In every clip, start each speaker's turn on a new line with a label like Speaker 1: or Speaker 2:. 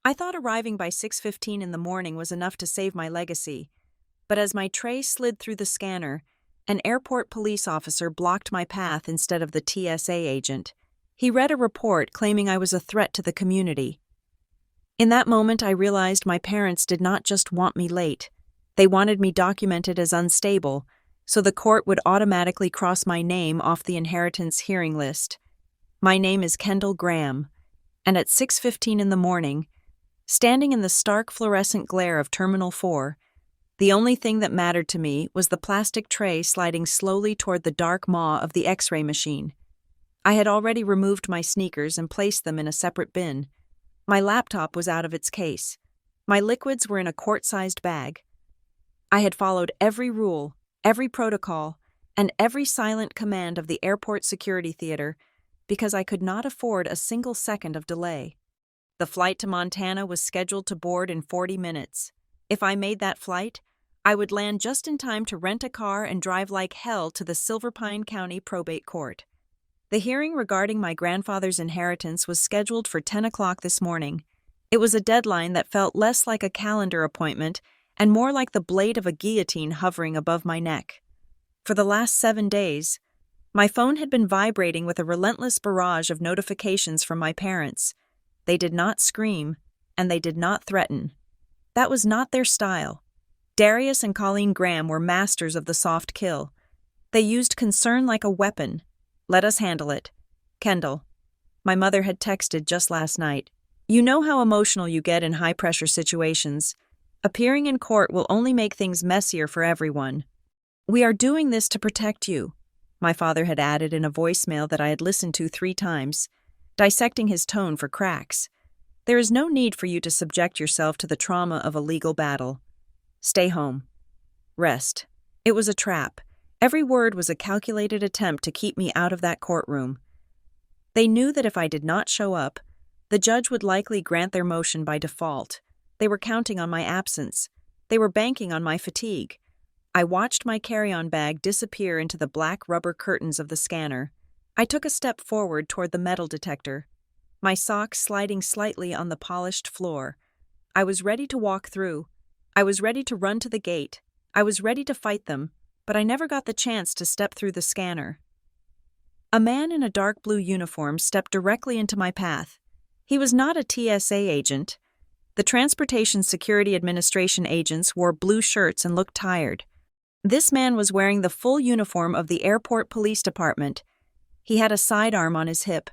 Speaker 1: I thought arriving by 6:15 in the morning was enough to save my legacy, but as my tray slid through the scanner, an airport police officer blocked my path instead of the TSA agent. He read a report claiming I was a threat to the community. In that moment, I realized my parents did not just want me late. They wanted me documented as unstable, so the court would automatically cross my name off the inheritance hearing list. My name is Kendall Graham, and at 6:15 in the morning, standing in the stark fluorescent glare of Terminal 4, the only thing that mattered to me was the plastic tray sliding slowly toward the dark maw of the X-ray machine. I had already removed my sneakers and placed them in a separate bin. My laptop was out of its case. My liquids were in a quart-sized bag. I had followed every rule, every protocol, and every silent command of the airport security theater because I could not afford a single second of delay. The flight to Montana was scheduled to board in 40 minutes. If I made that flight, I would land just in time to rent a car and drive like hell to the Silverpine County Probate Court. The hearing regarding my grandfather's inheritance was scheduled for 10 o'clock this morning. It was a deadline that felt less like a calendar appointment and more like the blade of a guillotine hovering above my neck. For the last 7 days, my phone had been vibrating with a relentless barrage of notifications from my parents. They did not scream, and they did not threaten. That was not their style. Darius and Colleen Graham were masters of the soft kill. They used concern like a weapon. Let us handle it. Kendall. My mother had texted just last night. You know how emotional you get in high-pressure situations. Appearing in court will only make things messier for everyone. We are doing this to protect you, my father had added in a voicemail that I had listened to 3 times, dissecting his tone for cracks. There is no need for you to subject yourself to the trauma of a legal battle. Stay home. Rest. It was a trap. Every word was a calculated attempt to keep me out of that courtroom. They knew that if I did not show up, the judge would likely grant their motion by default. They were counting on my absence. They were banking on my fatigue. I watched my carry-on bag disappear into the black rubber curtains of the scanner. I took a step forward toward the metal detector, my socks sliding slightly on the polished floor. I was ready to walk through. I was ready to run to the gate. I was ready to fight them, but I never got the chance to step through the scanner. A man in a dark blue uniform stepped directly into my path. He was not a TSA agent. The Transportation Security Administration agents wore blue shirts and looked tired. This man was wearing the full uniform of the airport police department. He had a sidearm on his hip,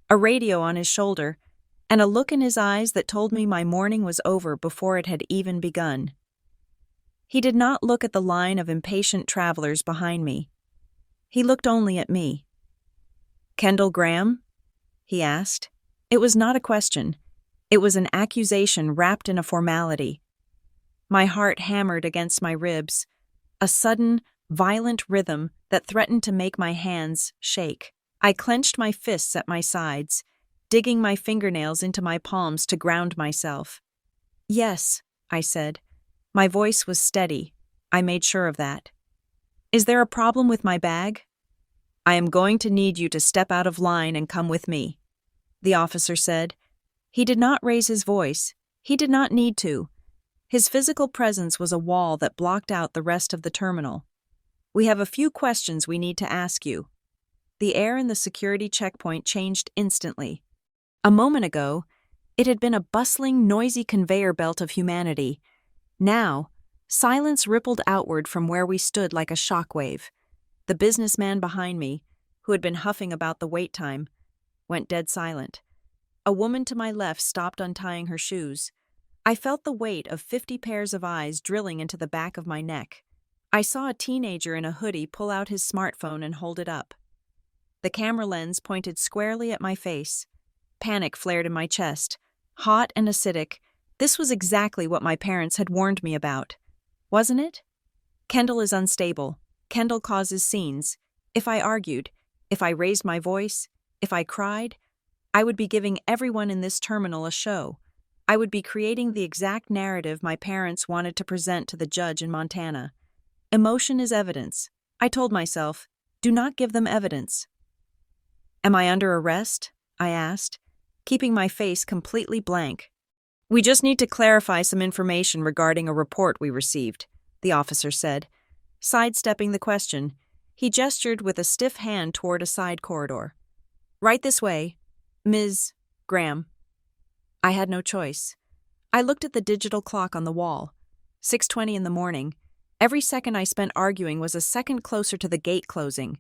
Speaker 1: a radio on his shoulder, and a look in his eyes that told me my morning was over before it had even begun. He did not look at the line of impatient travelers behind me. He looked only at me. "Kendall Graham?" he asked. It was not a question. It was an accusation wrapped in a formality. My heart hammered against my ribs, a sudden, violent rhythm that threatened to make my hands shake. I clenched my fists at my sides, digging my fingernails into my palms to ground myself. "Yes," I said. My voice was steady. I made sure of that. "Is there a problem with my bag?" "I am going to need you to step out of line and come with me," the officer said. He did not raise his voice. He did not need to. His physical presence was a wall that blocked out the rest of the terminal. "We have a few questions we need to ask you." The air in the security checkpoint changed instantly. A moment ago, it had been a bustling, noisy conveyor belt of humanity. Now, silence rippled outward from where we stood like a shockwave. The businessman behind me, who had been huffing about the wait time, went dead silent. A woman to my left stopped untying her shoes. I felt the weight of 50 pairs of eyes drilling into the back of my neck. I saw a teenager in a hoodie pull out his smartphone and hold it up. The camera lens pointed squarely at my face. Panic flared in my chest. Hot and acidic, this was exactly what my parents had warned me about. Wasn't it? Kendall is unstable. Kendall causes scenes. If I argued, if I raised my voice, if I cried, I would be giving everyone in this terminal a show. I would be creating the exact narrative my parents wanted to present to the judge in Montana. Emotion is evidence. I told myself, do not give them evidence. "Am I under arrest?" I asked, keeping my face completely blank. We just need to clarify some information regarding a report we received, the officer said. Sidestepping the question, he gestured with a stiff hand toward a side corridor. Right this way, Ms. Graham. I had no choice. I looked at the digital clock on the wall. 6:20 in the morning. Every second I spent arguing was a second closer to the gate closing.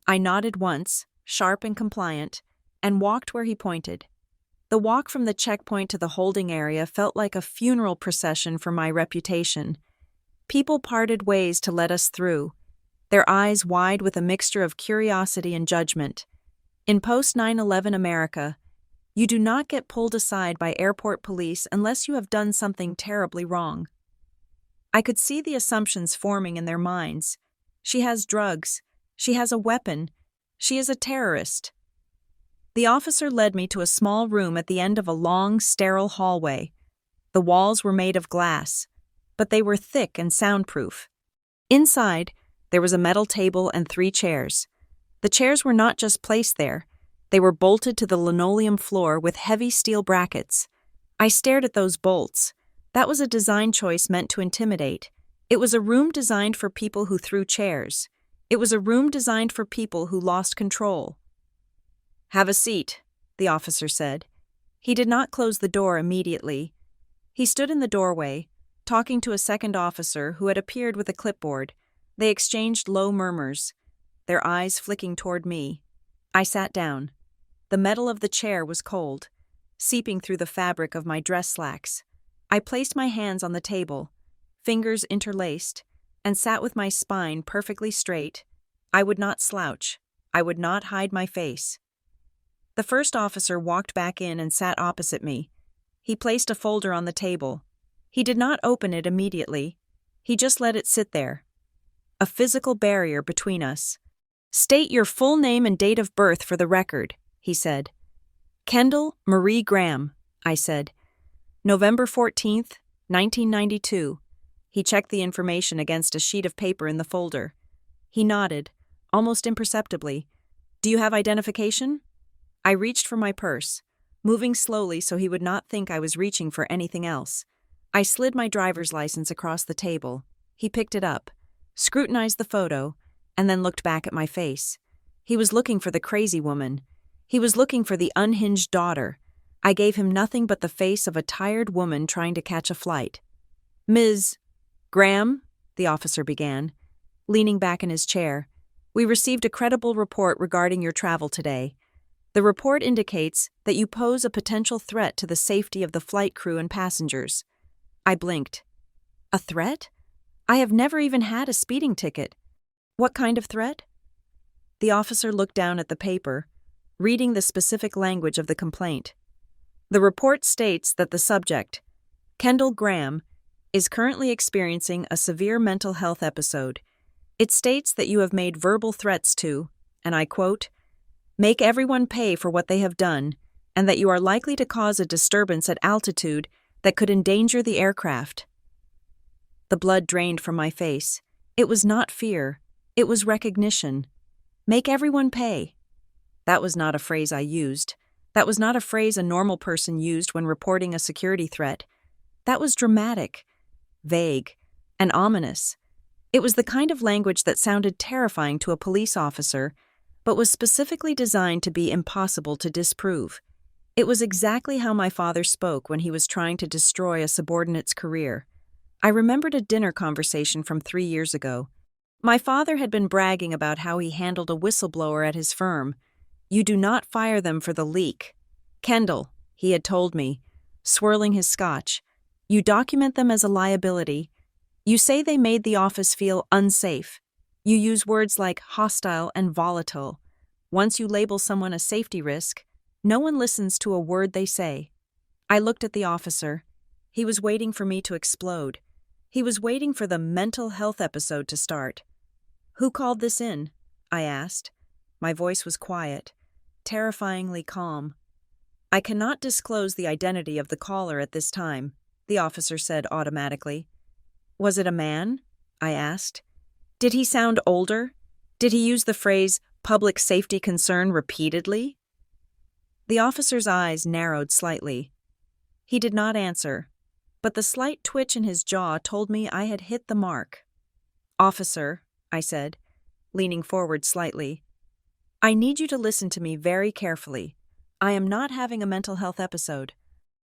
Speaker 1: I nodded once, sharp and compliant, and walked where he pointed. The walk from the checkpoint to the holding area felt like a funeral procession for my reputation. People parted ways to let us through, their eyes wide with a mixture of curiosity and judgment. In post-9/11 America, you do not get pulled aside by airport police unless you have done something terribly wrong. I could see the assumptions forming in their minds. She has drugs. She has a weapon. She is a terrorist. The officer led me to a small room at the end of a long, sterile hallway. The walls were made of glass, but they were thick and soundproof. Inside, there was a metal table and 3 chairs. The chairs were not just placed there. They were bolted to the linoleum floor with heavy steel brackets. I stared at those bolts. That was a design choice meant to intimidate. It was a room designed for people who threw chairs. It was a room designed for people who lost control. Have a seat, the officer said. He did not close the door immediately. He stood in the doorway, talking to a second officer who had appeared with a clipboard. They exchanged low murmurs, their eyes flicking toward me. I sat down. The metal of the chair was cold, seeping through the fabric of my dress slacks. I placed my hands on the table, fingers interlaced, and sat with my spine perfectly straight. I would not slouch. I would not hide my face. The first officer walked back in and sat opposite me. He placed a folder on the table. He did not open it immediately. He just let it sit there. A physical barrier between us. State your full name and date of birth for the record, he said. Kendall Marie Graham, I said. November 14th, 1992. He checked the information against a sheet of paper in the folder. He nodded, almost imperceptibly. Do you have identification? I reached for my purse, moving slowly so he would not think I was reaching for anything else. I slid my driver's license across the table. He picked it up, scrutinized the photo, and then looked back at my face. He was looking for the crazy woman. He was looking for the unhinged daughter. I gave him nothing but the face of a tired woman trying to catch a flight. Ms. Graham, the officer began, leaning back in his chair, we received a credible report regarding your travel today. The report indicates that you pose a potential threat to the safety of the flight crew and passengers. I blinked. A threat? I have never even had a speeding ticket. What kind of threat? The officer looked down at the paper, reading the specific language of the complaint. The report states that the subject, Kendall Graham, is currently experiencing a severe mental health episode. It states that you have made verbal threats to, and I quote, make everyone pay for what they have done, and that you are likely to cause a disturbance at altitude that could endanger the aircraft. The blood drained from my face. It was not fear. It was recognition. Make everyone pay. That was not a phrase I used. That was not a phrase a normal person used when reporting a security threat. That was dramatic, vague, and ominous. It was the kind of language that sounded terrifying to a police officer, but was specifically designed to be impossible to disprove. It was exactly how my father spoke when he was trying to destroy a subordinate's career. I remembered a dinner conversation from 3 years ago. My father had been bragging about how he handled a whistleblower at his firm. You do not fire them for the leak. Kendall, he had told me, swirling his scotch, you document them as a liability. You say they made the office feel unsafe. You use words like hostile and volatile. Once you label someone a safety risk, no one listens to a word they say. I looked at the officer. He was waiting for me to explode. He was waiting for the mental health episode to start. Who called this in? I asked. My voice was quiet, terrifyingly calm. I cannot disclose the identity of the caller at this time, the officer said automatically. Was it a man? I asked. Did he sound older? Did he use the phrase public safety concern repeatedly? The officer's eyes narrowed slightly. He did not answer, but the slight twitch in his jaw told me I had hit the mark. "Officer," I said, leaning forward slightly, "I need you to listen to me very carefully. I am not having a mental health episode.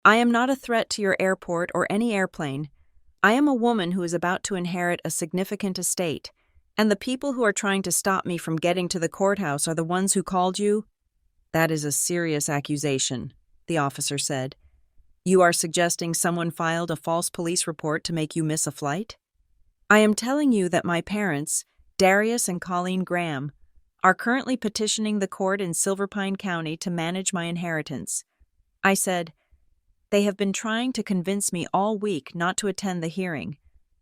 Speaker 1: I am not a threat to your airport or any airplane. I am a woman who is about to inherit a significant estate, and the people who are trying to stop me from getting to the courthouse are the ones who called you." "That is a serious accusation," the officer said. "You are suggesting someone filed a false police report to make you miss a flight?" "I am telling you that my parents, Darius and Colleen Graham, are currently petitioning the court in Silverpine County to manage my inheritance," I said. "They have been trying to convince me all week not to attend the hearing.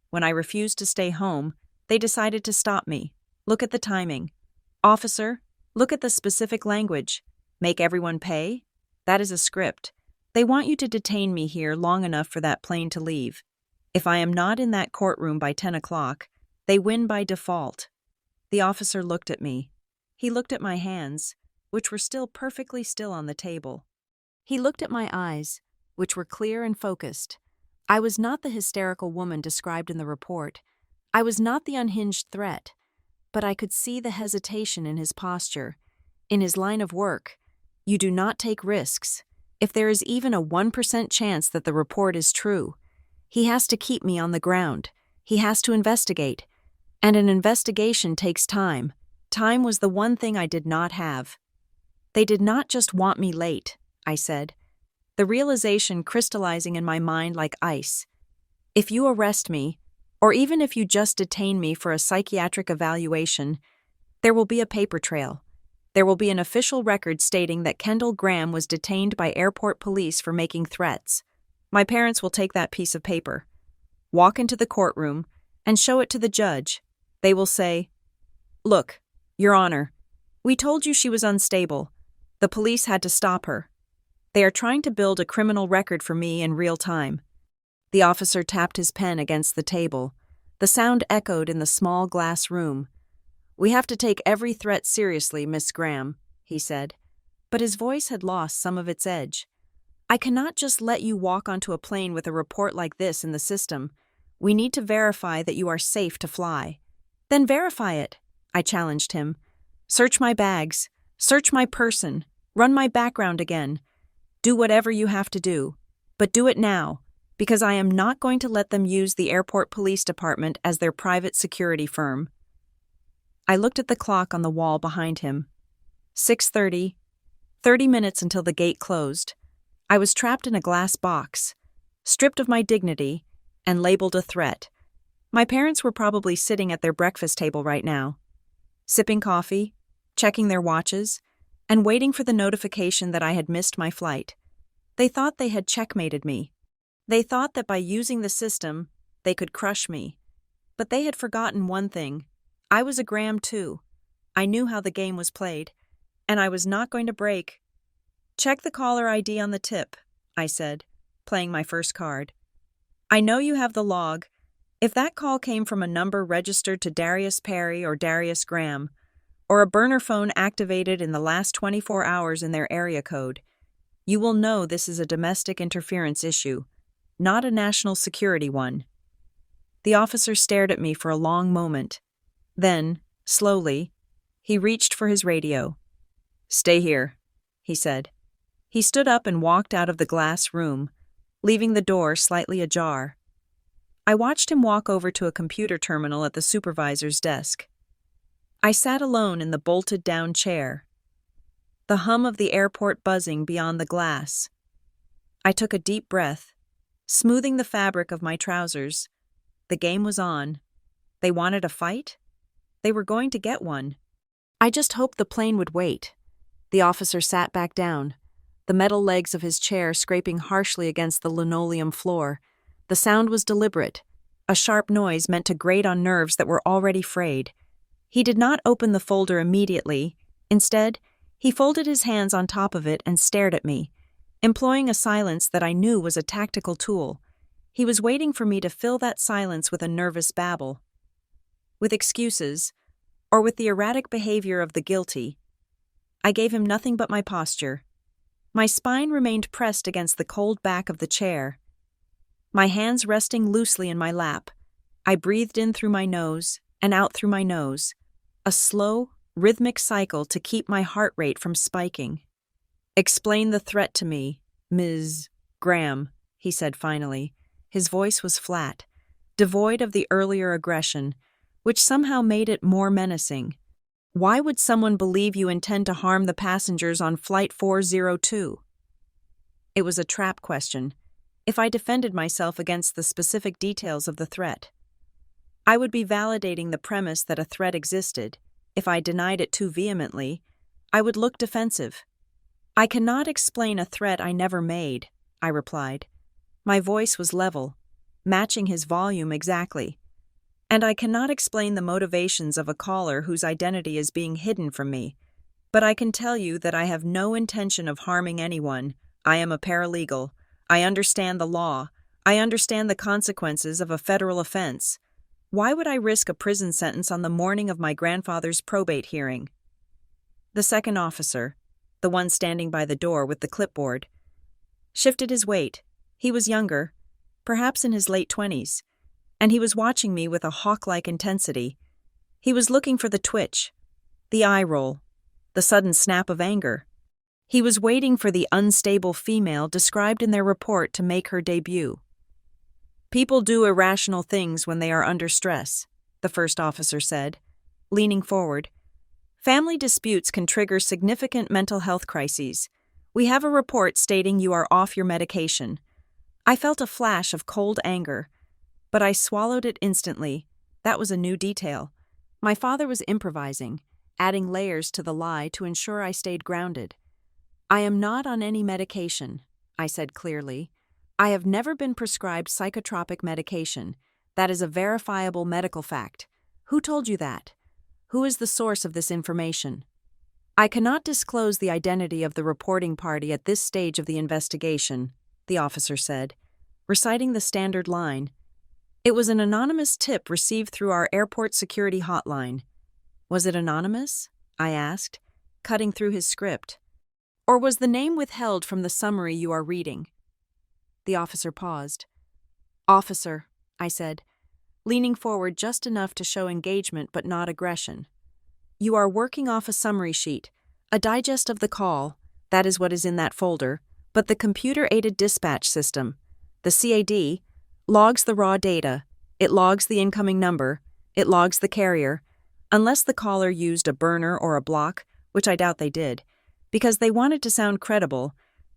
Speaker 1: When I refused to stay home, they decided to stop me. Look at the timing. Officer, look at the specific language. Make everyone pay? That is a script. They want you to detain me here long enough for that plane to leave. If I am not in that courtroom by 10 o'clock, they win by default." The officer looked at me. He looked at my hands, which were still perfectly still on the table. He looked at my eyes, which were clear and focused. I was not the hysterical woman described in the report. I was not the unhinged threat, but I could see the hesitation in his posture, in his line of work. You do not take risks. If there is even a 1% chance that the report is true, he has to keep me on the ground. He has to investigate. And an investigation takes time. Time was the one thing I did not have. "They did not just want me late," I said, the realization crystallizing in my mind like ice. "If you arrest me, or even if you just detain me for a psychiatric evaluation, there will be a paper trail. There will be an official record stating that Kendall Graham was detained by airport police for making threats. My parents will take that piece of paper, walk into the courtroom, and show it to the judge. They will say, 'Look, Your Honor, we told you she was unstable. The police had to stop her. They are trying to build a criminal record for me in real time.'" The officer tapped his pen against the table. The sound echoed in the small glass room. "We have to take every threat seriously, Miss Graham," he said, but his voice had lost some of its edge. "I cannot just let you walk onto a plane with a report like this in the system. We need to verify that you are safe to fly." "Then verify it," I challenged him. "Search my bags, search my person, run my background again. Do whatever you have to do, but do it now, because I am not going to let them use the airport police department as their private security firm." I looked at the clock on the wall behind him. 6:30, 30 minutes until the gate closed. I was trapped in a glass box, stripped of my dignity, and labeled a threat. My parents were probably sitting at their breakfast table right now, sipping coffee, checking their watches, and waiting for the notification that I had missed my flight. They thought they had checkmated me. They thought that by using the system, they could crush me. But they had forgotten one thing. I was a Graham too. I knew how the game was played, and I was not going to break. "Check the caller ID on the tip," I said, playing my first card. "I know you have the log. If that call came from a number registered to Darius Perry or Darius Graham, or a burner phone activated in the last 24 hours in their area code, you will know this is a domestic interference issue, not a national security one." The officer stared at me for a long moment. Then, slowly, he reached for his radio. "Stay here," he said. He stood up and walked out of the glass room, leaving the door slightly ajar. I watched him walk over to a computer terminal at the supervisor's desk. I sat alone in the bolted-down chair, the hum of the airport buzzing beyond the glass. I took a deep breath, smoothing the fabric of my trousers. The game was on. They wanted a fight? They were going to get one. I just hoped the plane would wait. The officer sat back down, the metal legs of his chair scraping harshly against the linoleum floor. The sound was deliberate, a sharp noise meant to grate on nerves that were already frayed. He did not open the folder immediately. Instead, he folded his hands on top of it and stared at me, employing a silence that I knew was a tactical tool. He was waiting for me to fill that silence with a nervous babble. With excuses, or with the erratic behavior of the guilty. I gave him nothing but my posture. My spine remained pressed against the cold back of the chair, my hands resting loosely in my lap. I breathed in through my nose and out through my nose, a slow, rhythmic cycle to keep my heart rate from spiking. "Explain the threat to me, Ms. Graham," he said finally. His voice was flat, devoid of the earlier aggression, which somehow made it more menacing. "Why would someone believe you intend to harm the passengers on Flight 402? It was a trap question. If I defended myself against the specific details of the threat, I would be validating the premise that a threat existed. If I denied it too vehemently, I would look defensive. "I cannot explain a threat I never made," I replied. My voice was level, matching his volume exactly. "And I cannot explain the motivations of a caller whose identity is being hidden from me. But I can tell you that I have no intention of harming anyone. I am a paralegal. I understand the law. I understand the consequences of a federal offense. Why would I risk a prison sentence on the morning of my grandfather's probate hearing?" The second officer, the one standing by the door with the clipboard, shifted his weight. He was younger, perhaps in his late 20s, and he was watching me with a hawk-like intensity. He was looking for the twitch, the eye roll, the sudden snap of anger. He was waiting for the unstable female described in their report to make her debut. "People do irrational things when they are under stress," the first officer said, leaning forward. "Family disputes can trigger significant mental health crises. We have a report stating you are off your medication." I felt a flash of cold anger, but I swallowed it instantly. That was a new detail. My father was improvising, adding layers to the lie to ensure I stayed grounded. "I am not on any medication," I said clearly. "I have never been prescribed psychotropic medication. That is a verifiable medical fact. Who told you that? Who is the source of this information?" "I cannot disclose the identity of the reporting party at this stage of the investigation," the officer said, reciting the standard line. "It was an anonymous tip received through our airport security hotline." "Was it anonymous?" I asked, cutting through his script. "Or was the name withheld from the summary you are reading?" The officer paused. "Officer," I said, leaning forward just enough to show engagement but not aggression. "You are working off a summary sheet, a digest of the call, that is what is in that folder, but the computer-aided dispatch system, the CAD, logs the raw data. It logs the incoming number, it logs the carrier, unless the caller used a burner or a block, which I doubt they did, because they wanted to sound credible.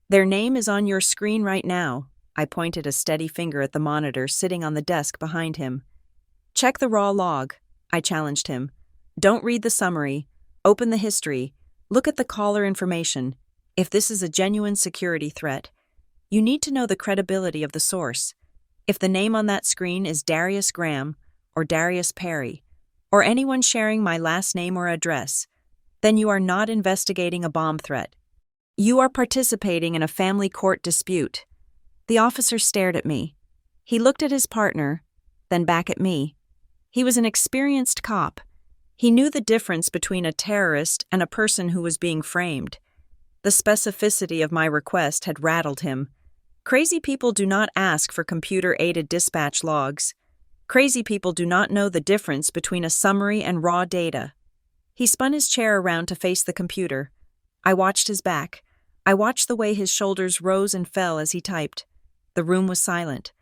Speaker 1: Their name is on your screen right now." I pointed a steady finger at the monitor sitting on the desk behind him. "Check the raw log," I challenged him. "Don't read the summary. Open the history. Look at the caller information. If this is a genuine security threat, you need to know the credibility of the source. If the name on that screen is Darius Graham or Darius Perry, or anyone sharing my last name or address, then you are not investigating a bomb threat. You are participating in a family court dispute." The officer stared at me. He looked at his partner, then back at me. He was an experienced cop. He knew the difference between a terrorist and a person who was being framed. The specificity of my request had rattled him. Crazy people do not ask for computer-aided dispatch logs. Crazy people do not know the difference between a summary and raw data. He spun his chair around to face the computer. I watched his back. I watched the way his shoulders rose and fell as he typed. The room was silent,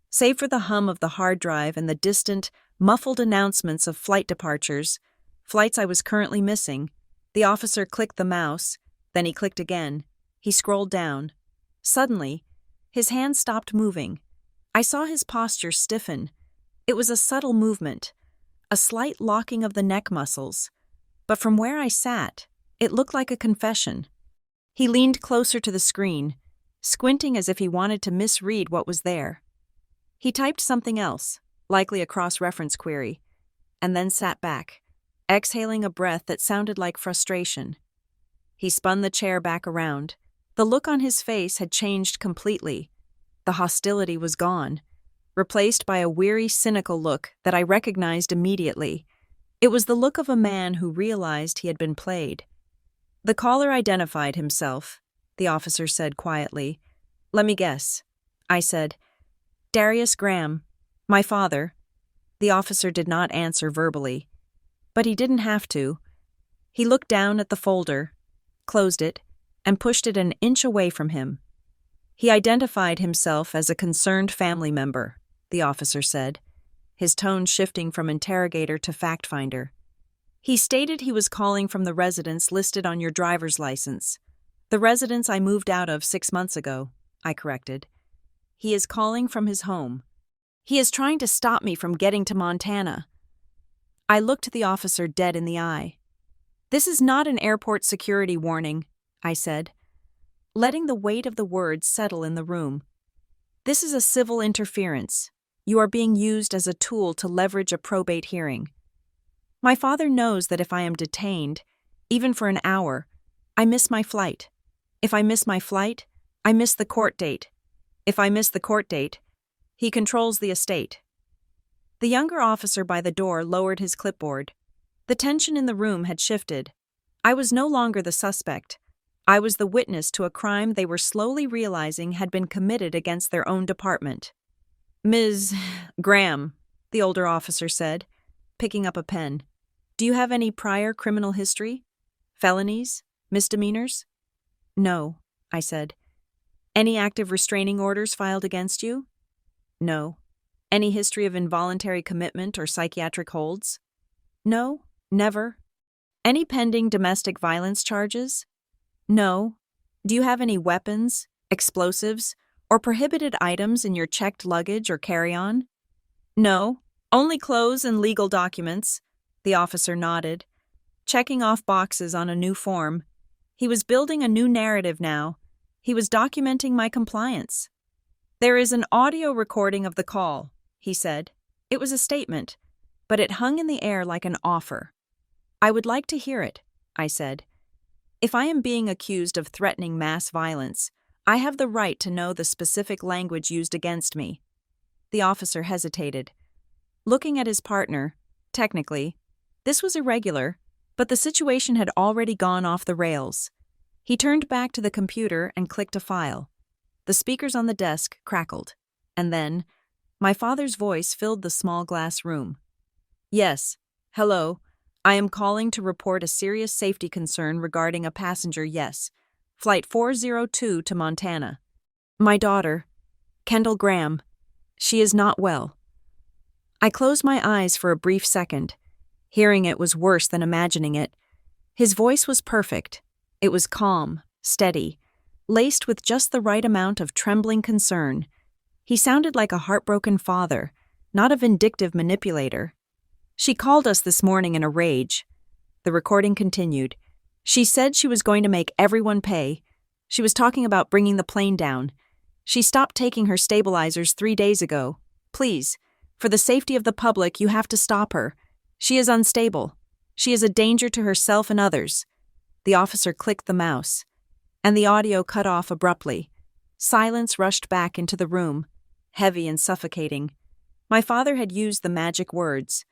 Speaker 1: save for the hum of the hard drive and the distant, muffled announcements of flight departures, flights I was currently missing. The officer clicked the mouse, then he clicked again. He scrolled down. Suddenly, his hand stopped moving. I saw his posture stiffen. It was a subtle movement, a slight locking of the neck muscles. But from where I sat, it looked like a confession. He leaned closer to the screen, squinting as if he wanted to misread what was there. He typed something else, likely a cross-reference query, and then sat back, exhaling a breath that sounded like frustration. He spun the chair back around. The look on his face had changed completely. The hostility was gone, replaced by a weary, cynical look that I recognized immediately. It was the look of a man who realized he had been played. The caller identified himself, the officer said quietly. Let me guess. I said, Darius Graham, my father. The officer did not answer verbally. But he didn't have to. He looked down at the folder, closed it, and pushed it an inch away from him. He identified himself as a concerned family member, the officer said, his tone shifting from interrogator to fact finder. He stated he was calling from the residence listed on your driver's license. The residence I moved out of 6 months ago, I corrected. He is calling from his home. He is trying to stop me from getting to Montana. I looked the officer dead in the eye. This is not an airport security warning, I said, letting the weight of the words settle in the room. This is a civil interference. You are being used as a tool to leverage a probate hearing. My father knows that if I am detained, even for an hour, I miss my flight. If I miss my flight, I miss the court date. If I miss the court date, he controls the estate. The younger officer by the door lowered his clipboard. The tension in the room had shifted. I was no longer the suspect. I was the witness to a crime they were slowly realizing had been committed against their own department. Ms. Graham, the older officer said, picking up a pen. Do you have any prior criminal history? Felonies? Misdemeanors? No, I said. Any active restraining orders filed against you? No. Any history of involuntary commitment or psychiatric holds? No, never. Any pending domestic violence charges? No. Do you have any weapons, explosives, or prohibited items in your checked luggage or carry-on? No. Only clothes and legal documents, the officer nodded, checking off boxes on a new form. He was building a new narrative now. He was documenting my compliance. There is an audio recording of the call, he said. It was a statement, but it hung in the air like an offer. I would like to hear it, I said. If I am being accused of threatening mass violence, I have the right to know the specific language used against me. The officer hesitated. Looking at his partner, technically, this was irregular, but the situation had already gone off the rails. He turned back to the computer and clicked a file. The speakers on the desk crackled, and then, my father's voice filled the small glass room. Yes, hello. I am calling to report a serious safety concern regarding a passenger, yes. Flight 402 to Montana. My daughter, Kendall Graham. She is not well. I closed my eyes for a brief second. Hearing it was worse than imagining it. His voice was perfect. It was calm, steady, laced with just the right amount of trembling concern. He sounded like a heartbroken father, not a vindictive manipulator. She called us this morning in a rage. The recording continued. She said she was going to make everyone pay. She was talking about bringing the plane down. She stopped taking her stabilizers 3 days ago. Please, for the safety of the public, you have to stop her. She is unstable. She is a danger to herself and others. The officer clicked the mouse, and the audio cut off abruptly. Silence rushed back into the room, heavy and suffocating. My father had used the magic words.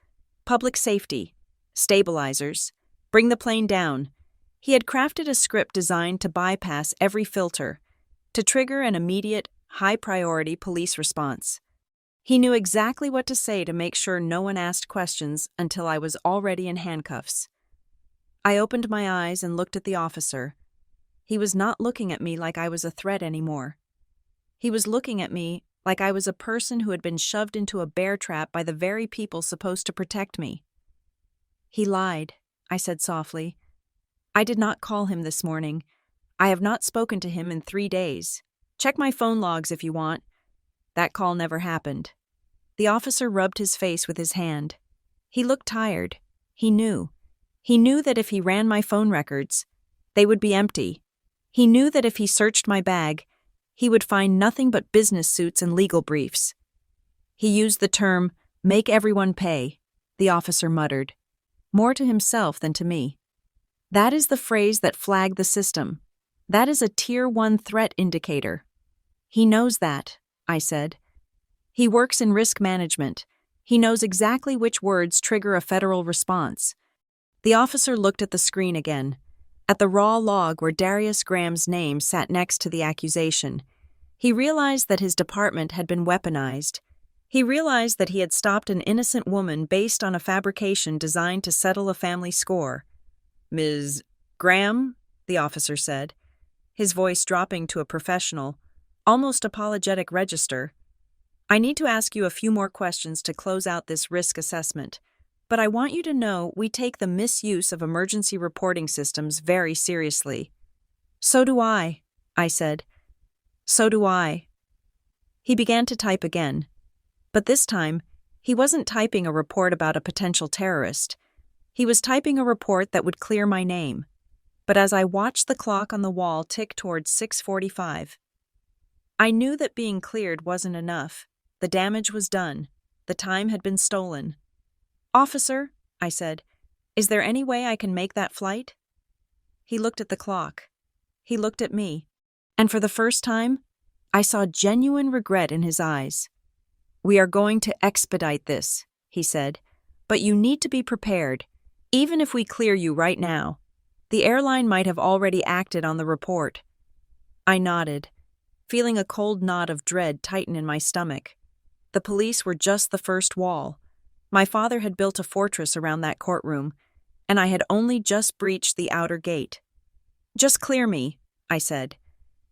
Speaker 1: Public safety, stabilizers, bring the plane down. He had crafted a script designed to bypass every filter, to trigger an immediate, high-priority police response. He knew exactly what to say to make sure no one asked questions until I was already in handcuffs. I opened my eyes and looked at the officer. He was not looking at me like I was a threat anymore. He was looking at me like I was a person who had been shoved into a bear trap by the very people supposed to protect me. He lied, I said softly. I did not call him this morning. I have not spoken to him in 3 days. Check my phone logs if you want. That call never happened. The officer rubbed his face with his hand. He looked tired. He knew. He knew that if he ran my phone records, they would be empty. He knew that if he searched my bag, he would find nothing but business suits and legal briefs. He used the term, make everyone pay, the officer muttered, more to himself than to me. That is the phrase that flagged the system. That is a Tier 1 threat indicator. He knows that, I said. He works in risk management. He knows exactly which words trigger a federal response. The officer looked at the screen again. at the raw log where Darius Graham's name sat next to the accusation. He realized that his department had been weaponized. He realized that he had stopped an innocent woman based on a fabrication designed to settle a family score. "Ms. Graham," the officer said, his voice dropping to a professional, almost apologetic register. "I need to ask you a few more questions to close out this risk assessment, but I want you to know we take the misuse of emergency reporting systems very seriously." "So do I," said. "So do I." He began to type again, but this time, he wasn't typing a report about a potential terrorist. He was typing a report that would clear my name. But as I watched the clock on the wall tick towards 6:45, I knew that being cleared wasn't enough. The damage was done. The time had been stolen. "Officer," I said, "is there any way I can make that flight?" He looked at the clock. He looked at me. And for the first time, I saw genuine regret in his eyes. "We are going to expedite this," he said, "but you need to be prepared. Even if we clear you right now, the airline might have already acted on the report." I nodded, feeling a cold knot of dread tighten in my stomach. The police were just the first wall. My father had built a fortress around that courtroom, and I had only just breached the outer gate. "Just clear me," I said.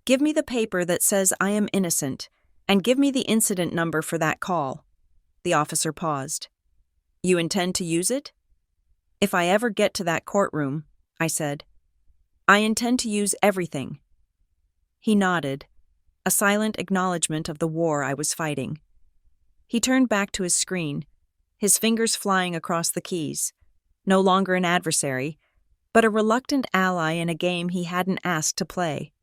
Speaker 1: "Give me the paper that says I am innocent, and give me the incident number for that call." The officer paused. "You intend to use it?" "If I ever get to that courtroom," I said. "I intend to use everything." He nodded, a silent acknowledgement of the war I was fighting. He turned back to his screen, his fingers flying across the keys, no longer an adversary, but a reluctant ally in a game he hadn't asked to play.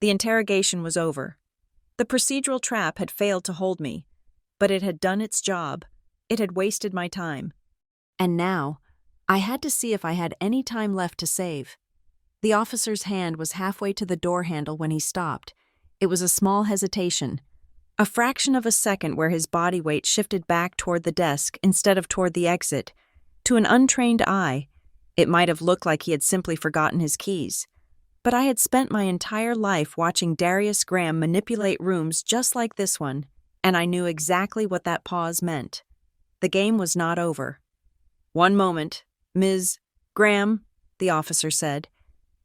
Speaker 1: The interrogation was over. The procedural trap had failed to hold me, but it had done its job. It had wasted my time. And now, I had to see if I had any time left to save. The officer's hand was halfway to the door handle when he stopped. It was a small hesitation, a fraction of a second where his body weight shifted back toward the desk instead of toward the exit. To an untrained eye, it might have looked like he had simply forgotten his keys. But I had spent my entire life watching Darius Graham manipulate rooms just like this one, and I knew exactly what that pause meant. The game was not over. "One moment, Ms. Graham," the officer said.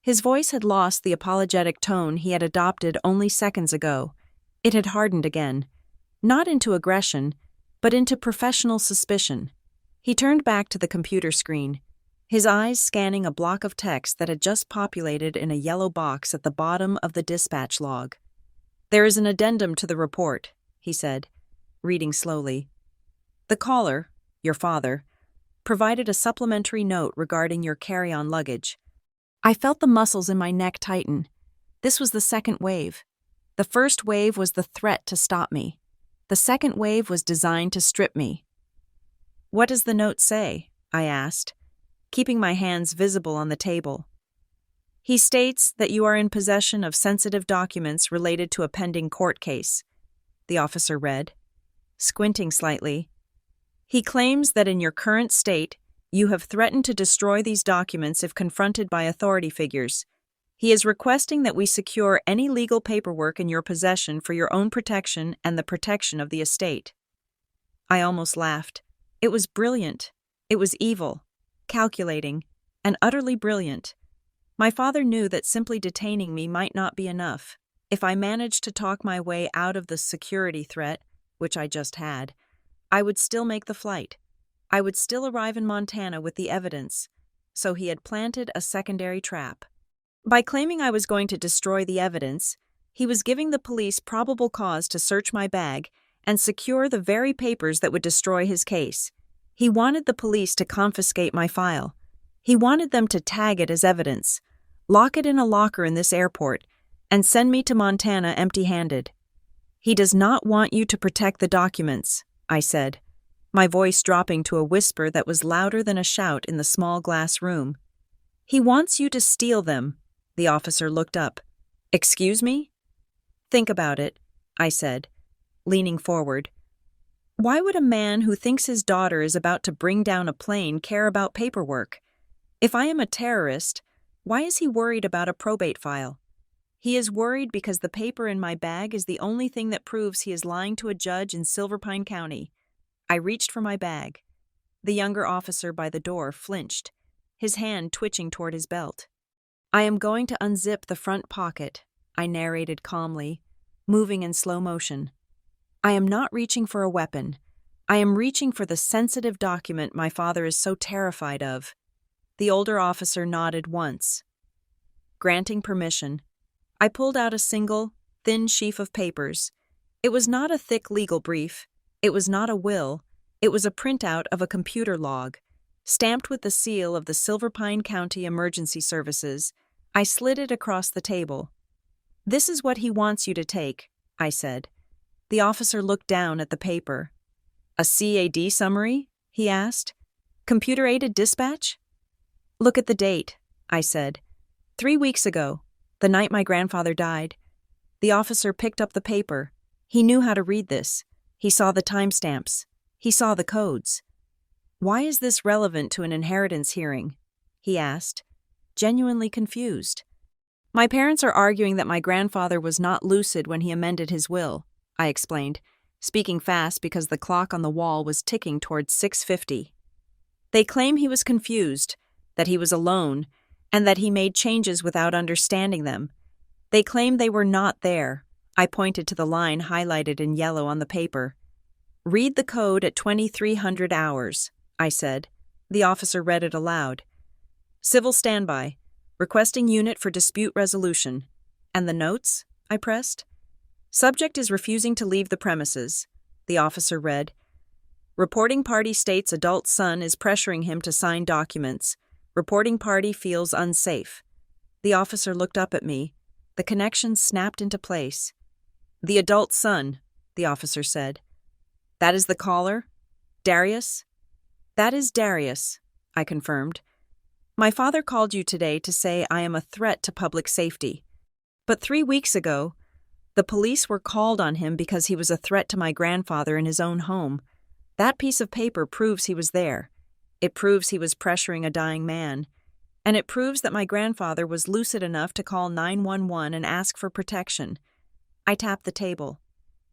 Speaker 1: His voice had lost the apologetic tone he had adopted only seconds ago. It had hardened again, not into aggression, but into professional suspicion. He turned back to the computer screen, his eyes scanning a block of text that had just populated in a yellow box at the bottom of the dispatch log. "There is an addendum to the report," he said, reading slowly. "The caller, your father, provided a supplementary note regarding your carry-on luggage." I felt the muscles in my neck tighten. This was the second wave. The first wave was the threat to stop me. The second wave was designed to strip me. "What does the note say?" I asked, keeping my hands visible on the table. "He states that you are in possession of sensitive documents related to a pending court case," the officer read, squinting slightly. "He claims that in your current state, you have threatened to destroy these documents if confronted by authority figures. He is requesting that we secure any legal paperwork in your possession for your own protection and the protection of the estate." I almost laughed. It was brilliant. It was evil, calculating, and utterly brilliant. My father knew that simply detaining me might not be enough. If I managed to talk my way out of the security threat, which I just had, I would still make the flight. I would still arrive in Montana with the evidence. So he had planted a secondary trap. By claiming I was going to destroy the evidence, he was giving the police probable cause to search my bag and secure the very papers that would destroy his case. He wanted the police to confiscate my file. He wanted them to tag it as evidence, lock it in a locker in this airport, and send me to Montana empty-handed. "He does not want you to protect the documents," I said, my voice dropping to a whisper that was louder than a shout in the small glass room. "He wants you to steal them." The officer looked up. "Excuse me?" "Think about it," I said, leaning forward. "Why would a man who thinks his daughter is about to bring down a plane care about paperwork? If I am a terrorist, Why is he worried about a probate file? He is worried because the paper in my bag is the only thing that proves he is lying to a judge in Silverpine County. I reached for my bag. The younger officer by the door flinched, his hand twitching toward his belt. I am going to unzip the front pocket, I narrated calmly, moving in slow motion. I am not reaching for a weapon. I am reaching for the sensitive document my father is so terrified of. The older officer nodded once. Granting permission, I pulled out a single, thin sheaf of papers. It was not a thick legal brief. It was not a will. It was a printout of a computer log, stamped with the seal of the Silverpine County Emergency Services. I slid it across the table. "This is what he wants you to take," I said. The officer looked down at the paper. "A CAD summary?" he asked. "Computer-aided dispatch?" "Look at the date," I said. 3 weeks ago, the night my grandfather died." The officer picked up the paper. He knew how to read this. He saw the timestamps. He saw the codes. "Why is this relevant to an inheritance hearing?" he asked, genuinely confused. "My parents are arguing that my grandfather was not lucid when he amended his will," I explained, speaking fast because the clock on the wall was ticking towards 6:50. "They claim he was confused, that he was alone, and that he made changes without understanding them. They claim they were not there." I pointed to the line highlighted in yellow on the paper. "Read the code at 2300 hours, I said. The officer read it aloud. "Civil standby, requesting unit for dispute resolution." "And the notes?" I pressed. "Subject is refusing to leave the premises," the officer read. "Reporting party states adult son is pressuring him to sign documents. Reporting party feels unsafe." The officer looked up at me. The connection snapped into place. "The adult son," the officer said. "That is the caller? Darius?" "That is Darius," I confirmed. "My father called you today to say I am a threat to public safety. But 3 weeks ago, the police were called on him because he was a threat to my grandfather in his own home. That piece of paper proves he was there. It proves he was pressuring a dying man. And it proves that my grandfather was lucid enough to call 911 and ask for protection." I tapped the table.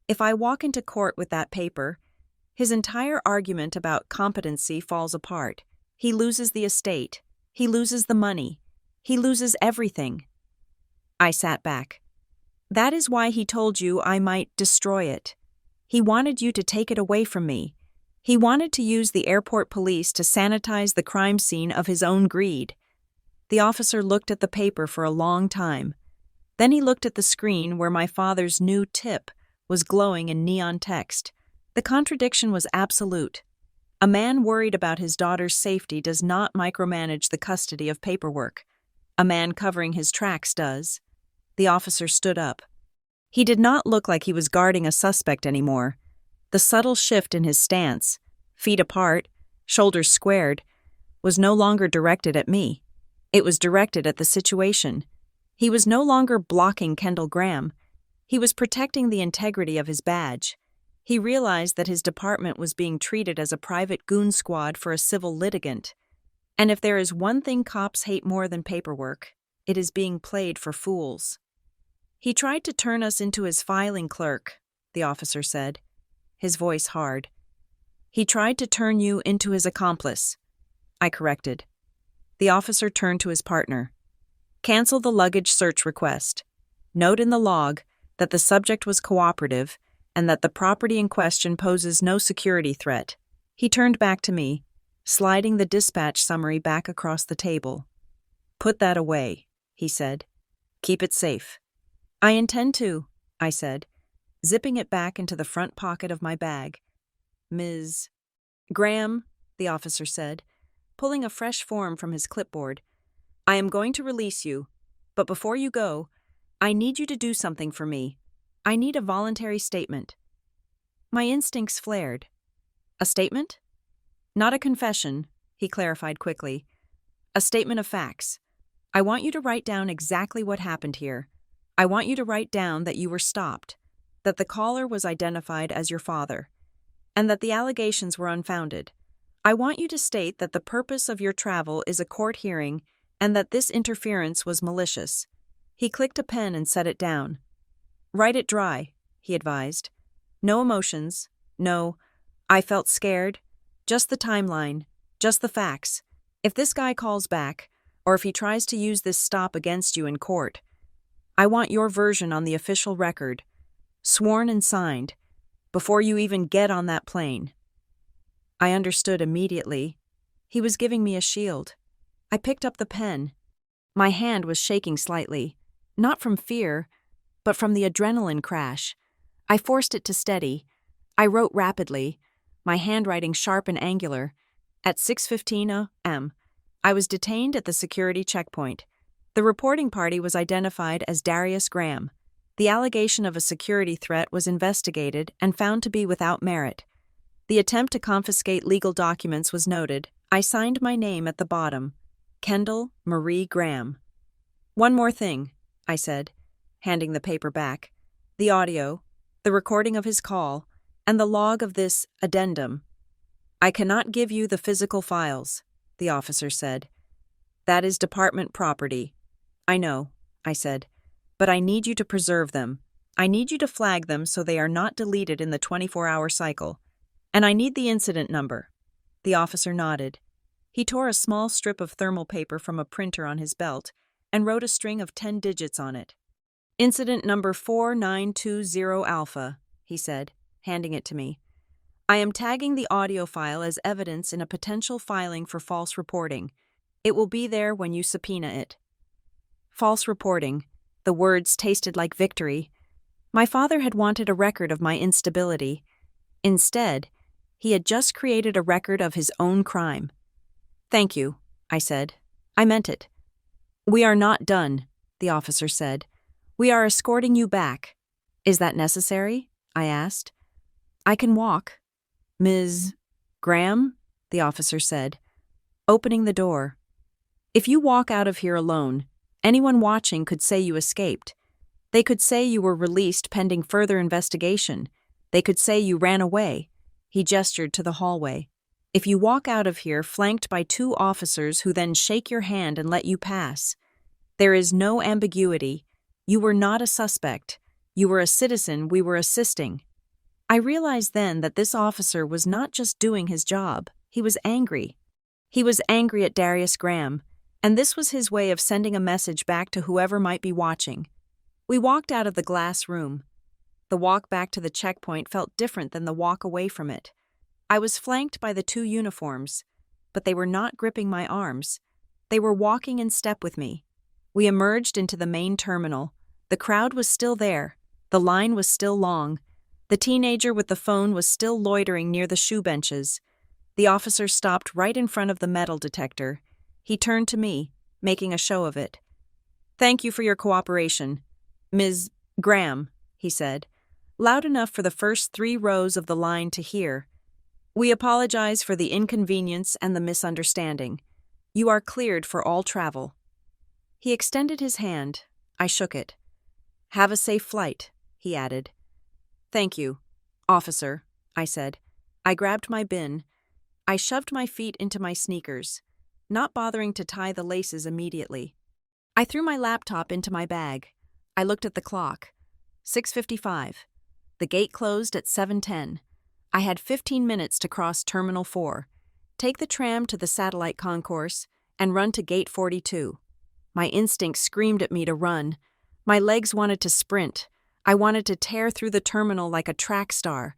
Speaker 1: "If I walk into court with that paper, his entire argument about competency falls apart. He loses the estate. He loses the money. He loses everything." I sat back. "That is why he told you I might destroy it. He wanted you to take it away from me. He wanted to use the airport police to sanitize the crime scene of his own greed." The officer looked at the paper for a long time. Then he looked at the screen where my father's new tip was glowing in neon text. The contradiction was absolute. A man worried about his daughter's safety does not micromanage the custody of paperwork. A man covering his tracks does. The officer stood up. He did not look like he was guarding a suspect anymore. The subtle shift in his stance, feet apart, shoulders squared, was no longer directed at me. It was directed at the situation. He was no longer blocking Kendall Graham. He was protecting the integrity of his badge. He realized that his department was being treated as a private goon squad for a civil litigant. And if there is one thing cops hate more than paperwork, it is being played for fools. "He tried to turn us into his filing clerk," the officer said, his voice hard. "He tried to turn you into his accomplice," I corrected. The officer turned to his partner. "Cancel the luggage search request. Note in the log that the subject was cooperative and that the property in question poses no security threat." He turned back to me, sliding the dispatch summary back across the table. "Put that away," he said. "Keep it safe." "I intend to," I said, zipping it back into the front pocket of my bag. "Ms. Graham," the officer said, pulling a fresh form from his clipboard, "I am going to release you, but before you go, I need you to do something for me. I need a voluntary statement." My instincts flared. "A statement?" "Not a confession," he clarified quickly. "A statement of facts. I want you to write down exactly what happened here. I want you to write down that you were stopped, that the caller was identified as your father, and that the allegations were unfounded. I want you to state that the purpose of your travel is a court hearing and that this interference was malicious. He clicked a pen and set it down. "Write it dry," he advised. "No emotions. No, I felt scared. Just the timeline. Just the facts. If this guy calls back, or if he tries to use this stop against you in court, I want your version on the official record, sworn and signed, before you even get on that plane." I understood immediately. He was giving me a shield. I picked up the pen. My hand was shaking slightly, not from fear, but from the adrenaline crash. I forced it to steady. I wrote rapidly, my handwriting sharp and angular. At 6:15 a.m., I was detained at the security checkpoint. The reporting party was identified as Darius Graham. The allegation of a security threat was investigated and found to be without merit. The attempt to confiscate legal documents was noted. I signed my name at the bottom, Kendall Marie Graham. "One more thing," I said, handing the paper back. "The audio, the recording of his call, and the log of this addendum. I cannot give you the physical files," the officer said. "That is department property." "I know," I said, "but I need you to preserve them. I need you to flag them so they are not deleted in the 24-hour cycle. And I need the incident number." The officer nodded. He tore a small strip of thermal paper from a printer on his belt and wrote a string of 10 digits on it. "Incident number 4920 Alpha," he said, handing it to me. "I am tagging the audio file as evidence in a potential filing for false reporting. It will be there when you subpoena it." False reporting. The words tasted like victory. My father had wanted a record of my instability. Instead, he had just created a record of his own crime. "Thank you," I said. I meant it. "We are not done," the officer said. "We are escorting you back." "Is that necessary?" I asked. "I can walk." "Ms. Graham?" the officer said, opening the door. "If you walk out of here alone, anyone watching could say you escaped. They could say you were released pending further investigation. They could say you ran away." He gestured to the hallway. "If you walk out of here flanked by 2 officers who then shake your hand and let you pass, there is no ambiguity. You were not a suspect. You were a citizen we were assisting." I realized then that this officer was not just doing his job. He was angry. He was angry at Darius Graham, and this was his way of sending a message back to whoever might be watching. We walked out of the glass room. The walk back to the checkpoint felt different than the walk away from it. I was flanked by the 2 uniforms, but they were not gripping my arms. They were walking in step with me. We emerged into the main terminal. The crowd was still there. The line was still long. The teenager with the phone was still loitering near the shoe benches. The officer stopped right in front of the metal detector. He turned to me, making a show of it. "Thank you for your cooperation, Ms. Graham," he said, loud enough for the first 3 rows of the line to hear. "We apologize for the inconvenience and the misunderstanding. You are cleared for all travel." He extended his hand. I shook it. "Have a safe flight," he added. "Thank you, officer," I said. I grabbed my bin. I shoved my feet into my sneakers, not bothering to tie the laces immediately. I threw my laptop into my bag. I looked at the clock. 6:55. The gate closed at 7:10. I had 15 minutes to cross Terminal 4, take the tram to the satellite concourse, and run to Gate 42. My instinct screamed at me to run. My legs wanted to sprint. I wanted to tear through the terminal like a track star.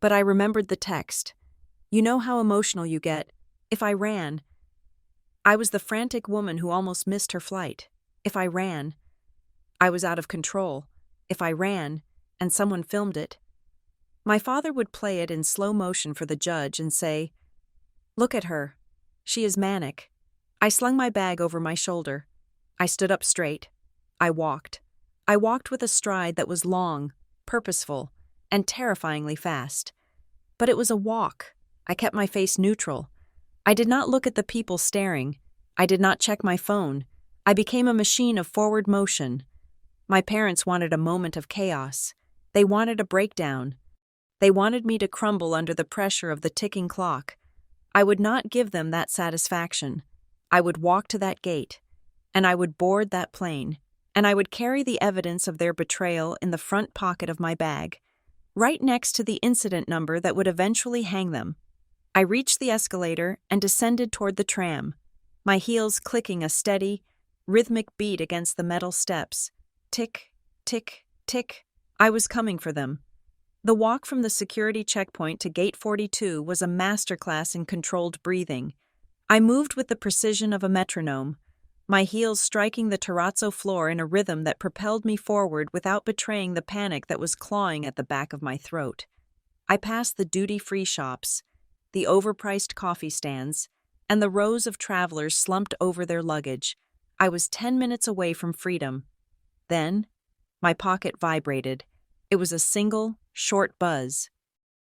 Speaker 1: But I remembered the text. You know how emotional you get. If I ran. I was the frantic woman who almost missed her flight. If I ran. I was out of control. If I ran, and someone filmed it. My father would play it in slow motion for the judge and say, "Look at her. She is manic." I slung my bag over my shoulder. I stood up straight. I walked. I walked with a stride that was long, purposeful, and terrifyingly fast. But it was a walk. I kept my face neutral. I did not look at the people staring. I did not check my phone. I became a machine of forward motion. My parents wanted a moment of chaos. They wanted a breakdown. They wanted me to crumble under the pressure of the ticking clock. I would not give them that satisfaction. I would walk to that gate. and I would board that plane, and I would carry the evidence of their betrayal in the front pocket of my bag, right next to the incident number that would eventually hang them. I reached the escalator and descended toward the tram, my heels clicking a steady, rhythmic beat against the metal steps. Tick, tick, tick. I was coming for them. The walk from the security checkpoint to Gate 42 was a masterclass in controlled breathing. I moved with the precision of a metronome, my heels striking the terrazzo floor in a rhythm that propelled me forward without betraying the panic that was clawing at the back of my throat. I passed the duty-free shops, the overpriced coffee stands, and the rows of travelers slumped over their luggage. I was 10 minutes away from freedom. Then, my pocket vibrated. It was a single, short buzz.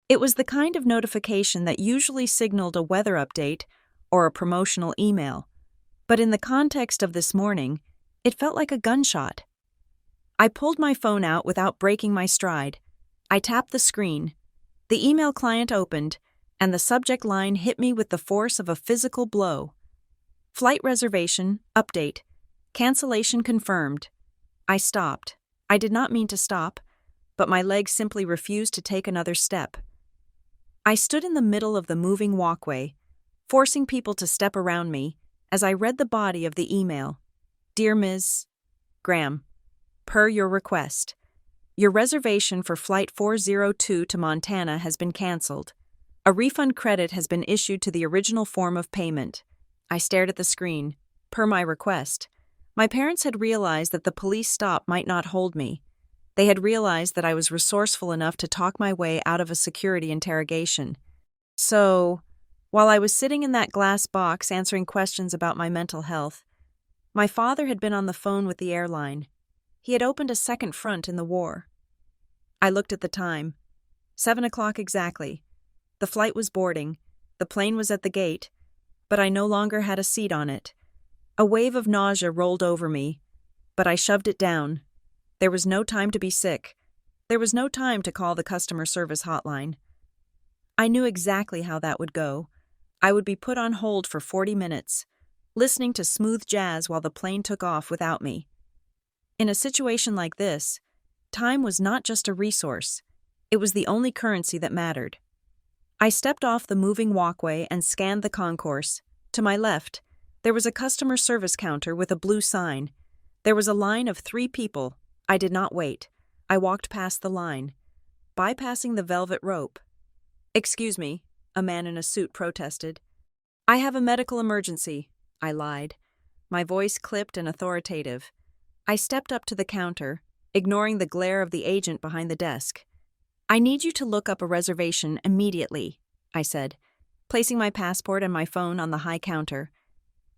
Speaker 1: It was the kind of notification that usually signaled a weather update or a promotional email. But in the context of this morning, it felt like a gunshot. I pulled my phone out without breaking my stride. I tapped the screen. The email client opened, and the subject line hit me with the force of a physical blow. Flight reservation, update. Cancellation confirmed. I stopped. I did not mean to stop, but my legs simply refused to take another step. I stood in the middle of the moving walkway, forcing people to step around me as I read the body of the email. Dear Ms. Graham, per your request, your reservation for Flight 402 to Montana has been canceled. A refund credit has been issued to the original form of payment. I stared at the screen. Per my request. My parents had realized that the police stop might not hold me. They had realized that I was resourceful enough to talk my way out of a security interrogation. So, while I was sitting in that glass box answering questions about my mental health, my father had been on the phone with the airline. He had opened a second front in the war. I looked at the time. 7 o'clock exactly. The flight was boarding. The plane was at the gate, but I no longer had a seat on it. A wave of nausea rolled over me, but I shoved it down. There was no time to be sick. There was no time to call the customer service hotline. I knew exactly how that would go. I would be put on hold for 40 minutes, listening to smooth jazz while the plane took off without me. In a situation like this, time was not just a resource. It was the only currency that mattered. I stepped off the moving walkway and scanned the concourse. To my left, there was a customer service counter with a blue sign. There was a line of 3 people. I did not wait. I walked past the line, bypassing the velvet rope. "Excuse me," a man in a suit protested. "I have a medical emergency," I lied, my voice clipped and authoritative. I stepped up to the counter, ignoring the glare of the agent behind the desk. "I need you to look up a reservation immediately," I said, placing my passport and my phone on the high counter.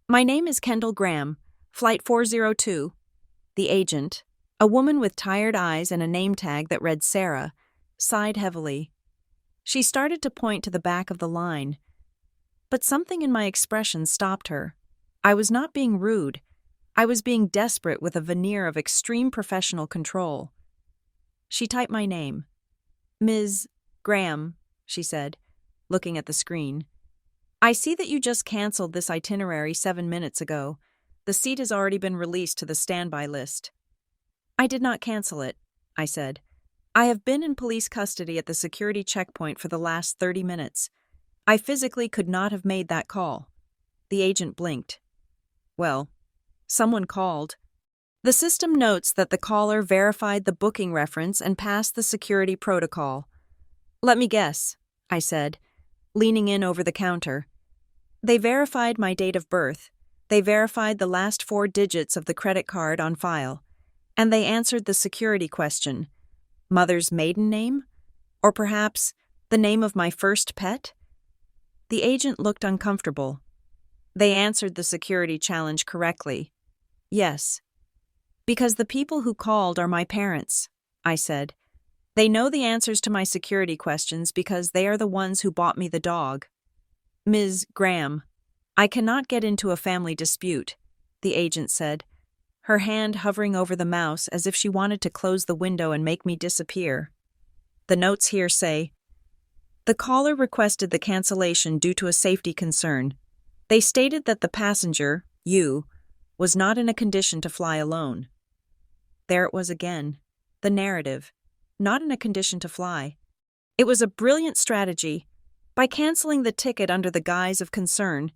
Speaker 1: "My name is Kendall Graham, Flight 402. The agent, a woman with tired eyes and a name tag that read Sarah, sighed heavily. She started to point to the back of the line, but something in my expression stopped her. I was not being rude. I was being desperate with a veneer of extreme professional control. She typed my name. "Ms. Graham," she said, looking at the screen. "I see that you just canceled this itinerary 7 minutes ago. The seat has already been released to the standby list." "I did not cancel it," I said. "I have been in police custody at the security checkpoint for the last 30 minutes. I physically could not have made that call." The agent blinked. "Well, someone called." "The system notes that the caller verified the booking reference and passed the security protocol." "Let me guess," I said, leaning in over the counter. "They verified my date of birth. They verified the last 4 digits of the credit card on file. And they answered the security question. Mother's maiden name? Or perhaps the name of my first pet?" The agent looked uncomfortable. "They answered the security challenge correctly. Yes. Because the people who called are my parents," I said. "They know the answers to my security questions because they are the ones who bought me the dog." "Ms. Graham, I cannot get into a family dispute," the agent said, her hand hovering over the mouse as if she wanted to close the window and make me disappear. "The notes here say, the caller requested the cancellation due to a safety concern. They stated that the passenger, you, was not in a condition to fly alone. There it was again, the narrative, not in a condition to fly. It was a brilliant strategy. By canceling the ticket under the guise of concern,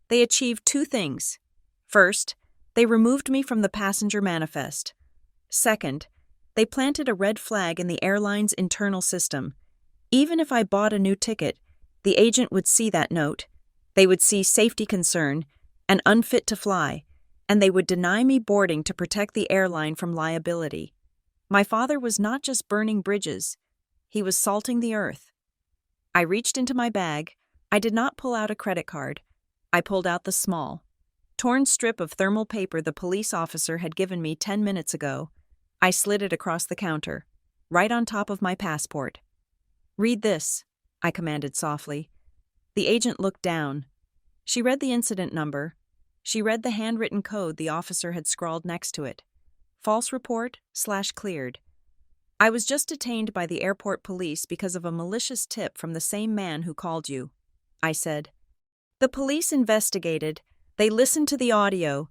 Speaker 1: they achieved two things. First, they removed me from the passenger manifest. Second, they planted a red flag in the airline's internal system. Even if I bought a new ticket, the agent would see that note. They would see safety concern and unfit to fly, and they would deny me boarding to protect the airline from liability. My father was not just burning bridges, he was salting the earth. I reached into my bag. I did not pull out a credit card. I pulled out the small, torn strip of thermal paper the police officer had given me 10 minutes ago. I slid it across the counter, right on top of my passport. "Read this," I commanded softly. The agent looked down. She read the incident number. She read the handwritten code the officer had scrawled next to it. False report / cleared. "I was just detained by the airport police because of a malicious tip from the same man who called you," I said. "The police investigated. They listened to the audio.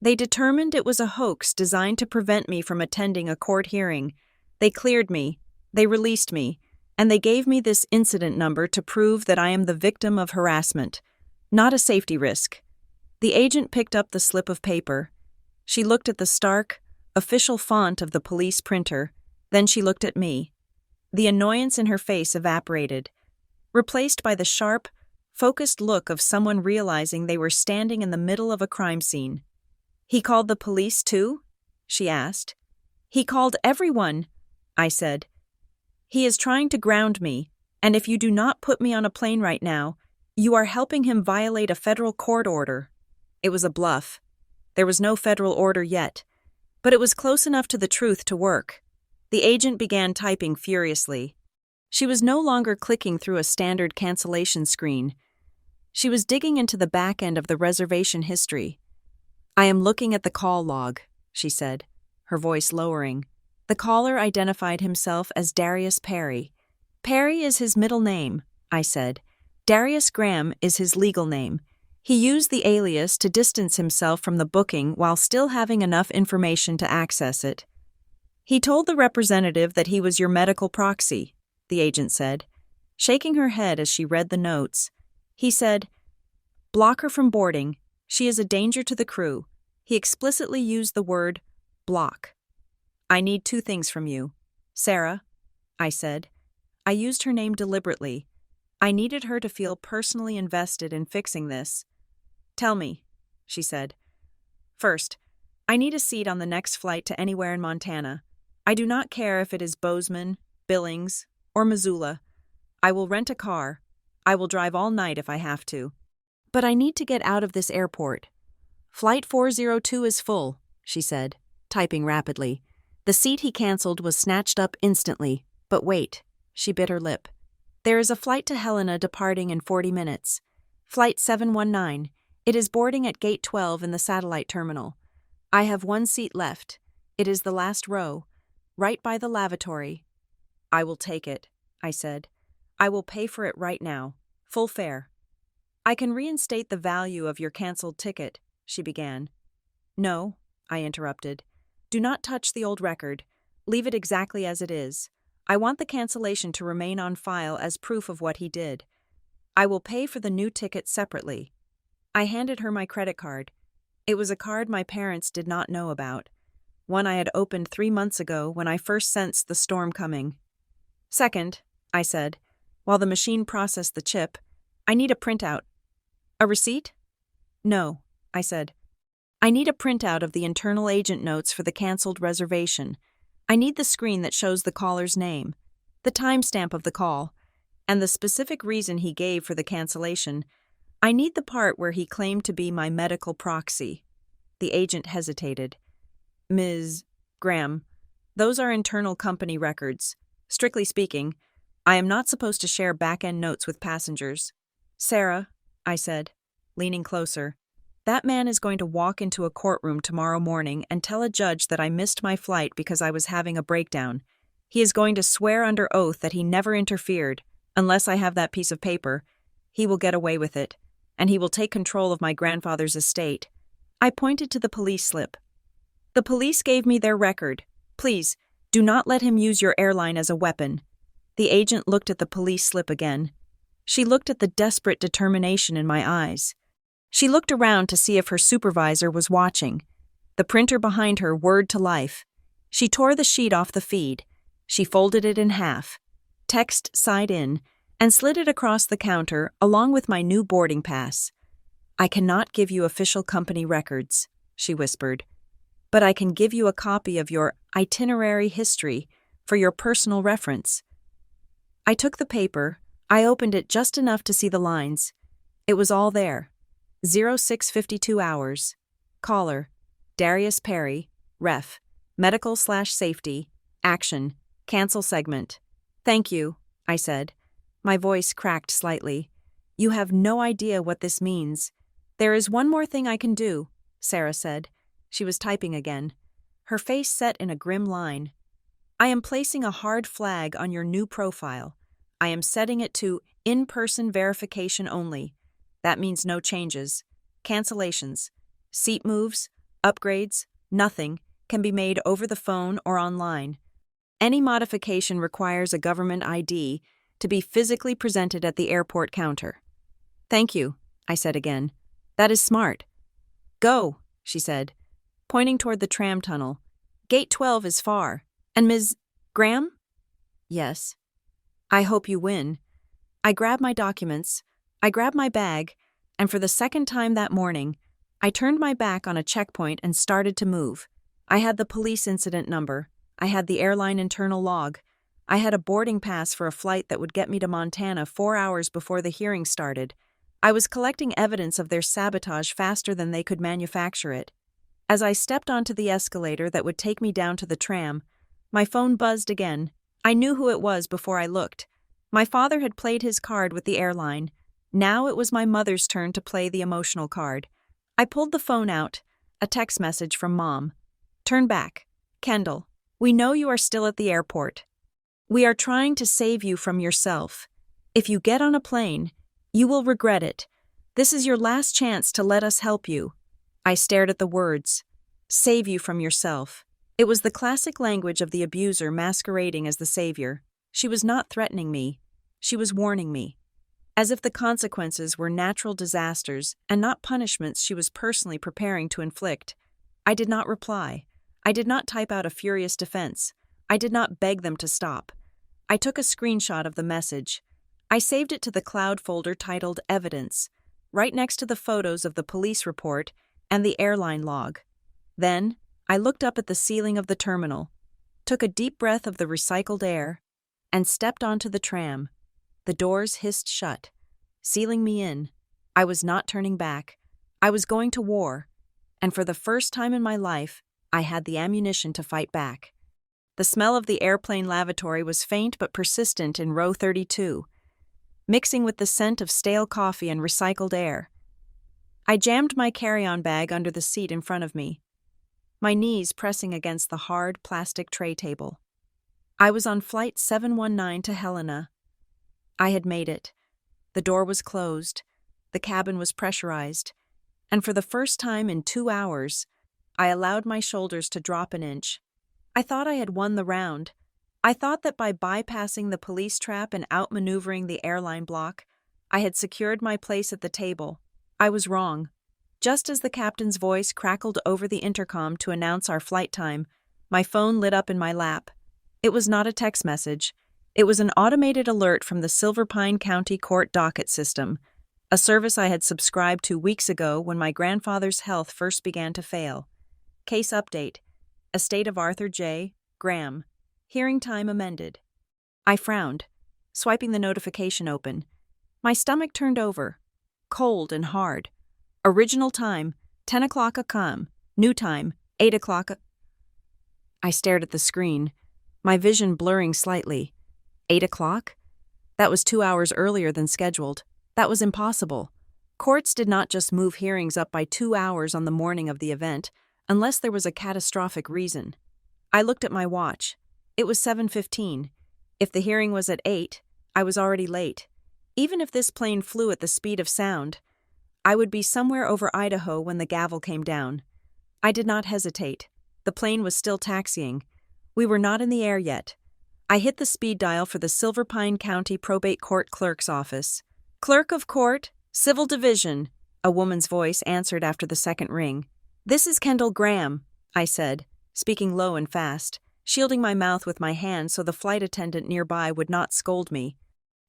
Speaker 1: They determined it was a hoax designed to prevent me from attending a court hearing. They cleared me. They released me. And they gave me this incident number to prove that I am the victim of harassment, not a safety risk." The agent picked up the slip of paper. She looked at the stark, official font of the police printer. Then she looked at me. The annoyance in her face evaporated, replaced by the sharp, focused look of someone realizing they were standing in the middle of a crime scene. "He called the police too?" she asked. "He called everyone," I said. "He is trying to ground me, and if you do not put me on a plane right now, you are helping him violate a federal court order." It was a bluff. There was no federal order yet, but it was close enough to the truth to work. The agent began typing furiously. She was no longer clicking through a standard cancellation screen. She was digging into the back end of the reservation history. "I am looking at the call log," she said, her voice lowering. The caller identified himself as Darius Perry. "Perry is his middle name," I said. "Darius Graham is his legal name. He used the alias to distance himself from the booking while still having enough information to access it." "He told the representative that he was your medical proxy," the agent said, shaking her head as she read the notes. "He said, 'Block her from boarding. She is a danger to the crew.' He explicitly used the word block. 'I need two things from you. Sarah,' I said. I used her name deliberately. I needed her to feel personally invested in fixing this. 'Tell me,' she said. 'First, I need a seat on the next flight to anywhere in Montana. I do not care if it is Bozeman, Billings, or Missoula. I will rent a car. I will drive all night if I have to. But I need to get out of this airport.' 'Flight 402 is full,' she said, typing rapidly. The seat he canceled was snatched up instantly. But wait, she bit her lip. 'There is a flight to Helena departing in 40 minutes. Flight 719. It is boarding at Gate 12 in the satellite terminal. I have one seat left. It is the last row, right by the lavatory.' 'I will take it,' I said. 'I will pay for it right now. Full fare.' 'I can reinstate the value of your canceled ticket,' she began. 'No,' I interrupted. 'Do not touch the old record. Leave it exactly as it is. I want the cancellation to remain on file as proof of what he did. I will pay for the new ticket separately.' I handed her my credit card. It was a card my parents did not know about, one I had opened 3 months ago when I first sensed the storm coming. 'Second,' I said, while the machine processed the chip, 'I need a printout.' 'A receipt?' 'No,' I said. 'I need a printout of the internal agent notes for the canceled reservation. I need the screen that shows the caller's name, the timestamp of the call, and the specific reason he gave for the cancellation. I need the part where he claimed to be my medical proxy.' The agent hesitated. 'Ms. Graham, those are internal company records. Strictly speaking, I am not supposed to share back-end notes with passengers.' 'Sarah,' I said, leaning closer, 'that man is going to walk into a courtroom tomorrow morning and tell a judge that I missed my flight because I was having a breakdown. He is going to swear under oath that he never interfered, unless I have that piece of paper. He will get away with it, and he will take control of my grandfather's estate. I pointed to the police slip. The police gave me their record. Please, do not let him use your airline as a weapon. The agent looked at the police slip again. She looked at the desperate determination in my eyes. She looked around to see if her supervisor was watching. The printer behind her whirred to life. She tore the sheet off the feed. She folded it in half, text side in, and slid it across the counter along with my new boarding pass. I cannot give you official company records, she whispered, but I can give you a copy of your itinerary history for your personal reference. I took the paper. I opened it just enough to see the lines. It was all there. 0652 hours. Caller, Darius Perry, ref, medical/safety, action, cancel segment. Thank you, I said. My voice cracked slightly. You have no idea what this means. There is one more thing I can do, Sarah said. She was typing again. Her face set in a grim line. I am placing a hard flag on your new profile. I am setting it to in-person verification only. That means no changes, cancellations, seat moves, upgrades, nothing can be made over the phone or online. Any modification requires a government ID to be physically presented at the airport counter. Thank you, I said again. That is smart. Go, she said, pointing toward the tram tunnel. Gate 12 is far. And Ms. Graham? Yes. I hope you win. I grabbed my documents, I grabbed my bag, and for the second time that morning, I turned my back on a checkpoint and started to move. I had the police incident number. I had the airline internal log. I had a boarding pass for a flight that would get me to Montana 4 hours before the hearing started. I was collecting evidence of their sabotage faster than they could manufacture it. As I stepped onto the escalator that would take me down to the tram, my phone buzzed again. I knew who it was before I looked. My father had played his card with the airline. Now it was my mother's turn to play the emotional card. I pulled the phone out. A text message from Mom. Turn back. Kendall, we know you are still at the airport. We are trying to save you from yourself. If you get on a plane, you will regret it. This is your last chance to let us help you. I stared at the words. Save you from yourself. It was the classic language of the abuser masquerading as the savior. She was not threatening me. She was warning me. As if the consequences were natural disasters and not punishments she was personally preparing to inflict. I did not reply. I did not type out a furious defense. I did not beg them to stop. I took a screenshot of the message. I saved it to the cloud folder titled Evidence, right next to the photos of the police report and the airline log. Then, I looked up at the ceiling of the terminal, took a deep breath of the recycled air, and stepped onto the tram. The doors hissed shut, sealing me in. I was not turning back. I was going to war, and for the first time in my life, I had the ammunition to fight back. The smell of the airplane lavatory was faint but persistent in row 32, mixing with the scent of stale coffee and recycled air. I jammed my carry-on bag under the seat in front of me, my knees pressing against the hard plastic tray table. I was on Flight 719 to Helena. I had made it. The door was closed, the cabin was pressurized, and for the first time in 2 hours, I allowed my shoulders to drop an inch. I thought I had won the round. I thought that by bypassing the police trap and outmaneuvering the airline block, I had secured my place at the table. I was wrong. Just as the captain's voice crackled over the intercom to announce our flight time, my phone lit up in my lap. It was not a text message. It was an automated alert from the Silver Pine County Court docket system, a service I had subscribed to weeks ago when my grandfather's health first began to fail. Case update. Estate of Arthur J. Graham. Hearing time amended. I frowned, swiping the notification open. My stomach turned over, cold and hard. Original time, 10 o'clock a.m. New time, 8 o'clock. I stared at the screen, my vision blurring slightly. 8 o'clock? That was 2 hours earlier than scheduled. That was impossible. Courts did not just move hearings up by 2 hours on the morning of the event, unless there was a catastrophic reason. I looked at my watch. It was 7:15. If the hearing was at 8, I was already late. Even if this plane flew at the speed of sound, I would be somewhere over Idaho when the gavel came down. I did not hesitate. The plane was still taxiing. We were not in the air yet. I hit the speed dial for the Silver Pine County Probate Court Clerk's office. "Clerk of Court, Civil Division," a woman's voice answered after the second ring. "This is Kendall Graham," I said, speaking low and fast, shielding my mouth with my hand so the flight attendant nearby would not scold me.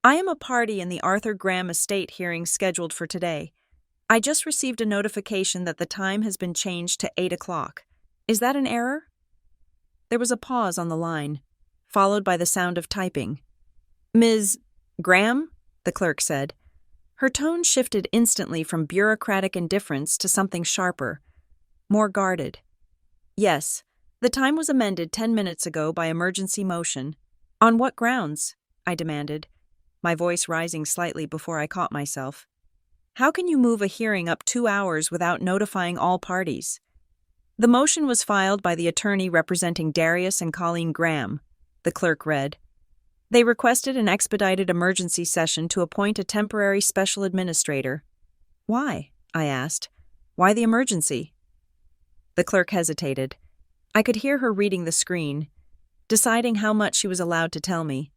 Speaker 1: "I am a party in the Arthur Graham estate hearing scheduled for today. I just received a notification that the time has been changed to 8 o'clock. Is that an error?" There was a pause on the line, followed by the sound of typing. "Ms. Graham?" the clerk said. Her tone shifted instantly from bureaucratic indifference to something sharper, more guarded. "Yes, the time was amended 10 minutes ago by emergency motion." "On what grounds?" I demanded, my voice rising slightly before I caught myself. "How can you move a hearing up 2 hours without notifying all parties?" "The motion was filed by the attorney representing Darius and Colleen Graham," the clerk read. "They requested an expedited emergency session to appoint a temporary special administrator." "Why?" I asked. "Why the emergency?" The clerk hesitated. I could hear her reading the screen, deciding how much she was allowed to tell me.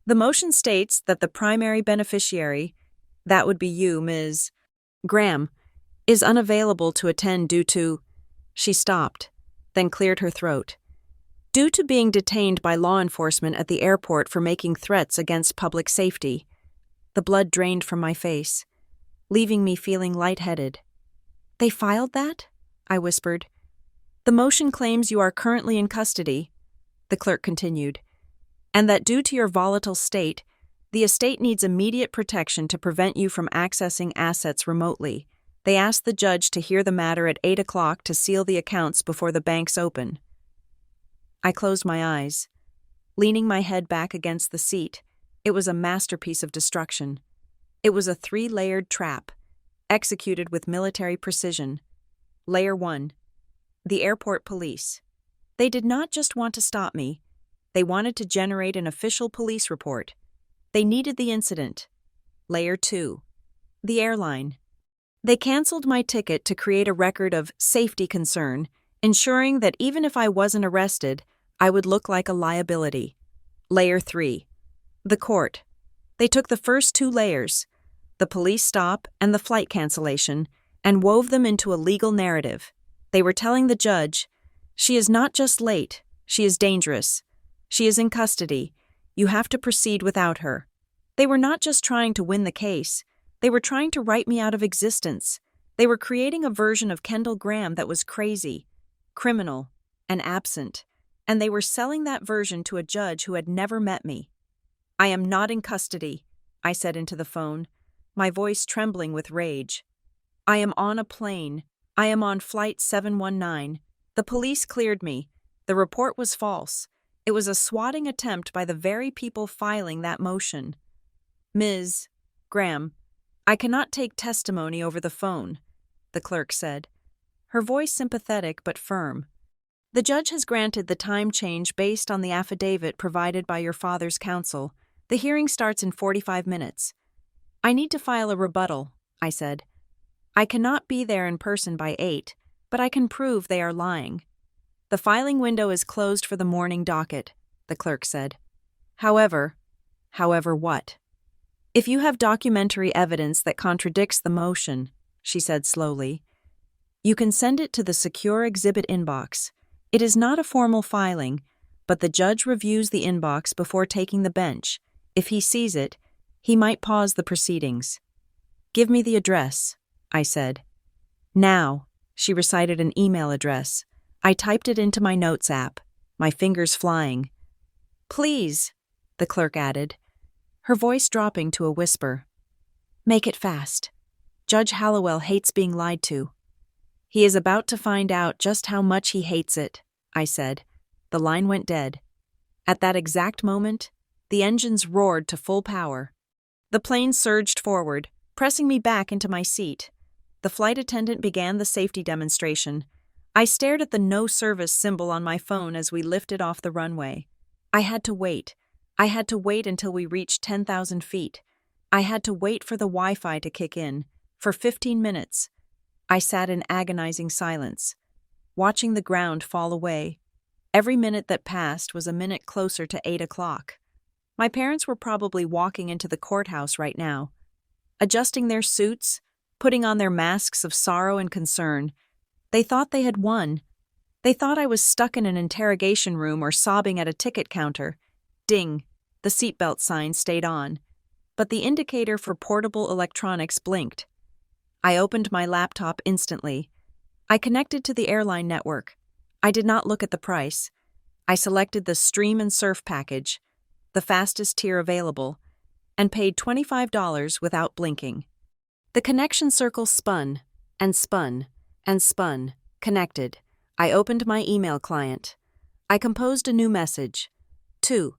Speaker 1: "The motion states that the primary beneficiary, that would be you, Ms. Graham, is unavailable to attend due to—" She stopped, then cleared her throat. "Due to being detained by law enforcement at the airport for making threats against public safety." The blood drained from my face, leaving me feeling lightheaded. "They filed that?" I whispered. "The motion claims you are currently in custody," the clerk continued, "and that due to your volatile state, the estate needs immediate protection to prevent you from accessing assets remotely. They asked the judge to hear the matter at 8 o'clock to seal the accounts before the banks open." I closed my eyes, leaning my head back against the seat. It was a masterpiece of destruction. It was a 3-layered trap, executed with military precision. Layer 1. The airport police. They did not just want to stop me. They wanted to generate an official police report. They needed the incident. Layer 2. The airline. They canceled my ticket to create a record of safety concern, ensuring that even if I wasn't arrested, I would look like a liability. Layer 3. The court. They took the first 2 layers, the police stop and the flight cancellation, and wove them into a legal narrative. They were telling the judge, "She is not just late, she is dangerous. She is in custody. You have to proceed without her." They were not just trying to win the case. They were trying to write me out of existence. They were creating a version of Kendall Graham that was crazy, criminal, and absent, and they were selling that version to a judge who had never met me. "I am not in custody," I said into the phone, my voice trembling with rage. "I am on a plane. I am on Flight 719. The police cleared me. The report was false. It was a swatting attempt by the very people filing that motion." "Ms. Graham, I cannot take testimony over the phone," the clerk said, her voice sympathetic but firm. "The judge has granted the time change based on the affidavit provided by your father's counsel. The hearing starts in 45 minutes. "I need to file a rebuttal," I said. "I cannot be there in person by 8, but I can prove they are lying." "The filing window is closed for the morning docket," the clerk said. However what? "If you have documentary evidence that contradicts the motion," she said slowly, "you can send it to the secure exhibit inbox. It is not a formal filing, but the judge reviews the inbox before taking the bench. If he sees it, he might pause the proceedings." "Give me the address," I said. "Now," she recited an email address. I typed it into my notes app, my fingers flying. "Please," the clerk added, her voice dropping to a whisper. "Make it fast. Judge Hallowell hates being lied to." "He is about to find out just how much he hates it," I said. The line went dead. At that exact moment, the engines roared to full power. The plane surged forward, pressing me back into my seat. The flight attendant began the safety demonstration. I stared at the no service symbol on my phone as we lifted off the runway. I had to wait. I had to wait until we reached 10,000 feet. I had to wait for the Wi-Fi to kick in, For 15 minutes, I sat in agonizing silence, watching the ground fall away. Every minute that passed was a minute closer to 8 o'clock. My parents were probably walking into the courthouse right now, adjusting their suits, putting on their masks of sorrow and concern. They thought they had won. They thought I was stuck in an interrogation room or sobbing at a ticket counter. Ding, the seatbelt sign stayed on, but the indicator for portable electronics blinked. I opened my laptop instantly. I connected to the airline network. I did not look at the price. I selected the Stream and Surf package, the fastest tier available, and paid $25 without blinking. The connection circle spun, and spun, and spun, connected. I opened my email client. I composed a new message. To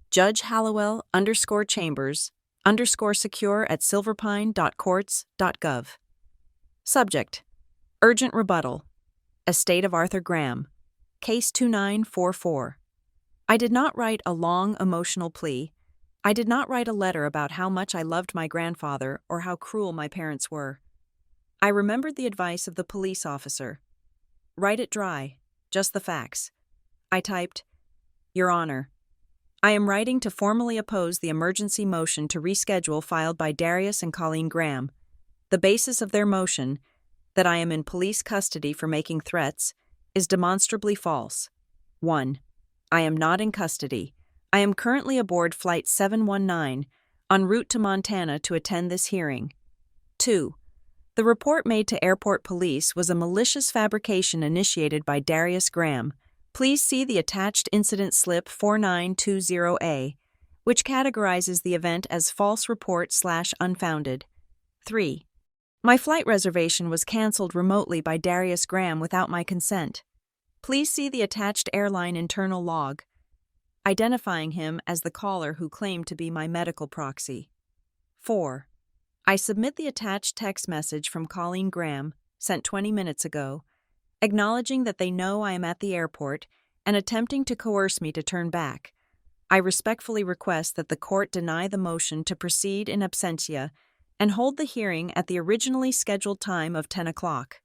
Speaker 1: Judge Hallowell _Chambers _secure at silverpine.courts.gov. Subject: Urgent rebuttal. Estate of Arthur Graham. Case 2944. I did not write a long, emotional plea. I did not write a letter about how much I loved my grandfather or how cruel my parents were. I remembered the advice of the police officer. Write it dry, just the facts. I typed, Your Honor, I am writing to formally oppose the emergency motion to reschedule filed by Darius and Colleen Graham. The basis of their motion, that I am in police custody for making threats, is demonstrably false. 1. I am not in custody. I am currently aboard Flight 719, en route to Montana to attend this hearing. 2. The report made to airport police was a malicious fabrication initiated by Darius Graham. Please see the attached incident slip 4920A, which categorizes the event as false report/unfounded. 3. My flight reservation was canceled remotely by Darius Graham without my consent. Please see the attached airline internal log, identifying him as the caller who claimed to be my medical proxy. 4. I submit the attached text message from Colleen Graham, sent 20 minutes ago, acknowledging that they know I am at the airport and attempting to coerce me to turn back. I respectfully request that the court deny the motion to proceed in absentia and hold the hearing at the originally scheduled time of 10 o'clock,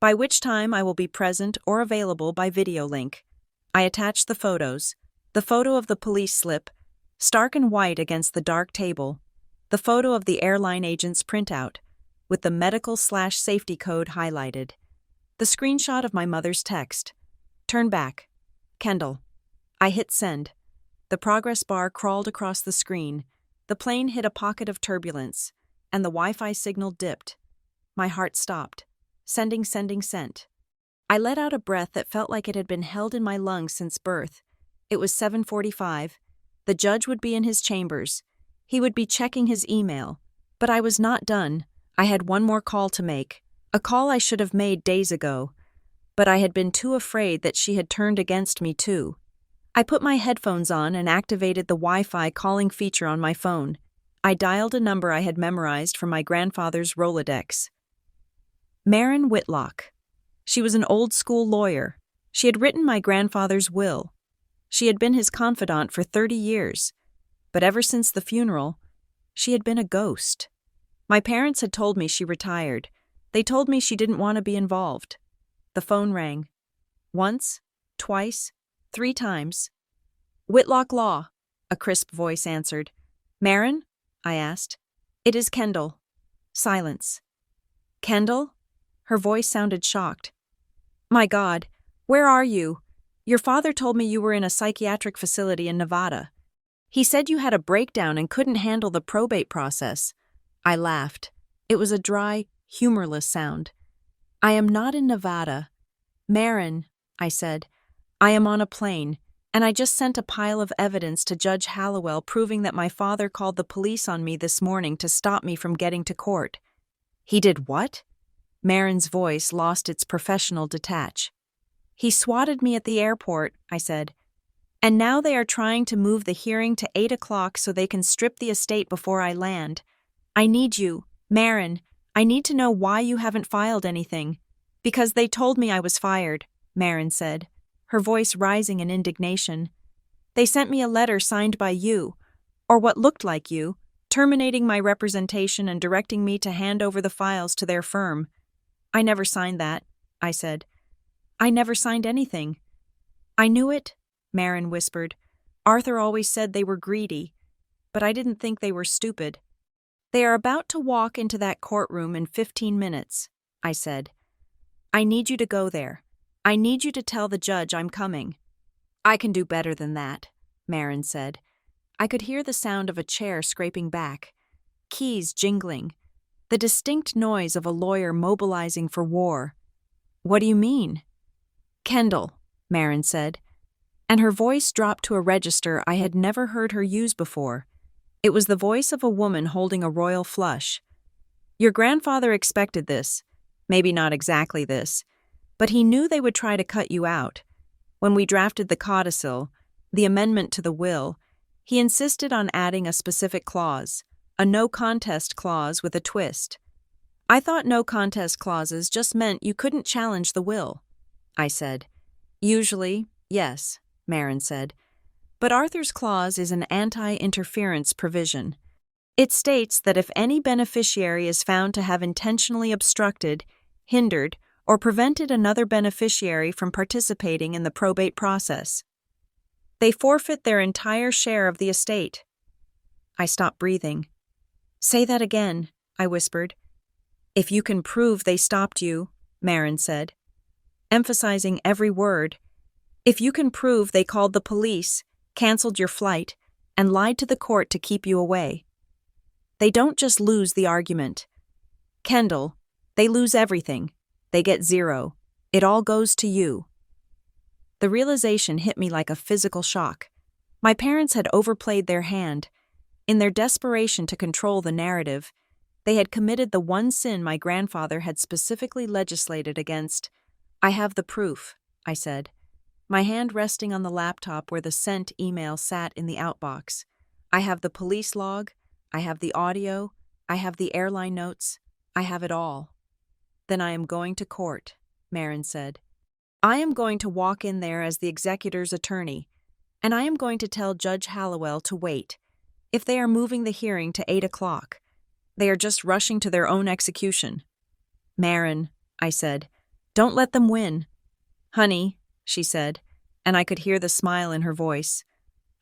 Speaker 1: by which time I will be present or available by video link. I attach the photos, the photo of the police slip, stark and white against the dark table, the photo of the airline agent's printout, with the medical/safety code highlighted, the screenshot of my mother's text. Turn back. Kendall. I hit send. The progress bar crawled across the screen. The plane hit a pocket of turbulence, and the Wi-Fi signal dipped. My heart stopped. Sending, sent. I let out a breath that felt like it had been held in my lungs since birth. It was 7:45. The judge would be in his chambers. He would be checking his email. But I was not done. I had one more call to make. A call I should have made days ago. But I had been too afraid that she had turned against me too. I put my headphones on and activated the Wi-Fi calling feature on my phone. I dialed a number I had memorized from my grandfather's Rolodex. Maren Whitlock. She was an old-school lawyer. She had written my grandfather's will. She had been his confidant for 30 years. But ever since the funeral, she had been a ghost. My parents had told me she retired. They told me she didn't want to be involved. The phone rang. Once, twice, 3 times. Whitlock Law, a crisp voice answered. Maren? I asked. It is Kendall. Silence. Kendall? Her voice sounded shocked. My God, where are you? Your father told me you were in a psychiatric facility in Nevada. He said you had a breakdown and couldn't handle the probate process. I laughed. It was a dry, humorless sound. I am not in Nevada. Maren, I said, I am on a plane, and I just sent a pile of evidence to Judge Hallowell proving that my father called the police on me this morning to stop me from getting to court. He did what? Maren's voice lost its professional detach. He swatted me at the airport, I said. And now they are trying to move the hearing to 8 o'clock so they can strip the estate before I land. I need you, Maren. I need to know why you haven't filed anything. Because they told me I was fired, Maren said, her voice rising in indignation. They sent me a letter signed by you, or what looked like you, terminating my representation and directing me to hand over the files to their firm. I never signed that, I said. I never signed anything. I knew it, Marin whispered. Arthur always said they were greedy, but I didn't think they were stupid. They are about to walk into that courtroom in 15 minutes, I said. I need you to go there. I need you to tell the judge I'm coming. I can do better than that, Marin said. I could hear the sound of a chair scraping back, keys jingling, the distinct noise of a lawyer mobilizing for war. What do you mean? Kendall, Marin said, and her voice dropped to a register I had never heard her use before. It was the voice of a woman holding a royal flush. Your grandfather expected this, maybe not exactly this, but he knew they would try to cut you out. When we drafted the codicil, the amendment to the will, he insisted on adding a specific clause, a no-contest clause with a twist. I thought no-contest clauses just meant you couldn't challenge the will, I said. Usually, yes, Marin said. But Arthur's clause is an anti-interference provision. It states that if any beneficiary is found to have intentionally obstructed, hindered, or prevented another beneficiary from participating in the probate process, they forfeit their entire share of the estate. I stopped breathing. Say that again, I whispered. If you can prove they stopped you, Marin said, emphasizing every word. If you can prove they called the police, canceled your flight, and lied to the court to keep you away. They don't just lose the argument. Kendall, they lose everything. They get zero. It all goes to you. The realization hit me like a physical shock. My parents had overplayed their hand. In their desperation to control the narrative, they had committed the one sin my grandfather had specifically legislated against. I have the proof, I said, my hand resting on the laptop where the sent email sat in the outbox. I have the police log, I have the audio, I have the airline notes, I have it all. Then I am going to court, Marin said. I am going to walk in there as the executor's attorney, and I am going to tell Judge Hallowell to wait. If they are moving the hearing to 8 o'clock, they are just rushing to their own execution. Marin, I said, don't let them win. Honey, she said, and I could hear the smile in her voice.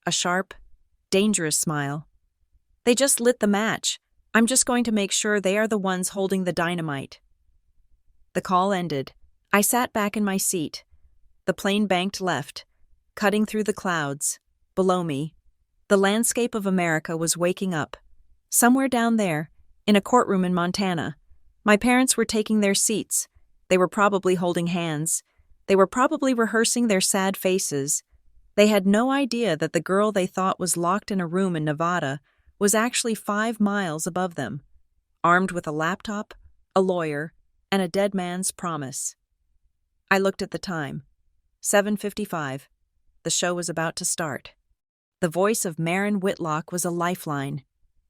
Speaker 1: A sharp, dangerous smile. They just lit the match. I'm just going to make sure they are the ones holding the dynamite. The call ended. I sat back in my seat. The plane banked left, cutting through the clouds. Below me, the landscape of America was waking up. Somewhere down there, in a courtroom in Montana, my parents were taking their seats. They were probably holding hands. They were probably rehearsing their sad faces. They had no idea that the girl they thought was locked in a room in Nevada was actually 5 miles above them, armed with a laptop, a lawyer, and a dead man's promise. I looked at the time. 7:55. The show was about to start. The voice of Marin Whitlock was a lifeline,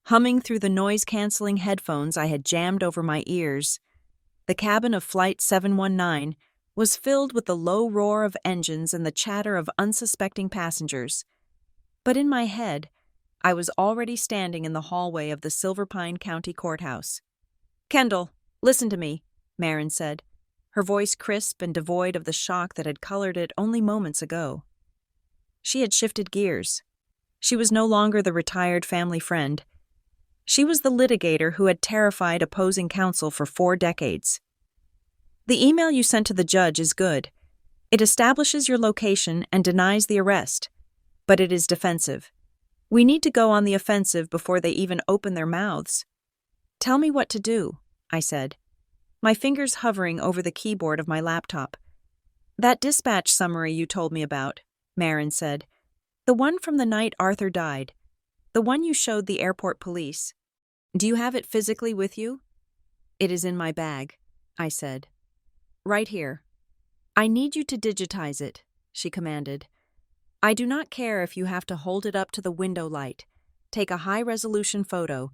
Speaker 1: humming through the noise-canceling headphones I had jammed over my ears. The cabin of Flight 719 was filled with the low roar of engines and the chatter of unsuspecting passengers. But in my head, I was already standing in the hallway of the Silver Pine County Courthouse. Kendall, listen to me, Marin said, her voice crisp and devoid of the shock that had colored it only moments ago. She had shifted gears. She was no longer the retired family friend. She was the litigator who had terrified opposing counsel for 4 decades. The email you sent to the judge is good. It establishes your location and denies the arrest, but it is defensive. We need to go on the offensive before they even open their mouths. Tell me what to do, I said, my fingers hovering over the keyboard of my laptop. That dispatch summary you told me about, Marin said. The one from the night Arthur died. The one you showed the airport police. Do you have it physically with you? It is in my bag, I said. Right here. I need you to digitize it, she commanded. I do not care if you have to hold it up to the window light. Take a high-resolution photo.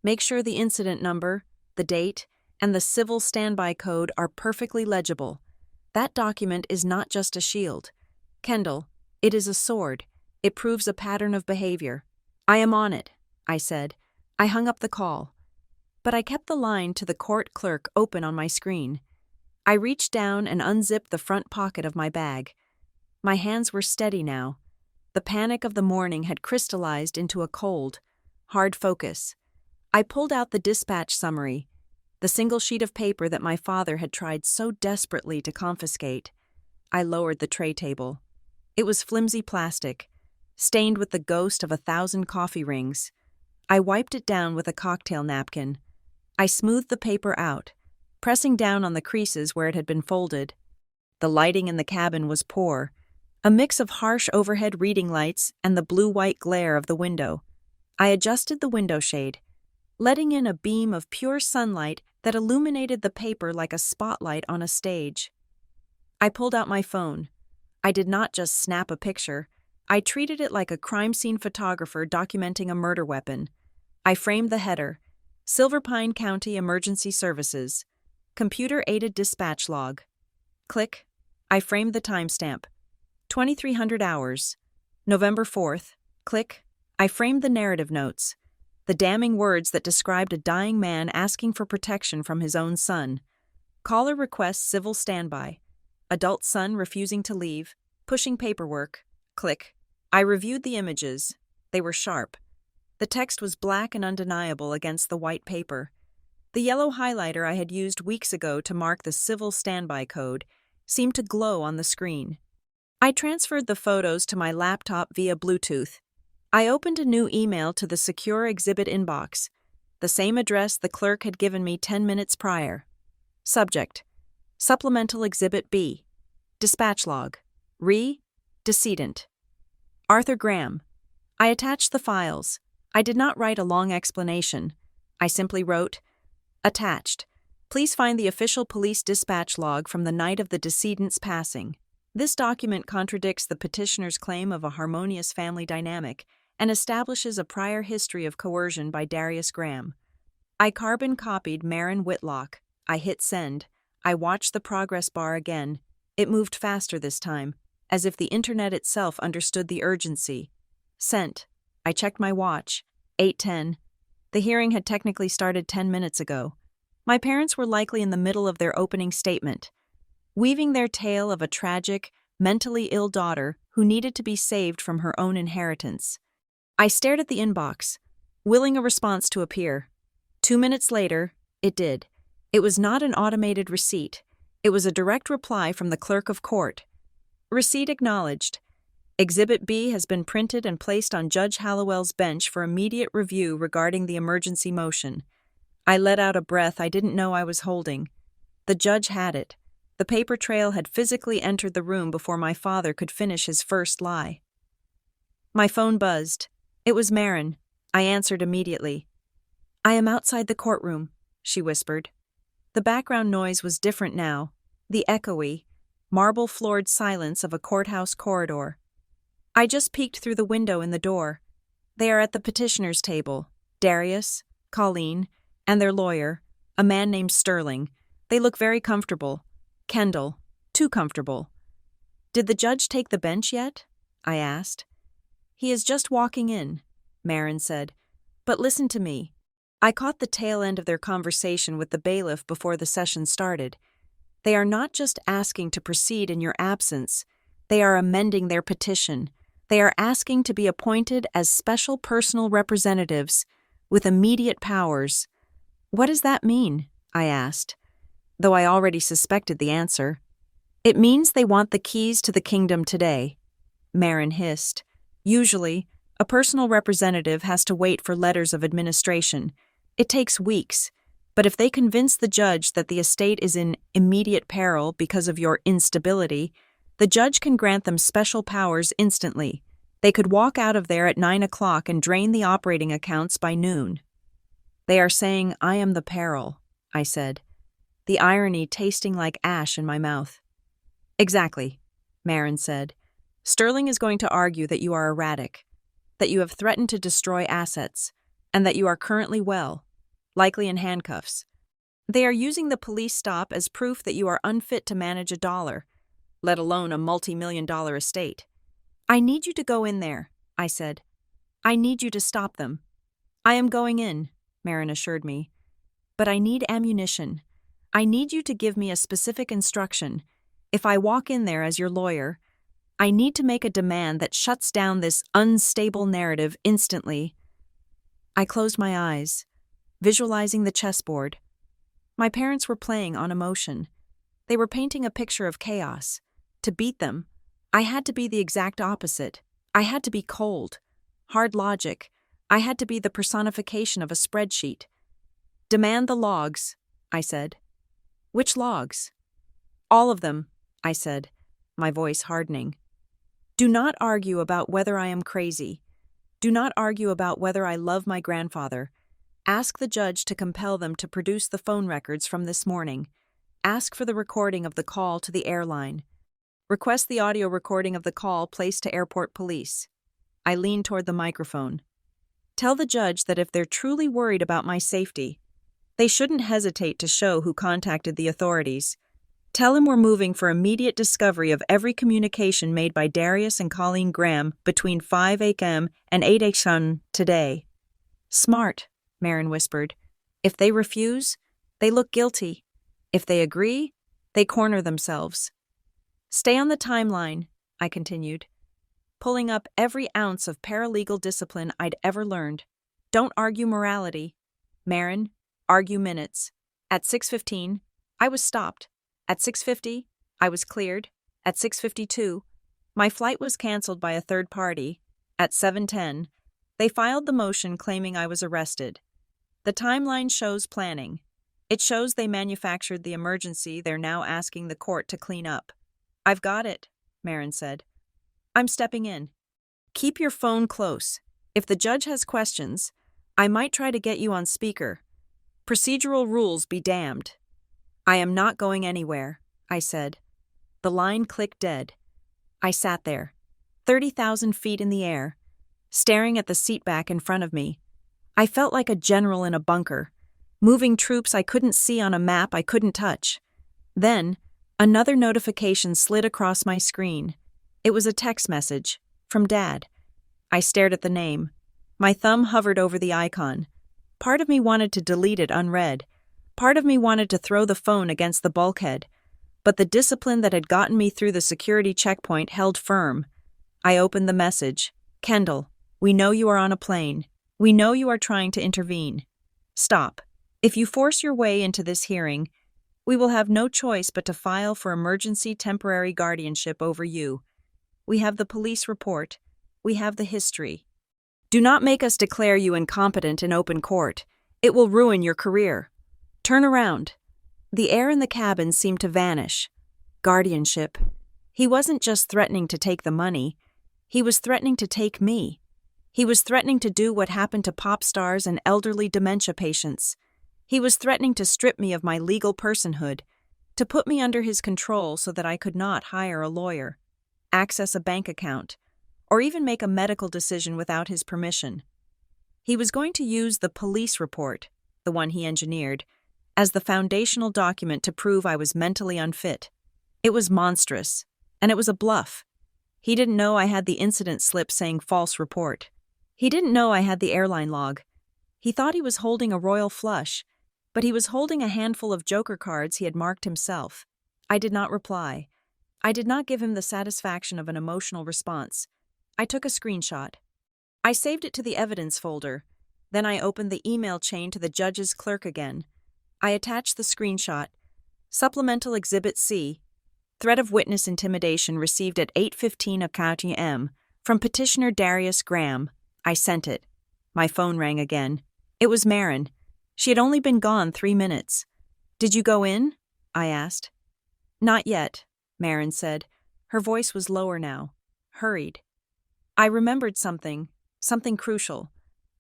Speaker 1: Make sure the incident number, the date, and the civil standby code are perfectly legible. That document is not just a shield. Kendall, it is a sword. It proves a pattern of behavior. I am on it, I said, I hung up the call, but I kept the line to the court clerk open on my screen. I reached down and unzipped the front pocket of my bag. My hands were steady now. The panic of the morning had crystallized into a cold, hard focus. I pulled out the dispatch summary, the single sheet of paper that my father had tried so desperately to confiscate. I lowered the tray table. It was flimsy plastic, stained with the ghost of 1,000 coffee rings. I wiped it down with a cocktail napkin. I smoothed the paper out, pressing down on the creases where it had been folded. The lighting in the cabin was poor, a mix of harsh overhead reading lights and the blue-white glare of the window. I adjusted the window shade, letting in a beam of pure sunlight that illuminated the paper like a spotlight on a stage. I pulled out my phone. I did not just snap a picture. I treated it like a crime scene photographer documenting a murder weapon. I framed the header, Silver Pine County Emergency Services, computer-aided dispatch log. Click. I framed the timestamp, 2300 hours, November 4th. Click. I framed the narrative notes, the damning words that described a dying man asking for protection from his own son. Caller requests civil standby. Adult son refusing to leave, pushing paperwork. Click. I reviewed the images. They were sharp. The text was black and undeniable against the white paper. The yellow highlighter I had used weeks ago to mark the civil standby code seemed to glow on the screen. I transferred the photos to my laptop via Bluetooth. I opened a new email to the secure exhibit inbox, the same address the clerk had given me 10 minutes prior. Subject: Supplemental Exhibit B. Dispatch log. Decedent. Arthur Graham. I attached the files. I did not write a long explanation. I simply wrote, Attached. Please find the official police dispatch log from the night of the decedent's passing. This document contradicts the petitioner's claim of a harmonious family dynamic and establishes a prior history of coercion by Darius Graham. I carbon copied Marin Whitlock. I hit send. I watched the progress bar again. It moved faster this time, as if the internet itself understood the urgency. Sent. I checked my watch. 8:10. The hearing had technically started 10 minutes ago. My parents were likely in the middle of their opening statement, weaving their tale of a tragic, mentally ill daughter who needed to be saved from her own inheritance. I stared at the inbox, willing a response to appear. 2 minutes later, it did. It was not an automated receipt. It was a direct reply from the clerk of court. Receipt acknowledged. Exhibit B has been printed and placed on Judge Hallowell's bench for immediate review regarding the emergency motion. I let out a breath I didn't know I was holding. The judge had it. The paper trail had physically entered the room before my father could finish his first lie. My phone buzzed. It was Marin. I answered immediately. I am outside the courtroom, she whispered. The background noise was different now, the echoey, marble-floored silence of a courthouse corridor. I just peeked through the window in the door. They are at the petitioner's table, Darius, Colleen, and their lawyer, a man named Sterling. They look very comfortable. Kendall, too comfortable. Did the judge take the bench yet? I asked. He is just walking in, Marin said. But listen to me. I caught the tail end of their conversation with the bailiff before the session started. They are not just asking to proceed in your absence. They are amending their petition. They are asking to be appointed as special personal representatives with immediate powers. What does that mean? I asked, though I already suspected the answer. It means they want the keys to the kingdom today, Marin hissed. Usually, a personal representative has to wait for letters of administration. It takes weeks, but if they convince the judge that the estate is in immediate peril because of your instability, the judge can grant them special powers instantly. They could walk out of there at 9 o'clock and drain the operating accounts by noon. They are saying I am the peril, I said, the irony tasting like ash in my mouth. Exactly, Marin said. Sterling is going to argue that you are erratic, that you have threatened to destroy assets, and that you are currently well, likely in handcuffs. They are using the police stop as proof that you are unfit to manage $1, let alone a multi-million-dollar estate. I need you to go in there, I said. I need you to stop them. I am going in, Marin assured me. But I need ammunition. I need you to give me a specific instruction. If I walk in there as your lawyer, I need to make a demand that shuts down this unstable narrative instantly. I closed my eyes, visualizing the chessboard. My parents were playing on emotion. They were painting a picture of chaos. To beat them, I had to be the exact opposite. I had to be cold, hard logic. I had to be the personification of a spreadsheet. Demand the logs, I said. Which logs? All of them, I said, my voice hardening. Do not argue about whether I am crazy. Do not argue about whether I love my grandfather. Ask the judge to compel them to produce the phone records from this morning. Ask for the recording of the call to the airline. Request the audio recording of the call placed to airport police. I leaned toward the microphone. Tell the judge that if they're truly worried about my safety, they shouldn't hesitate to show who contacted the authorities. Tell him we're moving for immediate discovery of every communication made by Darius and Colleen Graham between 5 a.m. and 8 a.m. today. Smart, Marin whispered. If they refuse, they look guilty. If they agree, they corner themselves. Stay on the timeline, I continued, pulling up every ounce of paralegal discipline I'd ever learned. Don't argue morality. Marin, argue minutes. At 6:15, I was stopped. At 6:50, I was cleared. At 6:52, my flight was canceled by a third party. At 7:10, they filed the motion claiming I was arrested. The timeline shows planning. It shows they manufactured the emergency they're now asking the court to clean up. I've got it, Marin said. I'm stepping in. Keep your phone close. If the judge has questions, I might try to get you on speaker. Procedural rules be damned. I am not going anywhere, I said. The line clicked dead. I sat there, 30,000 feet in the air, staring at the seatback in front of me. I felt like a general in a bunker, moving troops I couldn't see on a map I couldn't touch. Then, another notification slid across my screen. It was a text message, from Dad. I stared at the name. My thumb hovered over the icon. Part of me wanted to delete it unread. Part of me wanted to throw the phone against the bulkhead. But the discipline that had gotten me through the security checkpoint held firm. I opened the message. Kendall, we know you are on a plane. We know you are trying to intervene. Stop. If you force your way into this hearing, we will have no choice but to file for emergency temporary guardianship over you. We have the police report. We have the history. Do not make us declare you incompetent in open court. It will ruin your career. Turn around. The air in the cabin seemed to vanish. Guardianship. He wasn't just threatening to take the money. He was threatening to take me. He was threatening to do what happened to pop stars and elderly dementia patients. He was threatening to strip me of my legal personhood, to put me under his control so that I could not hire a lawyer, access a bank account, or even make a medical decision without his permission. He was going to use the police report, the one he engineered, as the foundational document to prove I was mentally unfit. It was monstrous, and it was a bluff. He didn't know I had the incident slip saying false report. He didn't know I had the airline log. He thought he was holding a royal flush, but he was holding a handful of joker cards he had marked himself. I did not reply. I did not give him the satisfaction of an emotional response. I took a screenshot. I saved it to the evidence folder. Then I opened the email chain to the judge's clerk again. I attached the screenshot. Supplemental Exhibit C. Threat of witness intimidation received at 8:15 a.m. from petitioner Darius Graham. I sent it. My phone rang again. It was Marin. She had only been gone 3 minutes. Did you go in? I asked. Not yet, Marin said. Her voice was lower now, hurried. I remembered something crucial.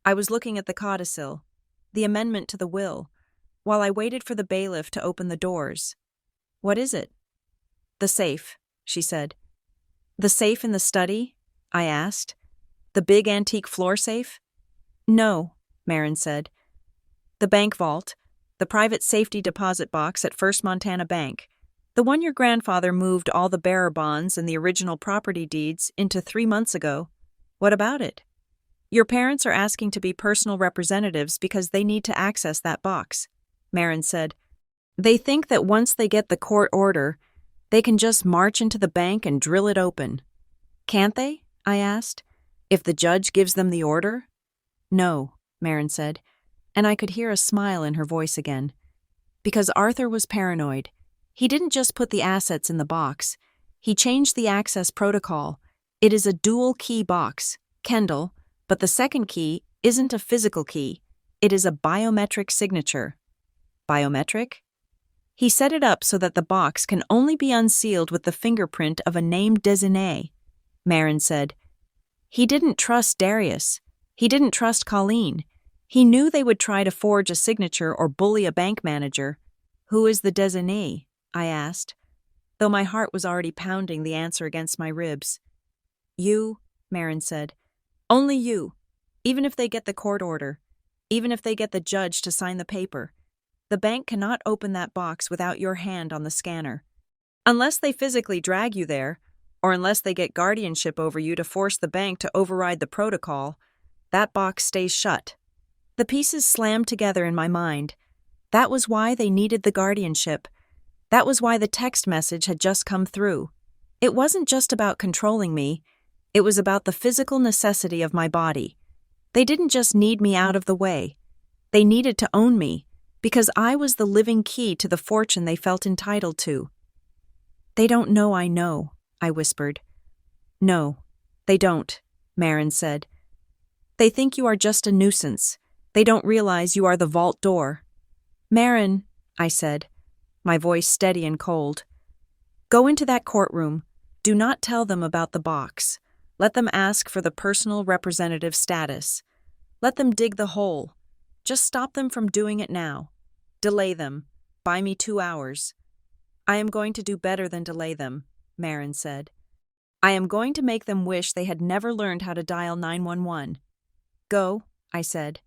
Speaker 1: I was looking at the codicil, the amendment to the will, while I waited for the bailiff to open the doors. What is it? The safe, she said. The safe in the study? I asked. The big antique floor safe? No, Marin said. The bank vault, the private safety deposit box at First Montana Bank, the one your grandfather moved all the bearer bonds and the original property deeds into 3 months ago. What about it? Your parents are asking to be personal representatives because they need to access that box, Marin said. They think that once they get the court order, they can just march into the bank and drill it open. Can't they? I asked. If the judge gives them the order? No, Marin said, and I could hear a smile in her voice again. Because Arthur was paranoid. He didn't just put the assets in the box. He changed the access protocol. It is a dual-key box, Kendall, but the second key isn't a physical key. It is a biometric signature. Biometric? He set it up so that the box can only be unsealed with the fingerprint of a named désigné, Marin said. He didn't trust Darius. He didn't trust Colleen. He knew they would try to forge a signature or bully a bank manager. Who is the désigné? I asked, though my heart was already pounding the answer against my ribs. You, Marin said. Only you. Even if they get the court order. Even if they get the judge to sign the paper. The bank cannot open that box without your hand on the scanner. Unless they physically drag you there, or unless they get guardianship over you to force the bank to override the protocol, that box stays shut. The pieces slammed together in my mind. That was why they needed the guardianship. That was why the text message had just come through. It wasn't just about controlling me. It was about the physical necessity of my body. They didn't just need me out of the way. They needed to own me, because I was the living key to the fortune they felt entitled to. They don't know I know, I whispered. No, they don't, Marin said. They think you are just a nuisance. They don't realize you are the vault door. Marin, I said, my voice steady and cold. Go into that courtroom. Do not tell them about the box. Let them ask for the personal representative status. Let them dig the hole. Just stop them from doing it now. Delay them. Buy me 2 hours. I am going to do better than delay them, Marin said. I am going to make them wish they had never learned how to dial 911. Go, I said.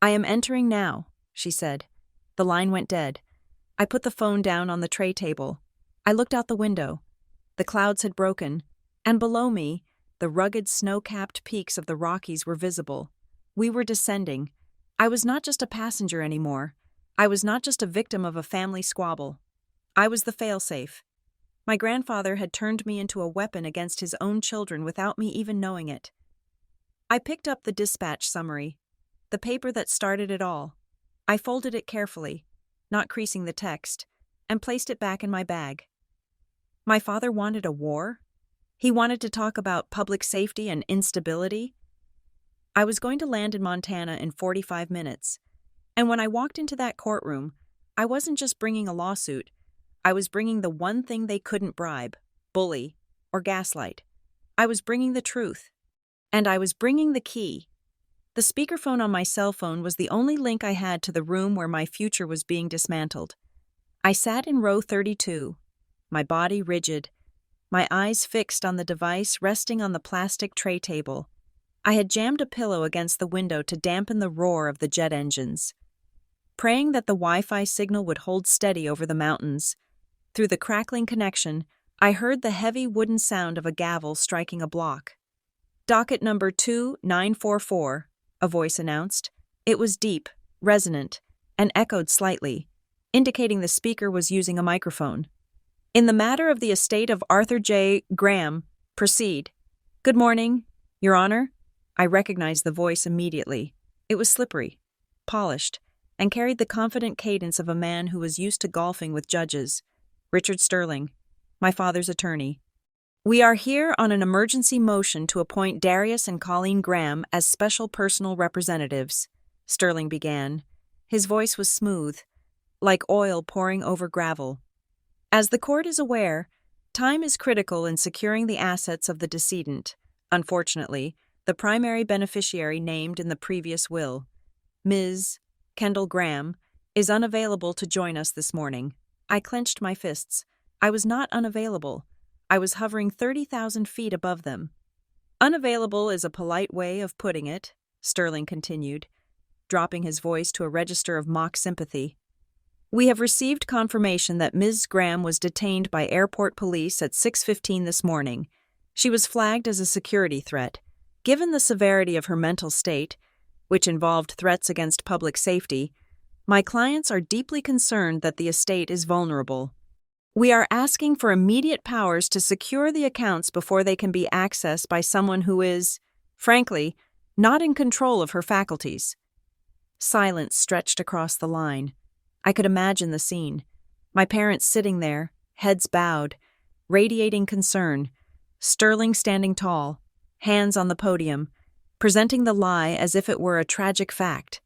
Speaker 1: I am entering now, she said. The line went dead. I put the phone down on the tray table. I looked out the window. The clouds had broken, and below me, the rugged snow-capped peaks of the Rockies were visible. We were descending. I was not just a passenger anymore. I was not just a victim of a family squabble. I was the failsafe. My grandfather had turned me into a weapon against his own children without me even knowing it. I picked up the dispatch summary, the paper that started it all. I folded it carefully, not creasing the text, and placed it back in my bag. My father wanted a war? He wanted to talk about public safety and instability? I was going to land in Montana in 45 minutes, and when I walked into that courtroom, I wasn't just bringing a lawsuit. I was bringing the one thing they couldn't bribe, bully, or gaslight. I was bringing the truth. And I was bringing the key. The speakerphone on my cell phone was the only link I had to the room where my future was being dismantled. I sat in row 32, my body rigid, my eyes fixed on the device resting on the plastic tray table. I had jammed a pillow against the window to dampen the roar of the jet engines. Praying that the Wi-Fi signal would hold steady over the mountains. Through the crackling connection, I heard the heavy wooden sound of a gavel striking a block. Docket number 2944, a voice announced. It was deep, resonant, and echoed slightly, indicating the speaker was using a microphone. In the matter of the estate of Arthur J. Graham, proceed. Good morning, Your Honor. I recognized the voice immediately. It was slippery, polished, and carried the confident cadence of a man who was used to golfing with judges. Richard Sterling, my father's attorney. We are here on an emergency motion to appoint Darius and Colleen Graham as special personal representatives, Sterling began. His voice was smooth, like oil pouring over gravel. As the court is aware, time is critical in securing the assets of the decedent. Unfortunately, the primary beneficiary named in the previous will, Ms. Kendall Graham, is unavailable to join us this morning. I clenched my fists. I was not unavailable. I was hovering 30,000 feet above them. Unavailable is a polite way of putting it, Sterling continued, dropping his voice to a register of mock sympathy. We have received confirmation that Ms. Graham was detained by airport police at 6:15 this morning. She was flagged as a security threat. Given the severity of her mental state, which involved threats against public safety, my clients are deeply concerned that the estate is vulnerable. We are asking for immediate powers to secure the accounts before they can be accessed by someone who is, frankly, not in control of her faculties. Silence stretched across the line. I could imagine the scene. My parents sitting there, heads bowed, radiating concern, Sterling standing tall, hands on the podium, presenting the lie as if it were a tragic fact.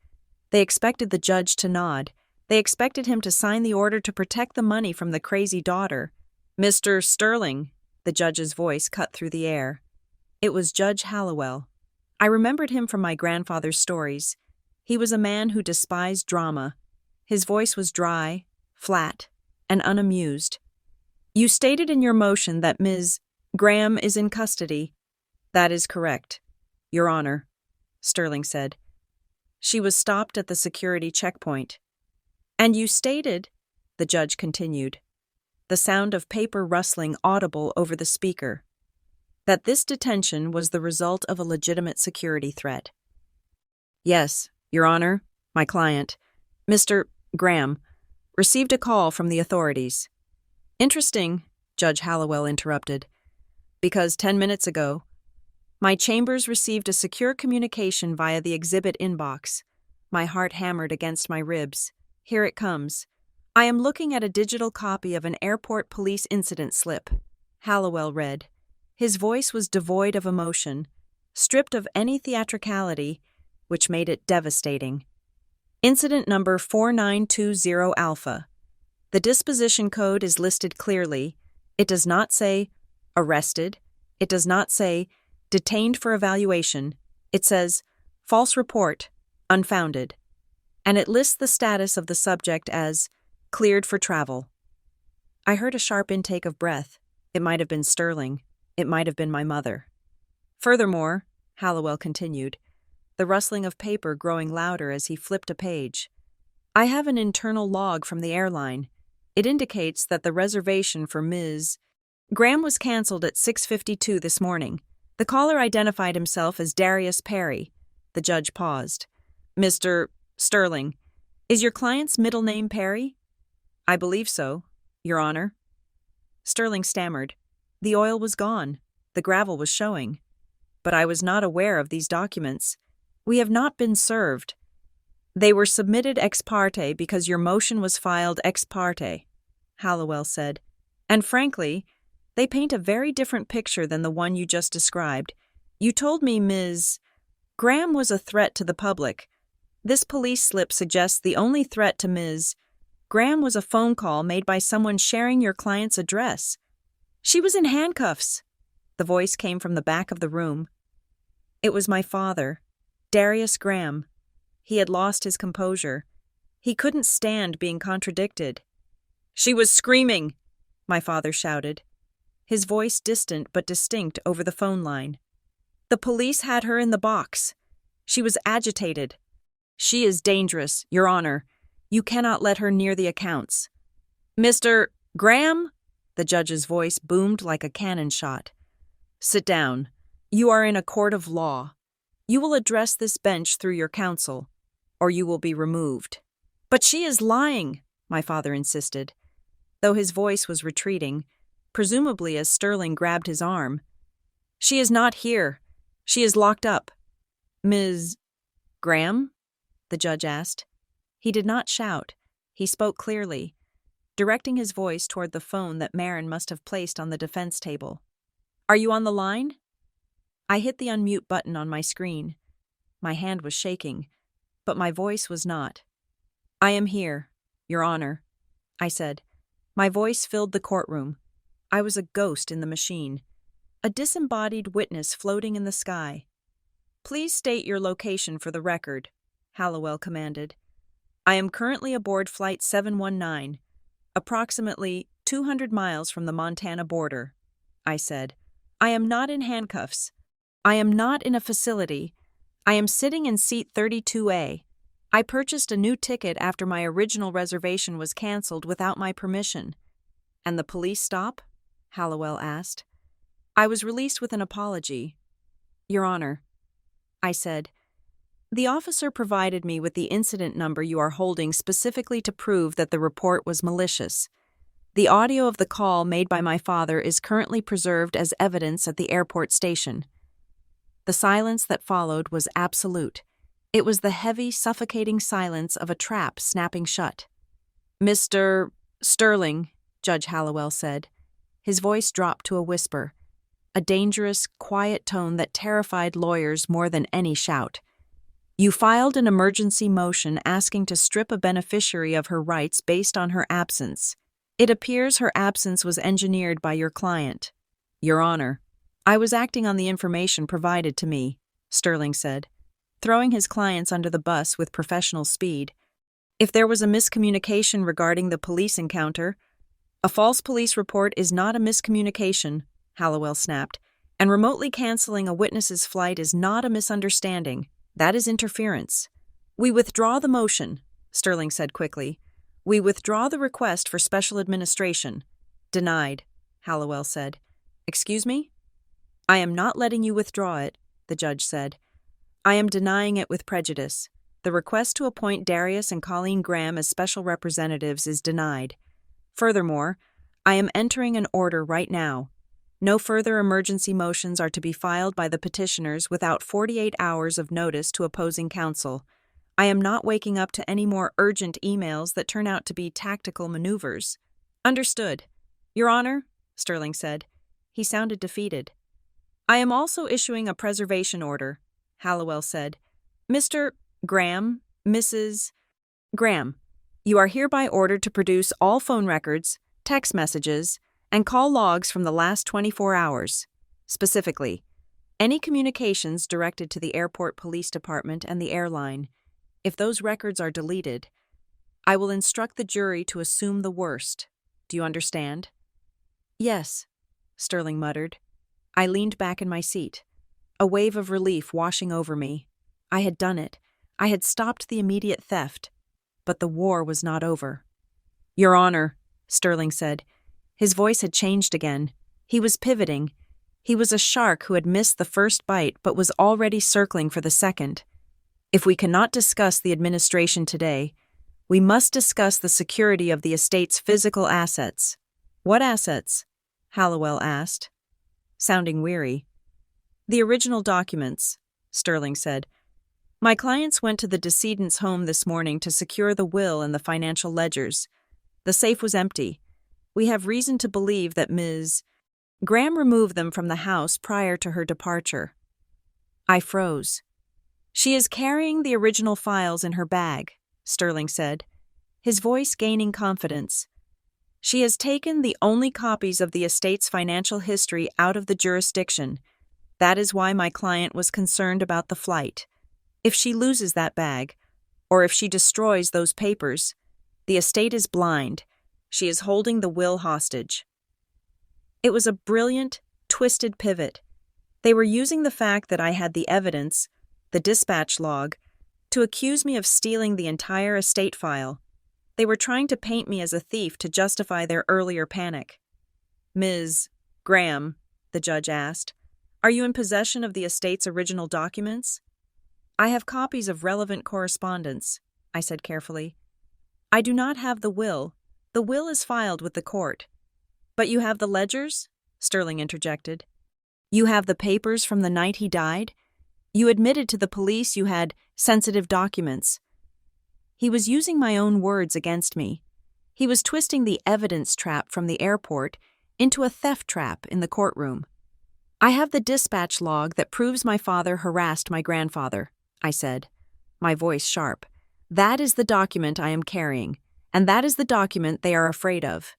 Speaker 1: They expected the judge to nod. They expected him to sign the order to protect the money from the crazy daughter. "Mr. Sterling," the judge's voice cut through the air. It was Judge Hallowell. I remembered him from my grandfather's stories. He was a man who despised drama. His voice was dry, flat, and unamused. "You stated in your motion that Ms. Graham is in custody." "That is correct, Your Honor," Sterling said. "She was stopped at the security checkpoint." "And you stated," the judge continued, the sound of paper rustling audible over the speaker, "that this detention was the result of a legitimate security threat." "Yes, Your Honor, my client, Mr. Graham, received a call from the authorities." "Interesting," Judge Hallowell interrupted, "because 10 minutes ago, my chambers received a secure communication via the exhibit inbox." My heart hammered against my ribs. "Here it comes. I am looking at a digital copy of an airport police incident slip," Hallowell read. His voice was devoid of emotion, stripped of any theatricality, which made it devastating. "Incident number 4920 Alpha. The disposition code is listed clearly. It does not say arrested. It does not say detained for evaluation. It says false report, unfounded. And it lists the status of the subject as cleared for travel." I heard a sharp intake of breath. It might have been Sterling. It might have been my mother. "Furthermore," Hallowell continued, the rustling of paper growing louder as he flipped a page, "I have an internal log from the airline. It indicates that the reservation for Ms. Graham was canceled at 6:52 this morning. The caller identified himself as Darius Perry." The judge paused. "Mr. Sterling, is your client's middle name Perry?" "I believe so, Your Honor." Sterling stammered. The oil was gone. The gravel was showing. "But I was not aware of these documents. We have not been served." "They were submitted ex parte because your motion was filed ex parte," Hallowell said. "And frankly, they paint a very different picture than the one you just described. You told me Ms. Graham was a threat to the public. This police slip suggests the only threat to Ms. Graham was a phone call made by someone sharing your client's address. She was in handcuffs." The voice came from the back of the room. It was my father, Darius Graham. He had lost his composure. He couldn't stand being contradicted. "She was screaming," my father shouted, his voice distant but distinct over the phone line. "The police had her in the box. She was agitated. She is dangerous, Your Honor. You cannot let her near the accounts." "Mr. Graham?" The judge's voice boomed like a cannon shot. "Sit down. You are in a court of law. You will address this bench through your counsel, or you will be removed." "But she is lying," my father insisted, though his voice was retreating, presumably as Sterling grabbed his arm. "She is not here. She is locked up." "Ms. Graham?" the judge asked. He did not shout. He spoke clearly, directing his voice toward the phone that Marin must have placed on the defense table. "Are you on the line?" I hit the unmute button on my screen. My hand was shaking, but my voice was not. "I am here, Your Honor," I said. My voice filled the courtroom. I was a ghost in the machine, a disembodied witness floating in the sky. "Please state your location for the record," Hallowell commanded. "I am currently aboard Flight 719, approximately 200 miles from the Montana border," I said. "I am not in handcuffs. I am not in a facility. I am sitting in seat 32A. I purchased a new ticket after my original reservation was canceled without my permission." "And the police stop?" Hallowell asked. I was released with an apology. Your Honor, I said. The officer provided me with the incident number you are holding specifically to prove that the report was malicious. The audio of the call made by my father is currently preserved as evidence at the airport station. The silence that followed was absolute. It was the heavy, suffocating silence of a trap snapping shut. "Mr. Sterling," Judge Hallowell said. His voice dropped to a whisper, a dangerous, quiet tone that terrified lawyers more than any shout. "You filed an emergency motion asking to strip a beneficiary of her rights based on her absence. It appears her absence was engineered by your client." "Your Honor, I was acting on the information provided to me," Sterling said, throwing his clients under the bus with professional speed. "If there was a miscommunication regarding the police encounter—" "A false police report is not a miscommunication," Hallowell snapped, "and remotely canceling a witness's flight is not a misunderstanding. That is interference." "We withdraw the motion," Sterling said quickly. "We withdraw the request for special administration." "Denied," Hallowell said. "Excuse me?" "I am not letting you withdraw it," the judge said. "I am denying it with prejudice. The request to appoint Darius and Colleen Graham as special representatives is denied. Furthermore, I am entering an order right now. No further emergency motions are to be filed by the petitioners without 48 hours of notice to opposing counsel. I am not waking up to any more urgent emails that turn out to be tactical maneuvers." "Understood. Your Honor," Sterling said. He sounded defeated. "I am also issuing a preservation order," Hallowell said. "Mr. Graham, Mrs. Graham, you are hereby ordered to produce all phone records, text messages, and call logs from the last 24 hours. Specifically, any communications directed to the airport police department and the airline. If those records are deleted, I will instruct the jury to assume the worst. Do you understand?" "Yes," Sterling muttered. I leaned back in my seat, a wave of relief washing over me. I had done it. I had stopped the immediate theft. But the war was not over. "Your Honor," Sterling said. His voice had changed again. He was pivoting. He was a shark who had missed the first bite but was already circling for the second. "If we cannot discuss the administration today, we must discuss the security of the estate's physical assets." "What assets?" Hallowell asked, sounding weary. "The original documents," Sterling said. "My clients went to the decedent's home this morning to secure the will and the financial ledgers. The safe was empty. We have reason to believe that Ms. Graham removed them from the house prior to her departure." I froze. "She is carrying the original files in her bag," Sterling said, his voice gaining confidence. "She has taken the only copies of the estate's financial history out of the jurisdiction. That is why my client was concerned about the flight. If she loses that bag, or if she destroys those papers, the estate is blind. She is holding the will hostage." It was a brilliant, twisted pivot. They were using the fact that I had the evidence, the dispatch log, to accuse me of stealing the entire estate file. They were trying to paint me as a thief to justify their earlier panic. "Ms. Graham," the judge asked, "are you in possession of the estate's original documents?" "I have copies of relevant correspondence," I said carefully. "I do not have the will. The will is filed with the court." "But you have the ledgers?" Sterling interjected. "You have the papers from the night he died? You admitted to the police you had sensitive documents." He was using my own words against me. He was twisting the evidence trap from the airport into a theft trap in the courtroom. "I have the dispatch log that proves my father harassed my grandfather," I said, my voice sharp. "That is the document I am carrying, and that is the document they are afraid of."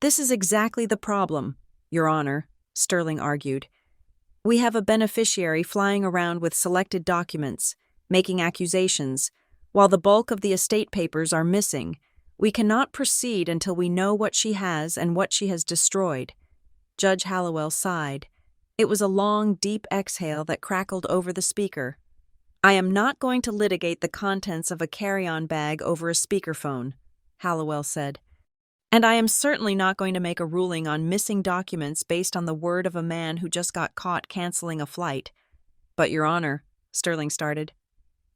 Speaker 1: "This is exactly the problem, Your Honor," Sterling argued. "We have a beneficiary flying around with selected documents, making accusations, while the bulk of the estate papers are missing. We cannot proceed until we know what she has and what she has destroyed." Judge Hallowell sighed. It was a long, deep exhale that crackled over the speaker. "I am not going to litigate the contents of a carry-on bag over a speakerphone," Hallowell said. "And I am certainly not going to make a ruling on missing documents based on the word of a man who just got caught canceling a flight. But, Your Honor, Sterling started.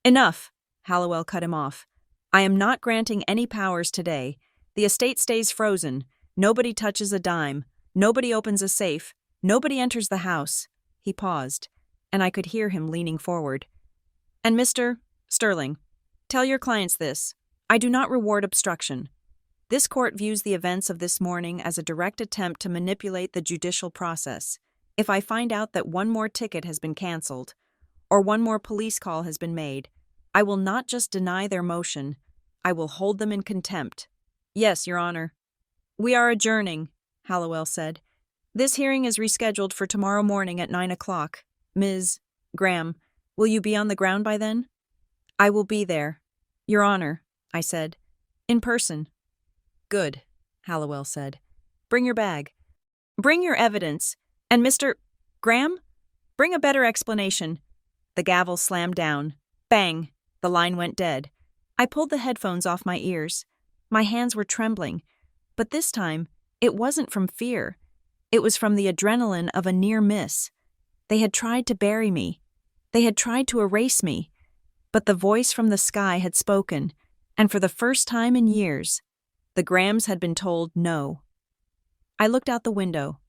Speaker 1: Enough, Hallowell cut him off. I am not granting any powers today. The estate stays frozen. Nobody touches a dime. Nobody opens a safe. Nobody enters the house. He paused, and I could hear him leaning forward. And Mr. Sterling, tell your clients this. I do not reward obstruction. This court views the events of this morning as a direct attempt to manipulate the judicial process. If I find out that one more ticket has been canceled, or one more police call has been made, I will not just deny their motion, I will hold them in contempt. Yes, Your Honor. We are adjourning, Hallowell said. This hearing is rescheduled for tomorrow morning at 9 o'clock. Ms. Graham, will you be on the ground by then? I will be there, Your Honor, I said. In person. Good, Hallowell said. Bring your bag. Bring your evidence. And Mr. Graham, bring a better explanation. The gavel slammed down. Bang! The line went dead. I pulled the headphones off my ears. My hands were trembling, but this time, it wasn't from fear. It was from the adrenaline of a near miss. They had tried to bury me. They had tried to erase me. But the voice from the sky had spoken, and for the first time in years, the Grahams had been told no. I looked out the window.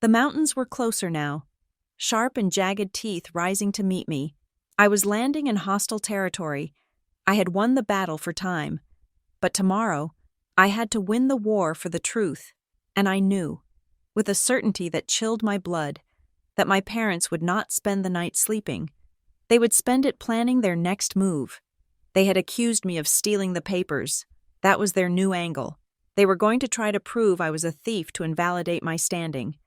Speaker 1: The mountains were closer now, sharp and jagged teeth rising to meet me. I was landing in hostile territory. I had won the battle for time. But tomorrow, I had to win the war for the truth, and I knew, with a certainty that chilled my blood, that my parents would not spend the night sleeping. They would spend it planning their next move. They had accused me of stealing the papers. That was their new angle. They were going to try to prove I was a thief to invalidate my standing.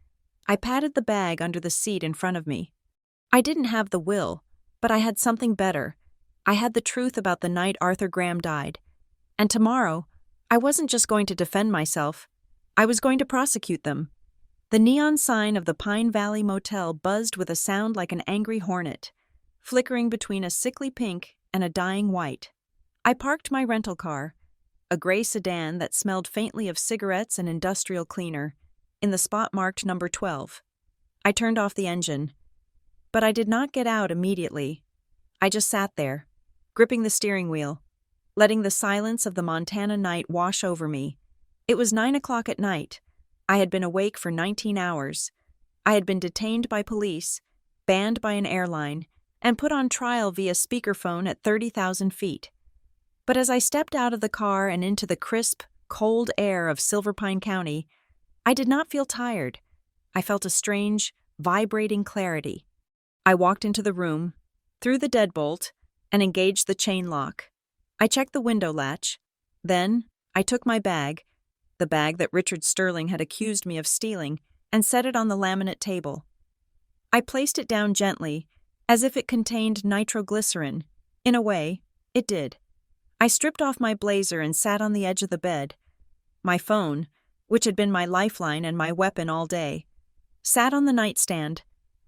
Speaker 1: I patted the bag under the seat in front of me. I didn't have the will, but I had something better. I had the truth about the night Arthur Graham died. And tomorrow, I wasn't just going to defend myself. I was going to prosecute them. The neon sign of the Pine Valley Motel buzzed with a sound like an angry hornet, flickering between a sickly pink and a dying white. I parked my rental car, a gray sedan that smelled faintly of cigarettes and industrial cleaner, in the spot marked number 12. I turned off the engine. But I did not get out immediately. I just sat there, gripping the steering wheel, letting the silence of the Montana night wash over me. It was 9 o'clock at night. I had been awake for 19 hours. I had been detained by police, banned by an airline, and put on trial via speakerphone at 30,000 feet. But as I stepped out of the car and into the crisp, cold air of Silverpine County, I did not feel tired. I felt a strange, vibrating clarity. I walked into the room, threw the deadbolt, and engaged the chain lock. I checked the window latch. Then, I took my bag, the bag that Richard Sterling had accused me of stealing, and set it on the laminate table. I placed it down gently, as if it contained nitroglycerin. In a way, it did. I stripped off my blazer and sat on the edge of the bed. My phone, which had been my lifeline and my weapon all day, sat on the nightstand.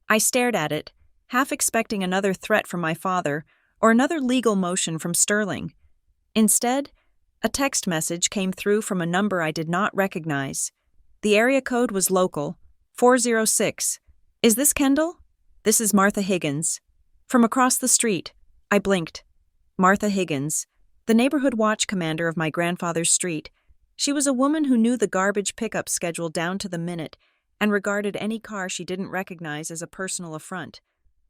Speaker 1: I stared at it, half expecting another threat from my father or another legal motion from Sterling. Instead, a text message came through from a number I did not recognize. The area code was local, 406. Is this Kendall? This is Martha Higgins. From across the street, I blinked. Martha Higgins, the neighborhood watch commander of my grandfather's street. She was a woman who knew the garbage pickup schedule down to the minute and regarded any car she didn't recognize as a personal affront.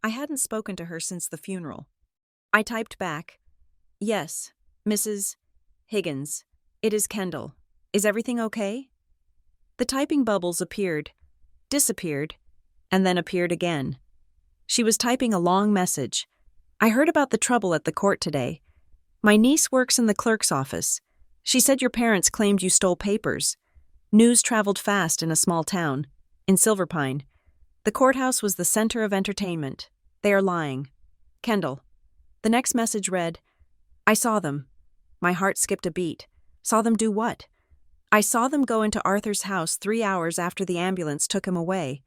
Speaker 1: I hadn't spoken to her since the funeral. I typed back, "Yes, Mrs. Higgins, it is Kendall. Is everything okay?" The typing bubbles appeared, disappeared, and then appeared again. She was typing a long message. "I heard about the trouble at the court today. My niece works in the clerk's office. She said your parents claimed you stole papers. News traveled fast in a small town, in Silverpine. The courthouse was the center of entertainment. They are lying. Kendall." The next message read, "I saw them." My heart skipped a beat. Saw them do what? I saw them go into Arthur's house 3 hours after the ambulance took him away.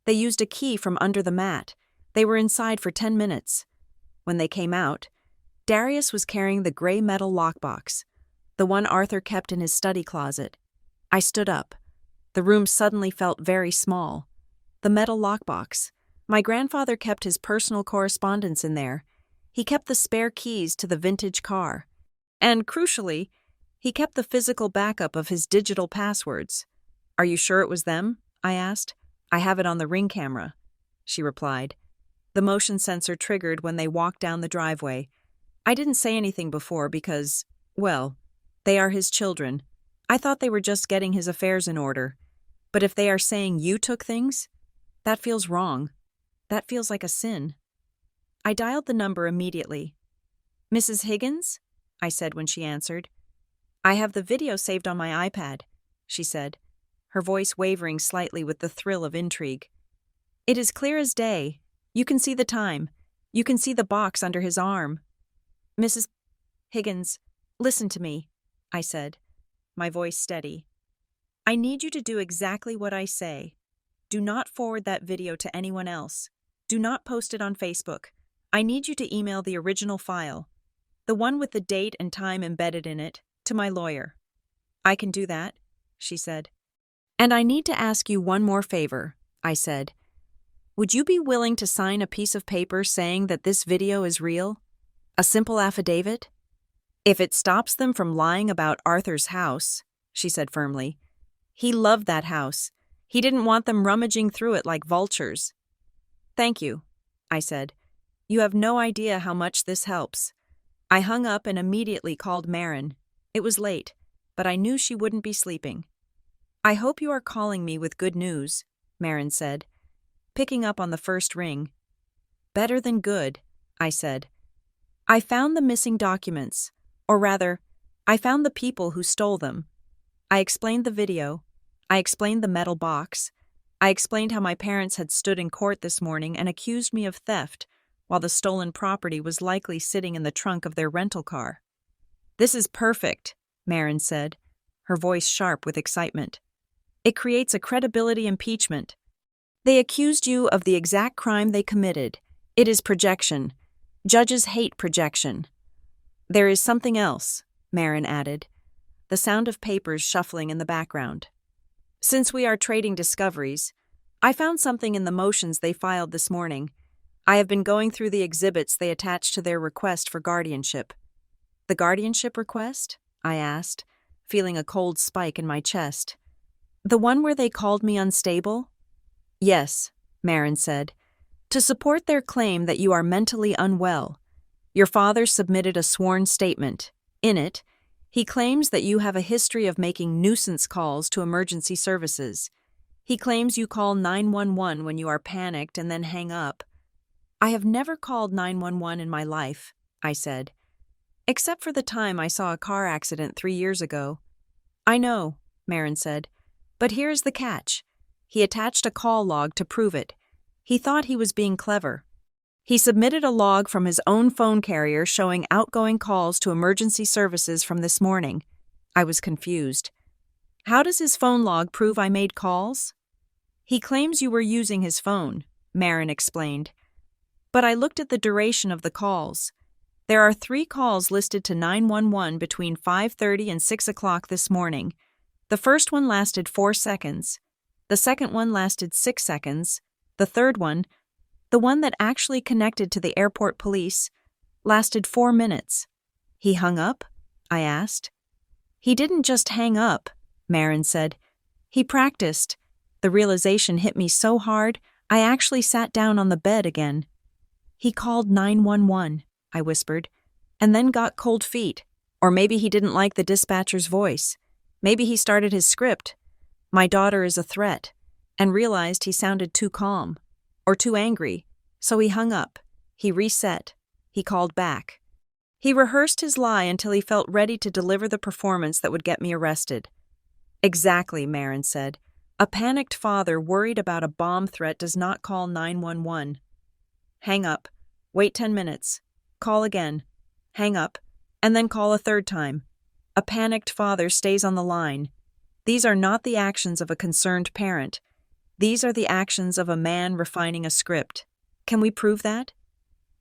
Speaker 1: They used a key from under the mat. They were inside for 10 minutes. When they came out, Darius was carrying the gray metal lockbox, the one Arthur kept in his study closet. I stood up. The room suddenly felt very small. The metal lockbox, My grandfather kept his personal correspondence in there. He kept the spare keys to the vintage car. And, crucially, he kept the physical backup of his digital passwords. Are you sure it was them? I asked. I have it on the Ring camera, she replied. The motion sensor triggered when they walked down the driveway. I didn't say anything before because, well, they are his children. I thought they were just getting his affairs in order. But if they are saying you took things, that feels wrong. That feels like a sin. I dialed the number immediately. Mrs. Higgins? I said when she answered. I have the video saved on my iPad, she said, her voice wavering slightly with the thrill of intrigue. It is clear as day. You can see the time. You can see the box under his arm. Mrs. Higgins, listen to me, I said, my voice steady. I need you to do exactly what I say. Do not forward that video to anyone else. Do not post it on Facebook. I need you to email the original file, the one with the date and time embedded in it, to my lawyer. I can do that, she said. And I need to ask you one more favor, I said. Would you be willing to sign a piece of paper saying that this video is real? A simple affidavit? If it stops them from lying about Arthur's house, she said firmly. He loved that house. He didn't want them rummaging through it like vultures. Thank you, I said. You have no idea how much this helps. I hung up and immediately called Marin. It was late, but I knew she wouldn't be sleeping. I hope you are calling me with good news, Marin said, picking up on the first ring. Better than good, I said. I found the missing documents, or rather, I found the people who stole them. I explained the video. I explained the metal box. I explained how my parents had stood in court this morning and accused me of theft, while the stolen property was likely sitting in the trunk of their rental car. This is perfect, Marin said, her voice sharp with excitement. It creates a credibility impeachment. They accused you of the exact crime they committed. It is projection. Judges hate projection. There is something else, Marin added, the sound of papers shuffling in the background. Since we are trading discoveries, I found something in the motions they filed this morning. I have been going through the exhibits they attached to their request for guardianship. The guardianship request? I asked, feeling a cold spike in my chest. The one where they called me unstable? Yes, Marin said. To support their claim that you are mentally unwell, your father submitted a sworn statement. In it, he claims that you have a history of making nuisance calls to emergency services. He claims you call 911 when you are panicked and then hang up. I have never called 911 in my life, I said, except for the time I saw a car accident 3 years ago. I know, Marin said, but here's the catch. He attached a call log to prove it. He thought he was being clever. He submitted a log from his own phone carrier showing outgoing calls to emergency services from this morning. I was confused. How does his phone log prove I made calls? He claims you were using his phone, Marin explained. But I looked at the duration of the calls. There are 3 calls listed to 911 between 5:30 and 6 o'clock this morning. The first one lasted 4 seconds. The second one lasted 6 seconds. The third one, the one that actually connected to the airport police, lasted 4 minutes. He hung up? I asked. He didn't just hang up, Marin said. He practiced. The realization hit me so hard, I actually sat down on the bed again. He called 911, I whispered, and then got cold feet. Or maybe he didn't like the dispatcher's voice. Maybe he started his script. My daughter is a threat, and realized he sounded too calm, or too angry, so he hung up. He reset. He called back. He rehearsed his lie until he felt ready to deliver the performance that would get me arrested. Exactly, Marin said. A panicked father worried about a bomb threat does not call 911. Hang up. Wait 10 minutes. Call again. Hang up, and then call a third time. A panicked father stays on the line. These are not the actions of a concerned parent. These are the actions of a man refining a script. Can we prove that?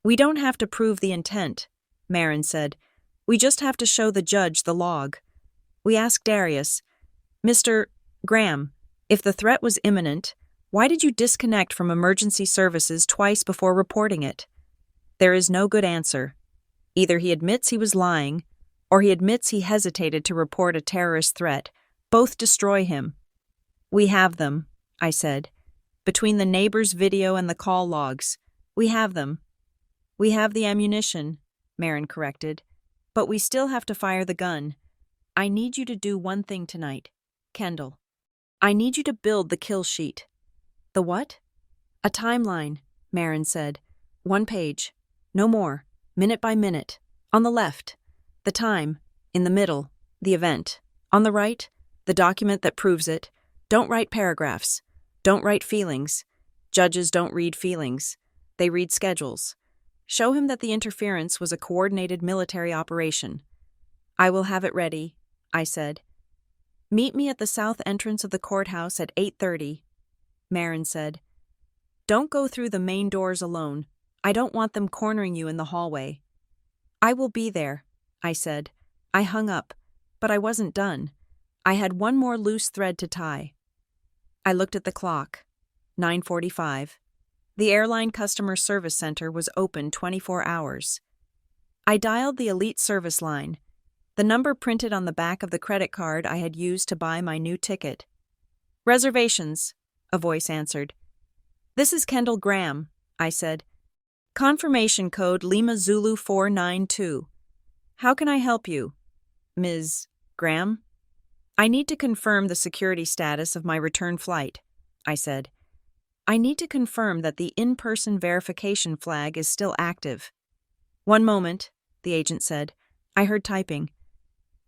Speaker 1: We don't have to prove the intent, Marin said. We just have to show the judge the log. We asked Darius, Mr. Graham, if the threat was imminent, Why did you disconnect from emergency services twice before reporting it? There is no good answer. Either he admits he was lying, or he admits he hesitated to report a terrorist threat. Both destroy him. We have them, I said. Between the neighbor's video and the call logs. We have them. We have the ammunition, Marin corrected. But we still have to fire the gun. I need you to do one thing tonight, Kendall. I need you to build the kill sheet. The what? A timeline, Marin said. 1 page. No more. Minute by minute. On the left, the time. In the middle, the event. On the right, the document that proves it. Don't write paragraphs. Don't write feelings. Judges don't read feelings. They read schedules. Show him that the interference was a coordinated military operation. I will have it ready, I said. Meet me at the south entrance of the courthouse at 8:30, Marin said. Don't go through the main doors alone. I don't want them cornering you in the hallway. I will be there, I said. I hung up, but I wasn't done. I had one more loose thread to tie. I looked at the clock. 9:45. The airline customer service center was open 24 hours. I dialed the elite service line, the number printed on the back of the credit card I had used to buy my new ticket. Reservations, a voice answered. This is Kendall Graham, I said. Confirmation code Lima Zulu 492. How can I help you, Ms. Graham? I need to confirm the security status of my return flight, I said. I need to confirm that the in-person verification flag is still active. 1 moment, the agent said. I heard typing.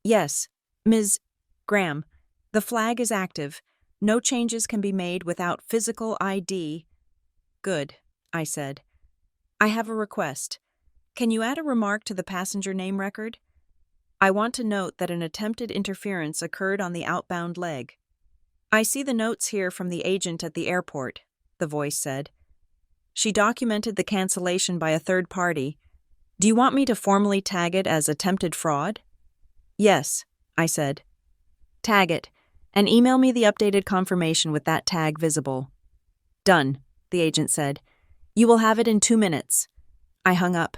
Speaker 1: Yes, Ms. Graham, the flag is active. No changes can be made without physical ID. Good, I said. I have a request. Can you add a remark to the passenger name record? I want to note that an attempted interference occurred on the outbound leg. I see the notes here from the agent at the airport, the voice said. She documented the cancellation by a third party. Do you want me to formally tag it as attempted fraud? Yes, I said. Tag it, and email me the updated confirmation with that tag visible. Done, the agent said. You will have it in 2 minutes. I hung up.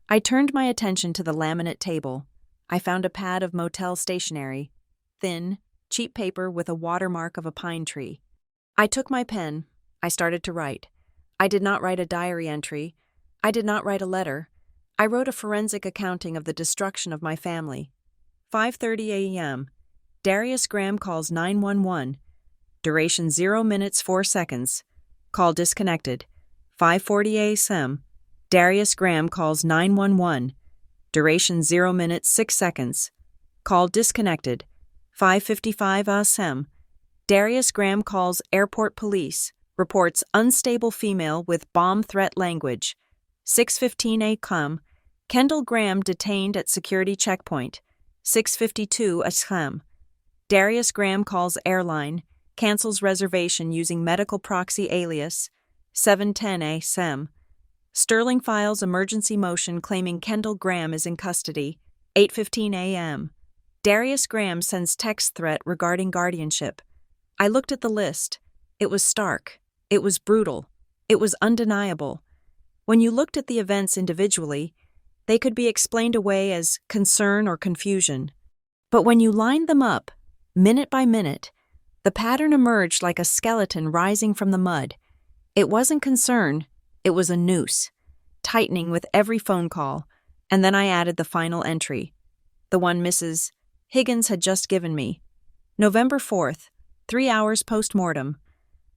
Speaker 1: I turned my attention to the laminate table. I found a pad of motel stationery, thin, cheap paper with a watermark of a pine tree. I took my pen. I started to write. I did not write a diary entry. I did not write a letter. I wrote a forensic accounting of the destruction of my family. 5:30 a.m. Darius Graham calls 911. Duration 0 minutes 4 seconds. Call disconnected. 5:40 a.m. Darius Graham calls 911. Duration 0 minutes 6 seconds. Call disconnected. 5:55 a.m. Darius Graham calls airport police. Reports unstable female with bomb threat language. 6:15 a.m. Kendall Graham detained at security checkpoint. 6:52 a.m. Darius Graham calls airline. Cancels reservation using medical proxy alias. 7:10 a.m. Sterling files emergency motion claiming Kendall Graham is in custody. 8:15 a.m. Darius Graham sends text threat regarding guardianship. I looked at the list. It was stark. It was brutal. It was undeniable. When you looked at the events individually, they could be explained away as concern or confusion. But when you lined them up, minute by minute, the pattern emerged like a skeleton rising from the mud. It wasn't concern, it was a noose, tightening with every phone call, and then I added the final entry, the one Mrs. Higgins had just given me. November 4th, 3 hours post-mortem.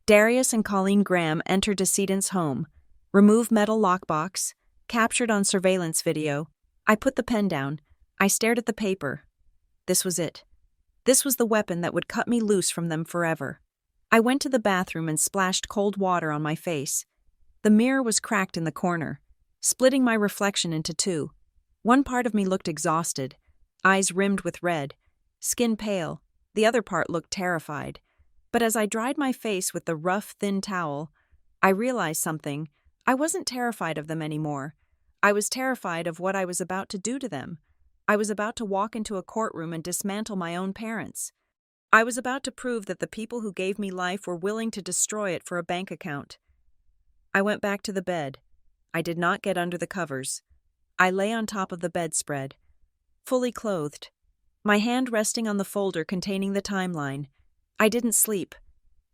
Speaker 1: Darius and Colleen Graham entered decedent's home. Remove metal lockbox. Captured on surveillance video. I put the pen down. I stared at the paper. This was it. This was the weapon that would cut me loose from them forever. I went to the bathroom and splashed cold water on my face. The mirror was cracked in the corner, splitting my reflection into two. One part of me looked exhausted, eyes rimmed with red, skin pale. The other part looked terrified. But as I dried my face with the rough, thin towel, I realized something. I wasn't terrified of them anymore. I was terrified of what I was about to do to them. I was about to walk into a courtroom and dismantle my own parents. I was about to prove that the people who gave me life were willing to destroy it for a bank account. I went back to the bed. I did not get under the covers. I lay on top of the bedspread, fully clothed, my hand resting on the folder containing the timeline. I didn't sleep.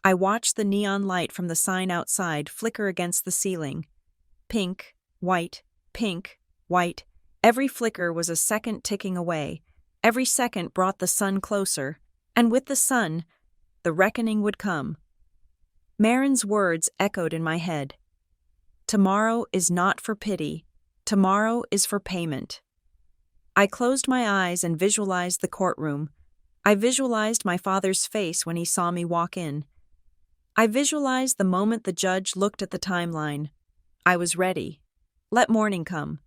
Speaker 1: I watched the neon light from the sign outside flicker against the ceiling. Pink, white, pink, white. Every flicker was a second ticking away. Every second brought the sun closer, and with the sun, the reckoning would come. Marin's words echoed in my head. Tomorrow is not for pity. Tomorrow is for payment. I closed my eyes and visualized the courtroom. I visualized my father's face when he saw me walk in. I visualized the moment the judge looked at the timeline. I was ready. Let morning come.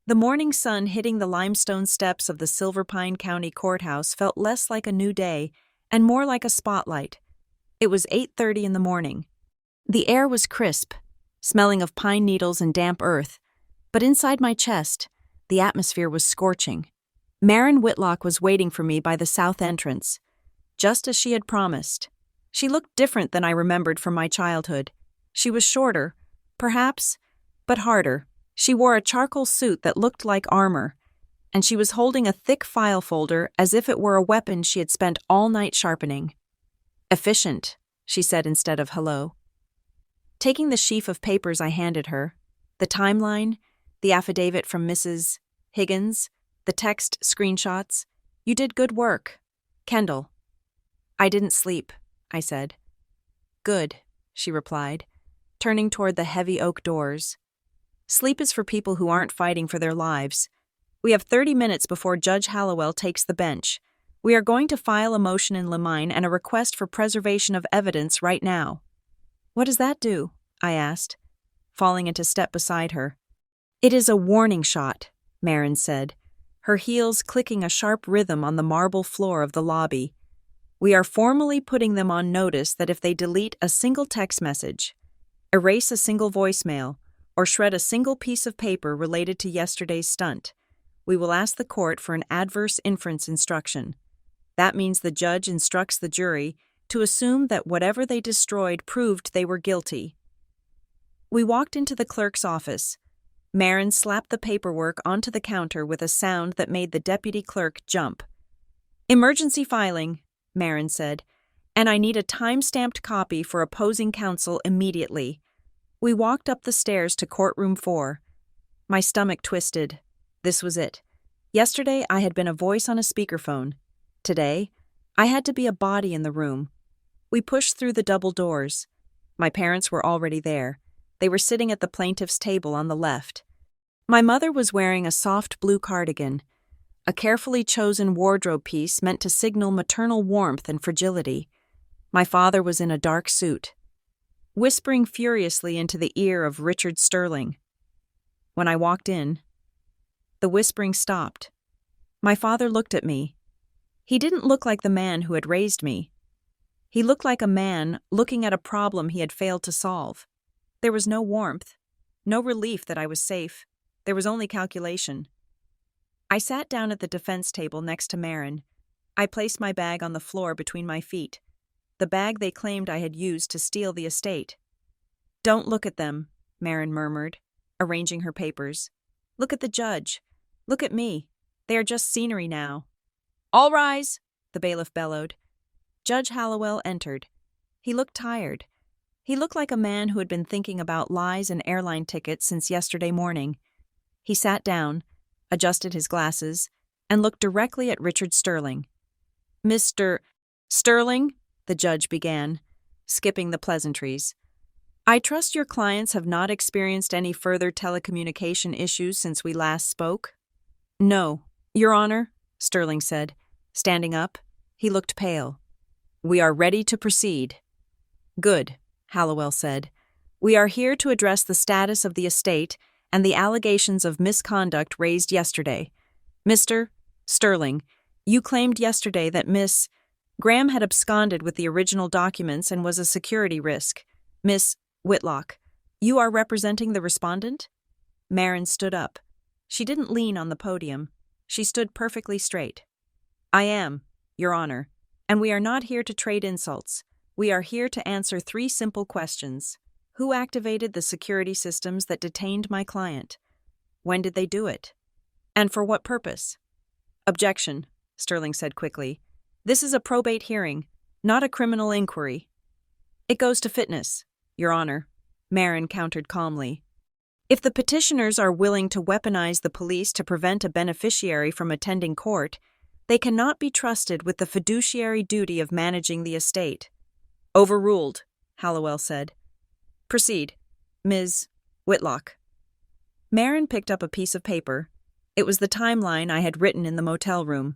Speaker 1: The morning sun hitting the limestone steps of the Silverpine County Courthouse felt less like a new day and more like a spotlight. It was 8:30 in the morning. The air was crisp, smelling of pine needles and damp earth, but inside my chest, the atmosphere was scorching. Marin Whitlock was waiting for me by the south entrance, just as she had promised. She looked different than I remembered from my childhood. She was shorter, perhaps, but harder. She wore a charcoal suit that looked like armor, and she was holding a thick file folder as if it were a weapon she had spent all night sharpening. "Efficient," she said instead of hello. Taking the sheaf of papers I handed her, the timeline, the affidavit from Mrs. Higgins, the text screenshots, "You did good work. Kendall." "I didn't sleep," I said. "Good," she replied, turning toward the heavy oak doors. "Sleep is for people who aren't fighting for their lives. We have 30 minutes before Judge Hallowell takes the bench. We are going to file a motion in Lemine and a request for preservation of evidence right now." "What does that do?" I asked, falling into step beside her. "It is a warning shot," Marin said, her heels clicking a sharp rhythm on the marble floor of the lobby. "We are formally putting them on notice that if they delete a single text message, erase a single voicemail, or shred a single piece of paper related to yesterday's stunt, we will ask the court for an adverse inference instruction. That means the judge instructs the jury to assume that whatever they destroyed proved they were guilty." We walked into the clerk's office. Marin slapped the paperwork onto the counter with a sound that made the deputy clerk jump. "Emergency filing," Marin said, "and I need a time-stamped copy for opposing counsel immediately." We walked up the stairs to courtroom 4. My stomach twisted. This was it. Yesterday I had been a voice on a speakerphone. Today, I had to be a body in the room. We pushed through the double doors. My parents were already there. They were sitting at the plaintiff's table on the left. My mother was wearing a soft blue cardigan, a carefully chosen wardrobe piece meant to signal maternal warmth and fragility. My father was in a dark suit, whispering furiously into the ear of Richard Sterling. When I walked in, the whispering stopped. My father looked at me. He didn't look like the man who had raised me. He looked like a man looking at a problem he had failed to solve. There was no warmth, no relief that I was safe. There was only calculation. I sat down at the defense table next to Marin. I placed my bag on the floor between my feet, the bag they claimed I had used to steal the estate. "Don't look at them," Marin murmured, arranging her papers. "Look at the judge. Look at me. They are just scenery now." "All rise," the bailiff bellowed. Judge Hallowell entered. He looked tired. He looked like a man who had been thinking about lies and airline tickets since yesterday morning. He sat down, adjusted his glasses, and looked directly at Richard Sterling. "Mr. Sterling," the judge began, skipping the pleasantries, "I trust your clients have not experienced any further telecommunication issues since we last spoke?" "No, Your Honor," Sterling said, standing up. He looked pale. "We are ready to proceed." "Good," Hallowell said. "We are here to address the status of the estate and the allegations of misconduct raised yesterday. Mr. Sterling, you claimed yesterday that Miss Graham had absconded with the original documents and was a security risk. Miss Whitlock, you are representing the respondent?" Marin stood up. She didn't lean on the podium. She stood perfectly straight. "I am, Your Honor, And we are not here to trade insults. We are here to answer 3 simple questions. Who activated the security systems that detained my client? When did they do it? And for what purpose? Objection, Sterling said quickly. This is a probate hearing, not a criminal inquiry. It goes to fitness, Your Honor, Marin countered calmly. If the petitioners are willing to weaponize the police to prevent a beneficiary from attending court, they cannot be trusted with the fiduciary duty of managing the estate. Overruled, Hallowell said. Proceed, Ms. Whitlock. Marin picked up a piece of paper. It was the timeline I had written in the motel room.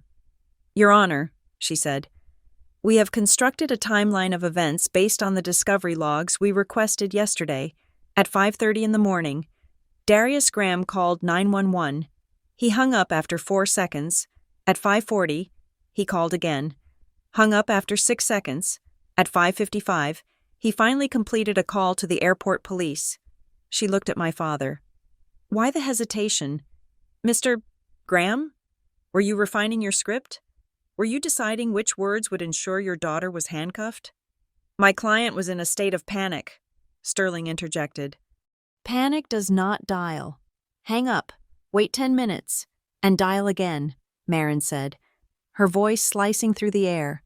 Speaker 1: Your Honor, she said, we have constructed a timeline of events based on the discovery logs we requested yesterday. At 5:30 in the morning, Darius Graham called 911. He hung up after 4 seconds. At 5:40, he called again. Hung up after 6 seconds. At 5:55, he finally completed a call to the airport police. She looked at my father. Why the hesitation? Mr. Graham? Were you refining your script? Were you deciding which words would ensure your daughter was handcuffed? My client was in a state of panic, Sterling interjected. Panic does not dial. Hang up, wait 10 minutes, and dial again, Marin said, her voice slicing through the air.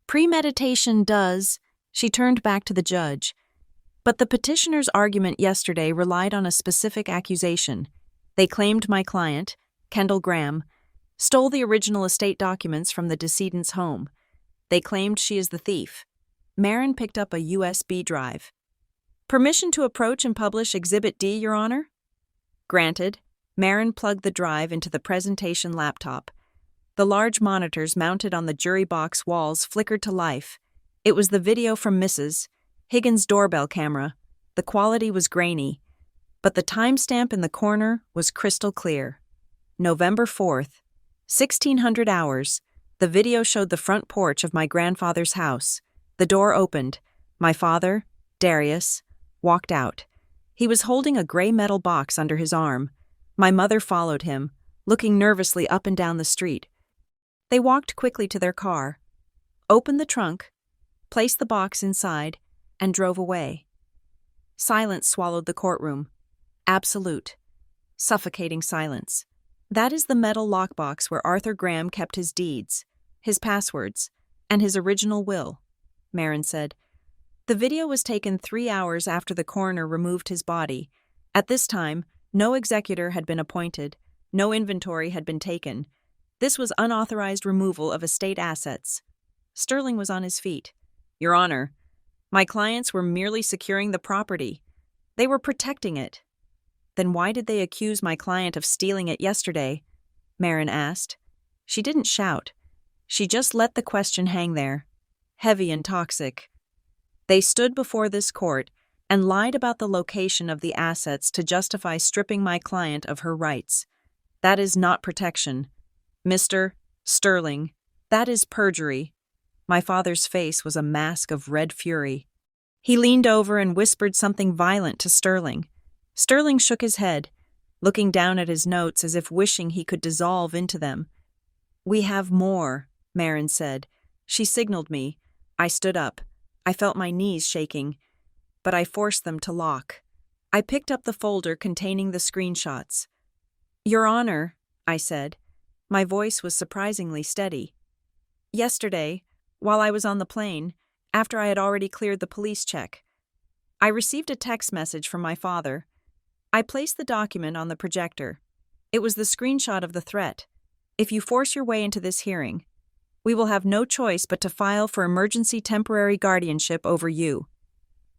Speaker 1: Premeditation does, she turned back to the judge. But the petitioner's argument yesterday relied on a specific accusation. They claimed my client, Kendall Graham, stole the original estate documents from the decedent's home. They claimed she is the thief. Marin picked up a USB drive. Permission to approach and publish Exhibit D, Your Honor? Granted. Marin plugged the drive into the presentation laptop. The large monitors mounted on the jury box walls flickered to life. It was the video from Mrs. Higgins' doorbell camera. The quality was grainy, but the timestamp in the corner was crystal clear. November 4th, 1600 hours. The video showed the front porch of my grandfather's house. The door opened. My father, Darius, walked out. He was holding a gray metal box under his arm. My mother followed him, looking nervously up and down the street. They walked quickly to their car, opened the trunk, placed the box inside, and drove away. Silence swallowed the courtroom. Absolute, suffocating silence. That is the metal lockbox where Arthur Graham kept his deeds, his passwords, and his original will, Marin said. The video was taken 3 hours after the coroner removed his body. At this time, no executor had been appointed, no inventory had been taken. This was unauthorized removal of estate assets. Sterling was on his feet. Your Honor, my clients were merely securing the property. They were protecting it. Then why did they accuse my client of stealing it yesterday? Marin asked. She didn't shout. She just let the question hang there, heavy and toxic. They stood before this court and lied about the location of the assets to justify stripping my client of her rights. That is not protection. Mr. Sterling, that is perjury. My father's face was a mask of red fury. He leaned over and whispered something violent to Sterling. Sterling shook his head, looking down at his notes as if wishing he could dissolve into them. We have more, Marin said. She signaled me. I stood up. I felt my knees shaking, but I forced them to lock. I picked up the folder containing the screenshots. Your Honor, I said. My voice was surprisingly steady. Yesterday, while I was on the plane, after I had already cleared the police check, I received a text message from my father. I placed the document on the projector. It was the screenshot of the threat. If you force your way into this hearing, we will have no choice but to file for emergency temporary guardianship over you.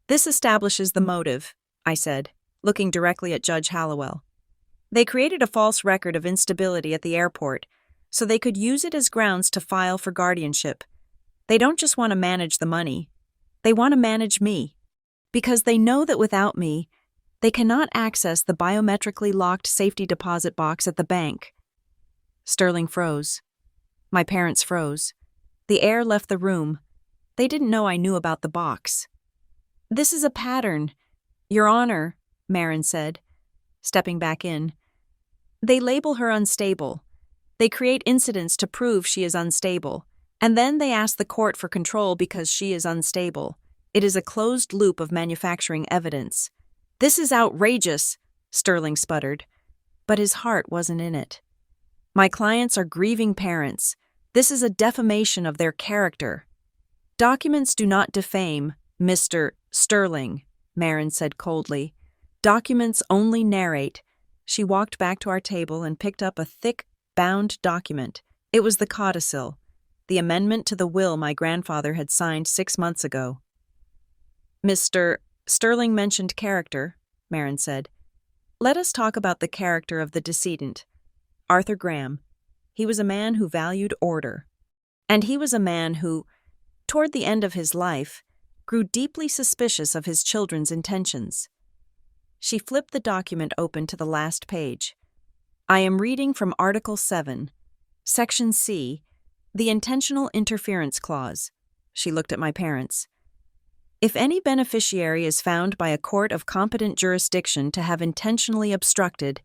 Speaker 1: This establishes the motive, I said, looking directly at Judge Hallowell. They created a false record of instability at the airport, so they could use it as grounds to file for guardianship. They don't just want to manage the money. They want to manage me. Because they know that without me, they cannot access the biometrically locked safety deposit box at the bank. Sterling froze. My parents froze. The air left the room. They didn't know I knew about the box. This is a pattern, Your Honor, Marin said, stepping back in. They label her unstable. They create incidents to prove she is unstable. And then they ask the court for control because she is unstable. It is a closed loop of manufacturing evidence. This is outrageous, Sterling sputtered. But his heart wasn't in it. My clients are grieving parents. This is a defamation of their character. Documents do not defame, Mr. Sterling, Marin said coldly. Documents only narrate. She walked back to our table and picked up a thick, bound document. It was the codicil, the amendment to the will my grandfather had signed 6 months ago. Mr. Sterling mentioned character, Marin said. Let us talk about the character of the decedent, Arthur Graham. He was a man who valued order. And he was a man who, toward the end of his life, grew deeply suspicious of his children's intentions. She flipped the document open to the last page. I am reading from Article 7, Section C, the Intentional Interference Clause. She looked at my parents. If any beneficiary is found by a court of competent jurisdiction to have intentionally obstructed,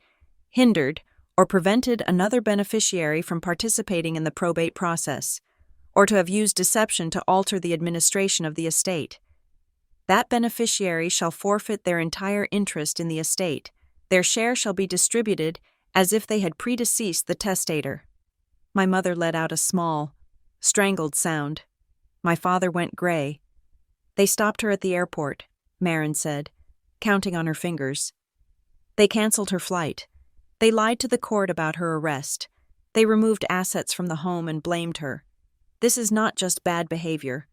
Speaker 1: hindered, or prevented another beneficiary from participating in the probate process, or to have used deception to alter the administration of the estate, that beneficiary shall forfeit their entire interest in the estate. Their share shall be distributed as if they had predeceased the testator. My mother let out a small, strangled sound. My father went gray. They stopped her at the airport, Marin said, counting on her fingers. They canceled her flight. They lied to the court about her arrest. They removed assets from the home and blamed her. This is not just bad behavior,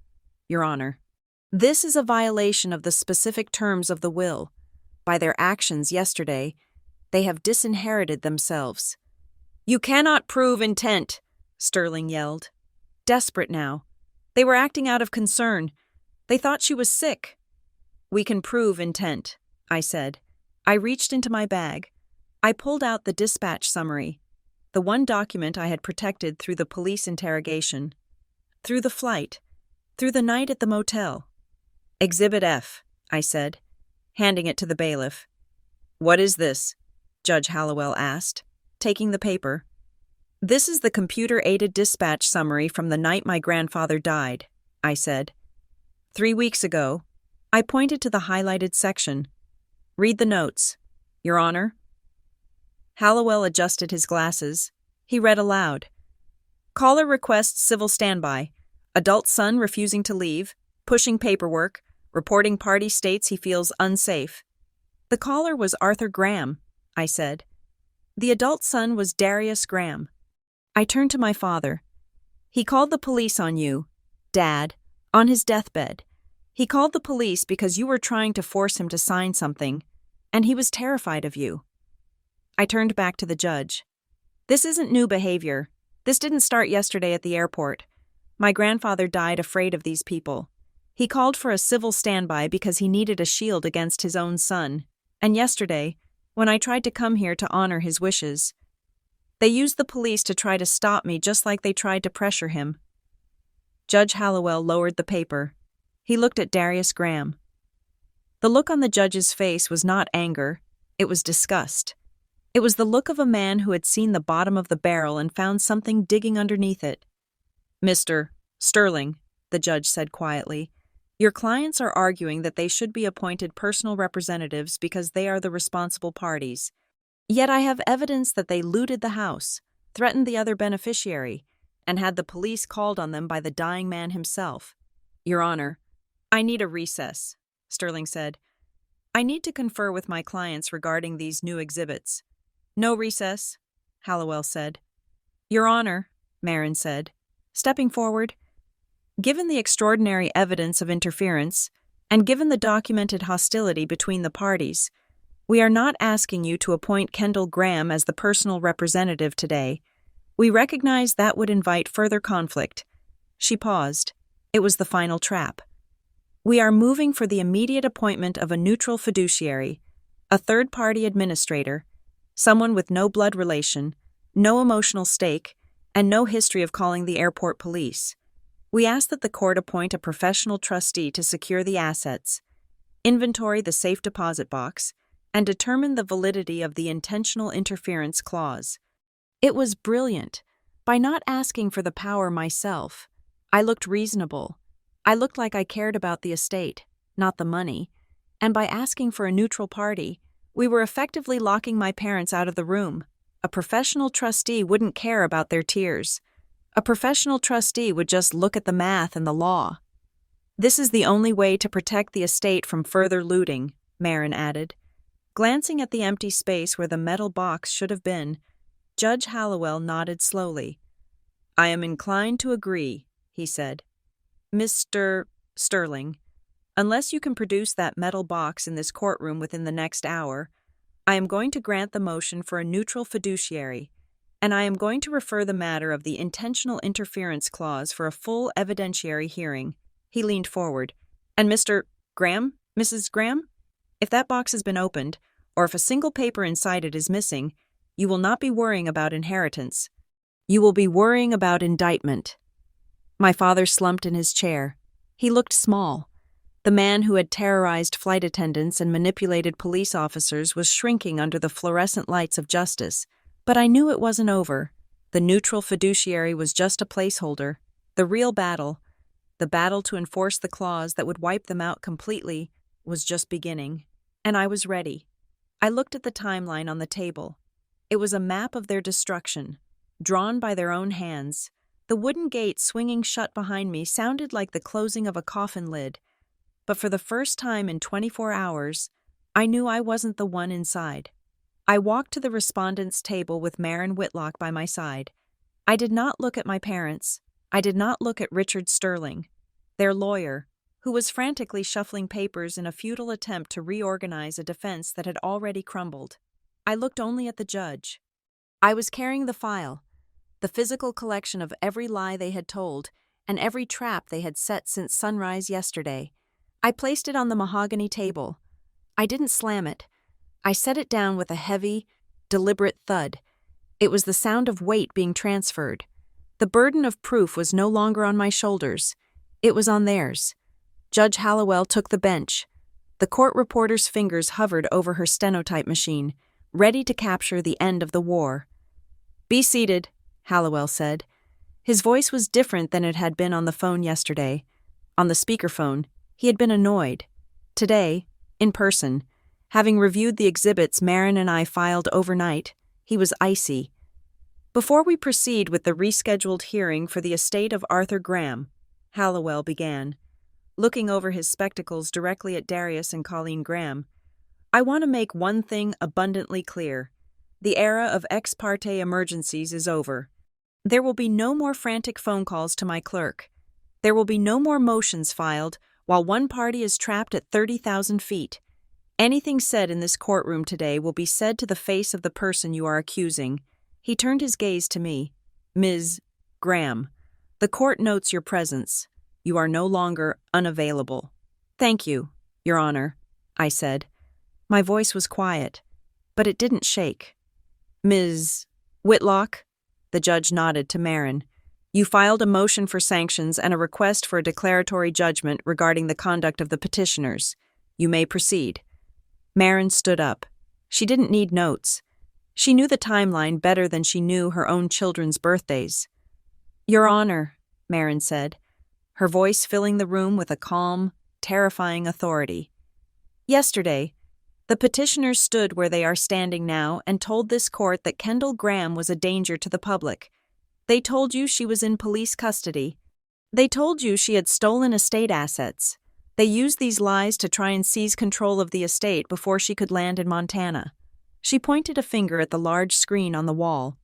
Speaker 1: Your Honor. This is a violation of the specific terms of the will. By their actions yesterday, they have disinherited themselves. You cannot prove intent, Sterling yelled. Desperate now. They were acting out of concern. They thought she was sick. We can prove intent, I said. I reached into my bag. I pulled out the dispatch summary, the one document I had protected through the police interrogation, through the flight, through the night at the motel. Exhibit F, I said, handing it to the bailiff. What is this? Judge Hallowell asked, taking the paper. This is the computer-aided dispatch summary from the night my grandfather died, I said. 3 weeks ago, I pointed to the highlighted section. Read the notes, Your Honor. Hallowell adjusted his glasses. He read aloud. Caller requests civil standby. Adult son refusing to leave, pushing paperwork, reporting party states he feels unsafe. The caller was Arthur Graham, I said. The adult son was Darius Graham. I turned to my father. He called the police on you, Dad, on his deathbed. He called the police because you were trying to force him to sign something, and he was terrified of you. I turned back to the judge. This isn't new behavior. This didn't start yesterday at the airport. My grandfather died afraid of these people. He called for a civil standby because he needed a shield against his own son. And yesterday, when I tried to come here to honor his wishes, they used the police to try to stop me just like they tried to pressure him. Judge Hallowell lowered the paper. He looked at Darius Graham. The look on the judge's face was not anger, it was disgust. It was the look of a man who had seen the bottom of the barrel and found something digging underneath it. Mr. Sterling, the judge said quietly, your clients are arguing that they should be appointed personal representatives because they are the responsible parties. Yet I have evidence that they looted the house, threatened the other beneficiary, and had the police called on them by the dying man himself. Your Honor, I need a recess, Sterling said. I need to confer with my clients regarding these new exhibits. No recess, Hallowell said. Your Honor, Marin said, stepping forward. Given the extraordinary evidence of interference, and given the documented hostility between the parties, we are not asking you to appoint Kendall Graham as the personal representative today. We recognize that would invite further conflict. She paused. It was the final trap. We are moving for the immediate appointment of a neutral fiduciary, a third-party administrator, someone with no blood relation, no emotional stake, and no history of calling the airport police. We ask that the court appoint a professional trustee to secure the assets, inventory the safe deposit box, and determine the validity of the intentional interference clause. It was brilliant. By not asking for the power myself, I looked reasonable. I looked like I cared about the estate, not the money, and by asking for a neutral party, we were effectively locking my parents out of the room. A professional trustee wouldn't care about their tears. A professional trustee would just look at the math and the law. This is the only way to protect the estate from further looting, Marin added. Glancing at the empty space where the metal box should have been, Judge Hallowell nodded slowly. I am inclined to agree, he said. Mr. Sterling, unless you can produce that metal box in this courtroom within the next hour, I am going to grant the motion for a neutral fiduciary, and I am going to refer the matter of the intentional interference clause for a full evidentiary hearing. He leaned forward. And Mr. Graham, Mrs. Graham? If that box has been opened, or if a single paper inside it is missing, you will not be worrying about inheritance. You will be worrying about indictment. My father slumped in his chair. He looked small. The man who had terrorized flight attendants and manipulated police officers was shrinking under the fluorescent lights of justice. But I knew it wasn't over. The neutral fiduciary was just a placeholder. The real battle, the battle to enforce the clause that would wipe them out completely, was just beginning. And I was ready. I looked at the timeline on the table. It was a map of their destruction, drawn by their own hands. The wooden gate swinging shut behind me sounded like the closing of a coffin lid. But for the first time in 24 hours, I knew I wasn't the one inside. I walked to the respondent's table with Marin Whitlock by my side. I did not look at my parents. I did not look at Richard Sterling, their lawyer, who was frantically shuffling papers in a futile attempt to reorganize a defense that had already crumbled. I looked only at the judge. I was carrying the file, the physical collection of every lie they had told and every trap they had set since sunrise yesterday. I placed it on the mahogany table. I didn't slam it. I set it down with a heavy, deliberate thud. It was the sound of weight being transferred. The burden of proof was no longer on my shoulders. It was on theirs. Judge Hallowell took the bench. The court reporter's fingers hovered over her stenotype machine, ready to capture the end of the war. Be seated, Hallowell said. His voice was different than it had been on the phone yesterday. On the speakerphone, he had been annoyed. Today, in person, having reviewed the exhibits Marin and I filed overnight, he was icy. Before we proceed with the rescheduled hearing for the estate of Arthur Graham, Hallowell began, looking over his spectacles directly at Darius and Colleen Graham, I want to make one thing abundantly clear. The era of ex parte emergencies is over. There will be no more frantic phone calls to my clerk. There will be no more motions filed while one party is trapped at 30,000 feet. Anything said in this courtroom today will be said to the face of the person you are accusing. He turned his gaze to me. Ms. Graham, the court notes your presence. You are no longer unavailable. Thank you, Your Honor, I said. My voice was quiet, but it didn't shake. Ms. Whitlock, the judge nodded to Marin. You filed a motion for sanctions and a request for a declaratory judgment regarding the conduct of the petitioners. You may proceed. Marin stood up. She didn't need notes. She knew the timeline better than she knew her own children's birthdays. Your Honor, Marin said, her voice filling the room with a calm, terrifying authority. Yesterday, the petitioners stood where they are standing now and told this court that Kendall Graham was a danger to the public. They told you she was in police custody. They told you she had stolen estate assets. They used these lies to try and seize control of the estate before she could land in Montana. She pointed a finger at the large screen on the wall.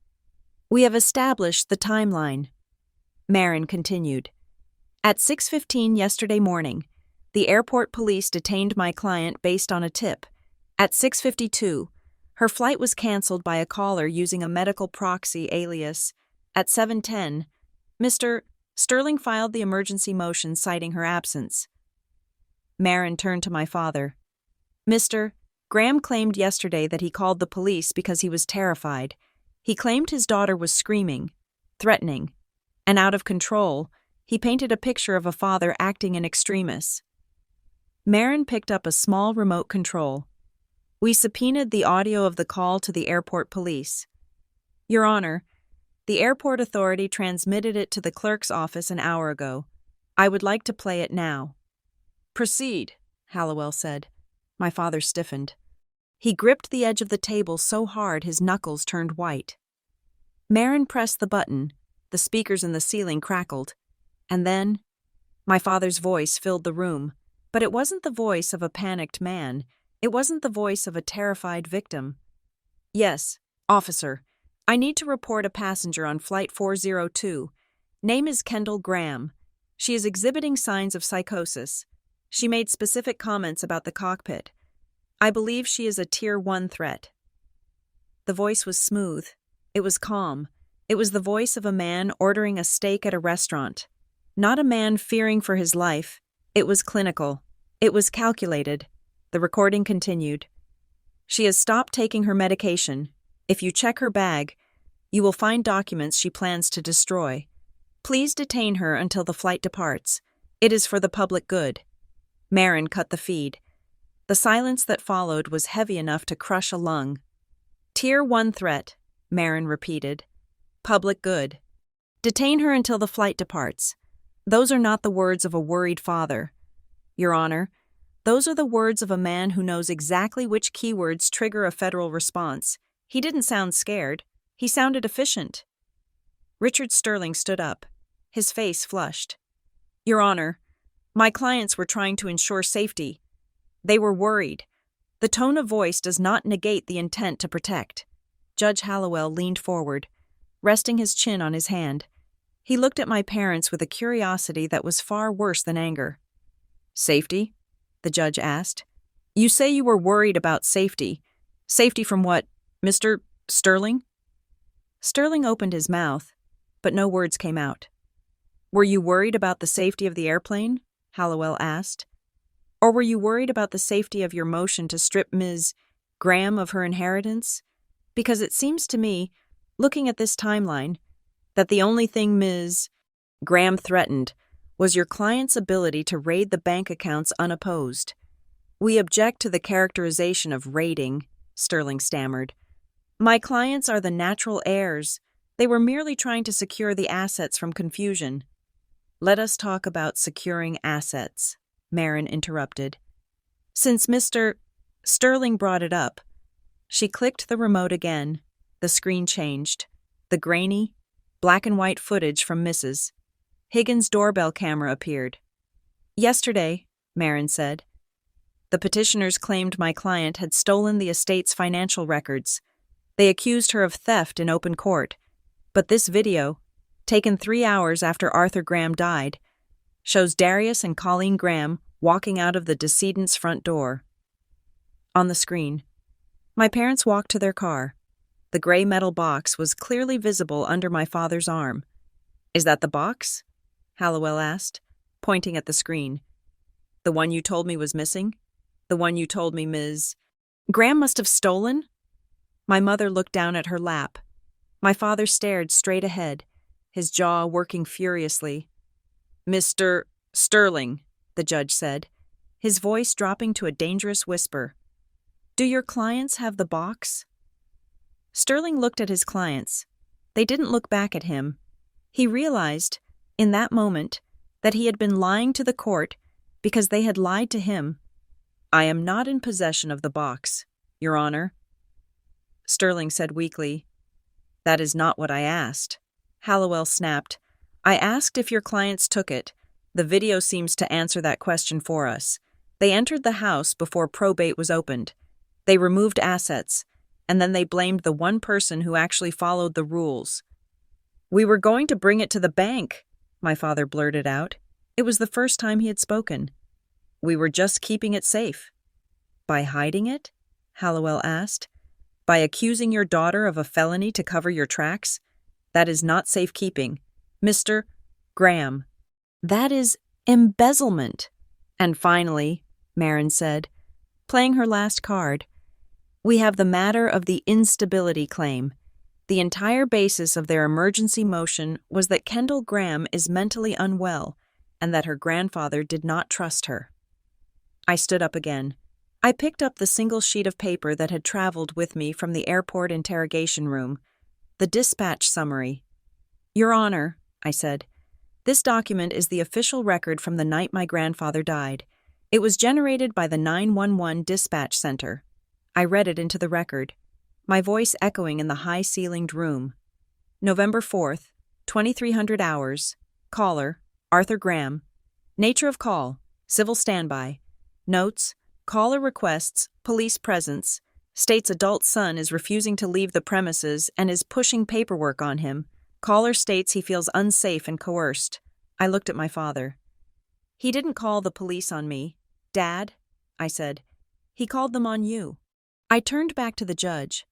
Speaker 1: We have established the timeline. Marin continued. At 6:15 yesterday morning, the airport police detained my client based on a tip. At 6:52, her flight was canceled by a caller using a medical proxy alias. At 7:10, Mr. Sterling filed the emergency motion citing her absence. Marin turned to my father. Mr. Graham claimed yesterday that he called the police because he was terrified. He claimed his daughter was screaming, threatening, and out of control. He painted a picture of a father acting in extremis. Marin picked up a small remote control. We subpoenaed the audio of the call to the airport police. Your Honor, The airport authority transmitted it to the clerk's office an hour ago. I would like to play it now." "Proceed," Hallowell said. My father stiffened. He gripped the edge of the table so hard his knuckles turned white. Marin pressed the button, the speakers in the ceiling crackled, and then my father's voice filled the room, but it wasn't the voice of a panicked man. It wasn't the voice of a terrified victim. "Yes, officer. I need to report a passenger on Flight 402. Name is Kendall Graham. She is exhibiting signs of psychosis. She made specific comments about the cockpit. I believe she is a Tier 1 threat." The voice was smooth. It was calm. It was the voice of a man ordering a steak at a restaurant. Not a man fearing for his life. It was clinical. It was calculated. The recording continued. "She has stopped taking her medication. If you check her bag, you will find documents she plans to destroy. Please detain her until the flight departs. It is for the public good." Marin cut the feed. The silence that followed was heavy enough to crush a lung. "Tier 1 threat," Marin repeated. "Public good. Detain her until the flight departs." Those are not the words of a worried father. Your Honor, those are the words of a man who knows exactly which keywords trigger a federal response. He didn't sound scared. He sounded efficient. Richard Sterling stood up. His face flushed. "Your Honor, my clients were trying to ensure safety. They were worried. The tone of voice does not negate the intent to protect." Judge Hallowell leaned forward, resting his chin on his hand. He looked at my parents with a curiosity that was far worse than anger. "Safety?" the judge asked. "You say you were worried about safety. Safety from what, Mr. Sterling?" Sterling opened his mouth, but no words came out. "Were you worried about the safety of the airplane?" Hallowell asked. "Or were you worried about the safety of your motion to strip Ms. Graham of her inheritance? Because it seems to me, looking at this timeline, that the only thing Ms. Graham threatened was your client's ability to raid the bank accounts unopposed." "We object to the characterization of raiding," Sterling stammered. "My clients are the natural heirs. They were merely trying to secure the assets from confusion." "Let us talk about securing assets," Marin interrupted. Since Mr. Sterling brought it up, she clicked the remote again. The screen changed. The grainy, black and white footage from Mrs. Higgins' doorbell camera appeared. "Yesterday," Marin said, "the petitioners claimed my client had stolen the estate's financial records. They accused her of theft in open court. But this video, taken 3 hours after Arthur Graham died, shows Darius and Colleen Graham walking out of the decedent's front door." On the screen, my parents walked to their car. The gray metal box was clearly visible under my father's arm. "Is that the box?" Hallowell asked, pointing at the screen. "The one you told me was missing? The one you told me Ms. Graham must have stolen?" My mother looked down at her lap. My father stared straight ahead, his jaw working furiously. "Mr. Sterling," the judge said, his voice dropping to a dangerous whisper. "Do your clients have the box?" Sterling looked at his clients. They didn't look back at him. He realized, in that moment, that he had been lying to the court because they had lied to him. "I am not in possession of the box, Your Honor." Sterling said weakly, "That is not what I asked." Hallowell snapped, "I asked if your clients took it. The video seems to answer that question for us. They entered the house before probate was opened. They removed assets, and then they blamed the one person who actually followed the rules." "We were going to bring it to the bank," my father blurted out. It was the first time he had spoken. "We were just keeping it safe." "By hiding it?" Hallowell asked. "By accusing your daughter of a felony to cover your tracks? That is not safekeeping. Mr. Graham, that is embezzlement." "And finally," Marin said, playing her last card, "we have the matter of the instability claim. The entire basis of their emergency motion was that Kendall Graham is mentally unwell and that her grandfather did not trust her." I stood up again. I picked up the single sheet of paper that had traveled with me from the airport interrogation room, the dispatch summary. Your Honor, I said, this document is the official record from the night my grandfather died. It was generated by the 911 dispatch center. I read it into the record, my voice echoing in the high-ceilinged room. November 4th, 2300 hours. Caller, Arthur Graham. Nature of call, civil standby. Notes, caller requests police presence, states adult son is refusing to leave the premises and is pushing paperwork on him. Caller states he feels unsafe and coerced. I looked at my father. He didn't call the police on me. Dad, I said. He called them on you. I turned back to the judge.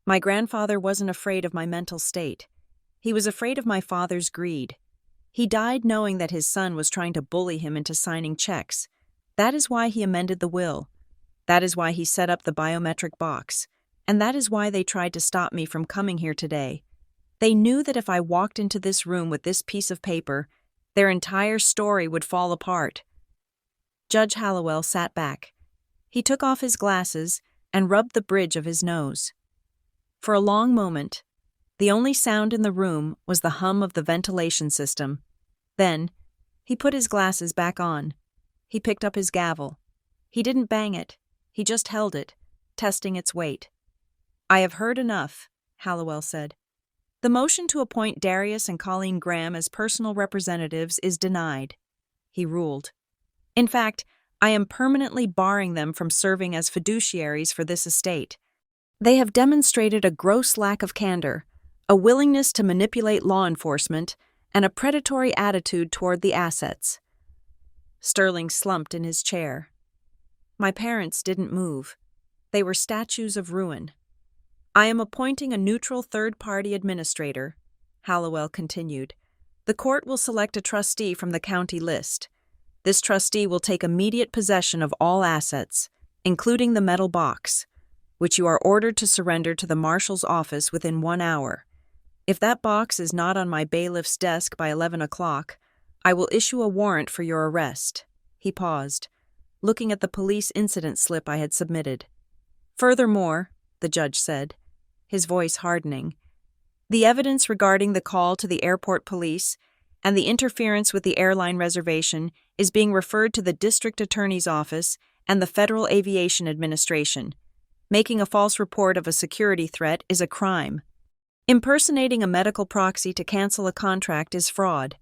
Speaker 1: My grandfather wasn't afraid of my mental state. He was afraid of my father's greed. He died knowing that his son was trying to bully him into signing checks. That is why he amended the will. That is why he set up the biometric box. And that is why they tried to stop me from coming here today. They knew that if I walked into this room with this piece of paper, their entire story would fall apart. Judge Hallowell sat back. He took off his glasses and rubbed the bridge of his nose. For a long moment, the only sound in the room was the hum of the ventilation system. Then, he put his glasses back on. He picked up his gavel. He didn't bang it. He just held it, testing its weight. I have heard enough, Hallowell said. The motion to appoint Darius and Colleen Graham as personal representatives is denied, he ruled. In fact, I am permanently barring them from serving as fiduciaries for this estate. They have demonstrated a gross lack of candor, a willingness to manipulate law enforcement, and a predatory attitude toward the assets. Sterling slumped in his chair. My parents didn't move. They were statues of ruin. I am appointing a neutral third-party administrator, Hallowell continued. The court will select a trustee from the county list. This trustee will take immediate possession of all assets, including the metal box, which you are ordered to surrender to the marshal's office within 1 hour. If that box is not on my bailiff's desk by 11 o'clock, I will issue a warrant for your arrest. He paused, looking at the police incident slip I had submitted. Furthermore, the judge said, his voice hardening, the evidence regarding the call to the airport police and the interference with the airline reservation is being referred to the district attorney's office and the Federal Aviation Administration. Making a false report of a security threat is a crime. Impersonating a medical proxy to cancel a contract is fraud.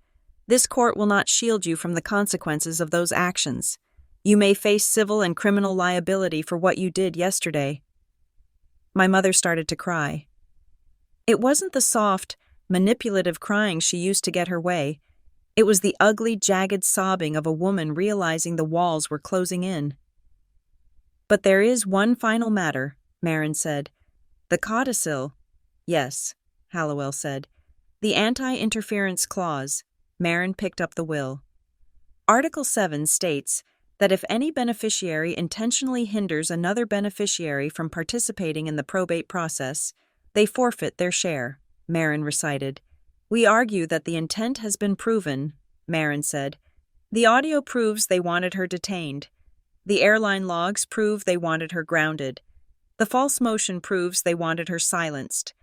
Speaker 1: This court will not shield you from the consequences of those actions. You may face civil and criminal liability for what you did yesterday. My mother started to cry. It wasn't the soft, manipulative crying she used to get her way. It was the ugly, jagged sobbing of a woman realizing the walls were closing in. But there is one final matter, Marin said. The codicil. Yes, Hallowell said. The anti-interference clause. Marin picked up the will. Article 7 states that if any beneficiary intentionally hinders another beneficiary from participating in the probate process, they forfeit their share, Marin recited. We argue that the intent has been proven, Marin said. The audio proves they wanted her detained. The airline logs prove they wanted her grounded. The false motion proves they wanted her silenced.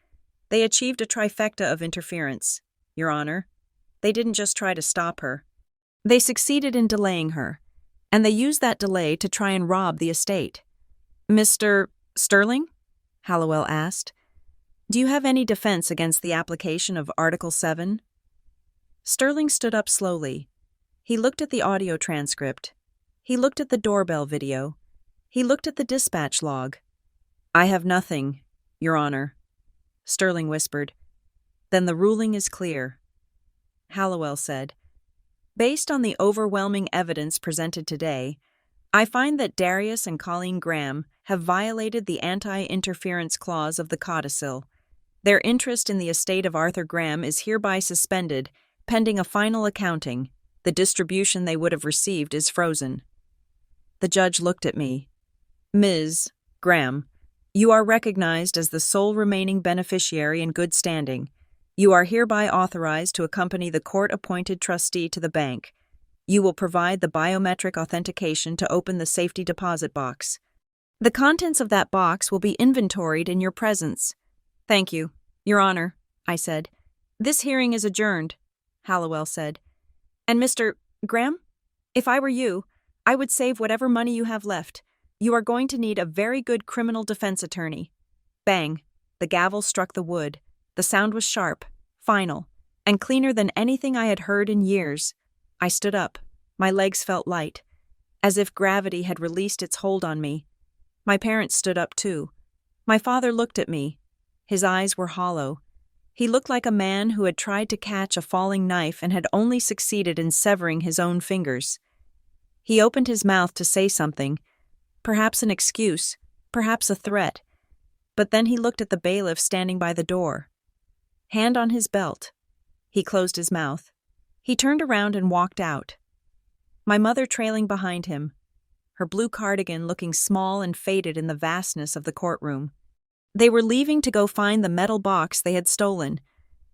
Speaker 1: They achieved a trifecta of interference, Your Honor. They didn't just try to stop her. They succeeded in delaying her, and they used that delay to try and rob the estate. Mr. Sterling? Hallowell asked. Do you have any defense against the application of Article 7? Sterling stood up slowly. He looked at the audio transcript. He looked at the doorbell video. He looked at the dispatch log. I have nothing, Your Honor, Sterling whispered. Then the ruling is clear. Hallowell said, based on the overwhelming evidence presented today, I find that Darius and Colleen Graham have violated the anti-interference clause of the codicil. Their interest in the estate of Arthur Graham is hereby suspended, pending a final accounting. The distribution they would have received is frozen. The judge looked at me. Ms. Graham, you are recognized as the sole remaining beneficiary in good standing. You are hereby authorized to accompany the court-appointed trustee to the bank. You will provide the biometric authentication to open the safety deposit box. The contents of that box will be inventoried in your presence. Thank you, Your Honor, I said. This hearing is adjourned, Hallowell said. And Mr. Graham? If I were you, I would save whatever money you have left. You are going to need a very good criminal defense attorney. Bang. The gavel struck the wood. The sound was sharp, final, and cleaner than anything I had heard in years. I stood up. My legs felt light, as if gravity had released its hold on me. My parents stood up too. My father looked at me. His eyes were hollow. He looked like a man who had tried to catch a falling knife and had only succeeded in severing his own fingers. He opened his mouth to say something, perhaps an excuse, perhaps a threat, but then he looked at the bailiff standing by the door. Hand on his belt. He closed his mouth. He turned around and walked out. My mother trailing behind him, her blue cardigan looking small and faded in the vastness of the courtroom. They were leaving to go find the metal box they had stolen.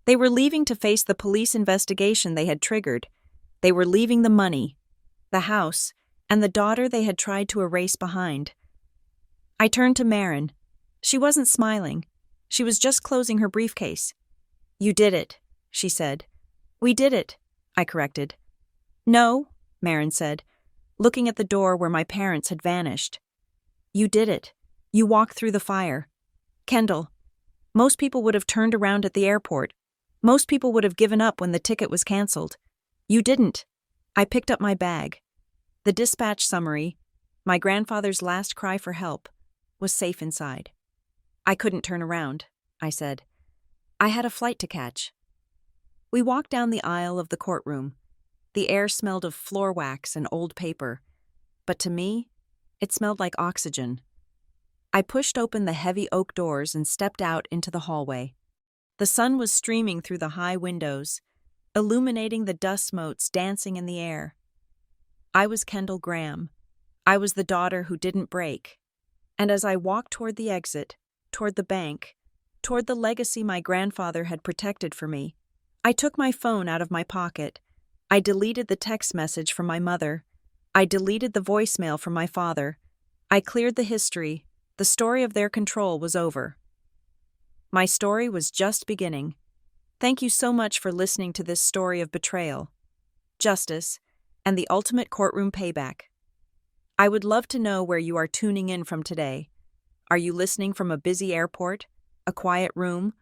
Speaker 1: They were leaving to face the police investigation they had triggered. They were leaving the money, the house, and the daughter they had tried to erase behind. I turned to Marin. She wasn't smiling. She was just closing her briefcase. "You did it," she said. "We did it," I corrected. "No," Marin said, looking at the door where my parents had vanished. "You did it. You walked through the fire. Kendall, most people would have turned around at the airport. Most people would have given up when the ticket was canceled. You didn't." I picked up my bag. The dispatch summary, my grandfather's last cry for help, was safe inside. "I couldn't turn around," I said. "I had a flight to catch." We walked down the aisle of the courtroom. The air smelled of floor wax and old paper, but to me, it smelled like oxygen. I pushed open the heavy oak doors and stepped out into the hallway. The sun was streaming through the high windows, illuminating the dust motes dancing in the air. I was Kendall Graham. I was the daughter who didn't break. And as I walked toward the exit, toward the bank, toward the legacy my grandfather had protected for me, I took my phone out of my pocket. I deleted the text message from my mother. I deleted the voicemail from my father. I cleared the history. The story of their control was over. My story was just beginning. Thank you so much for listening to this story of betrayal, justice, and the ultimate courtroom payback. I would love to know where you are tuning in from today. Are you listening from a busy airport, a quiet room,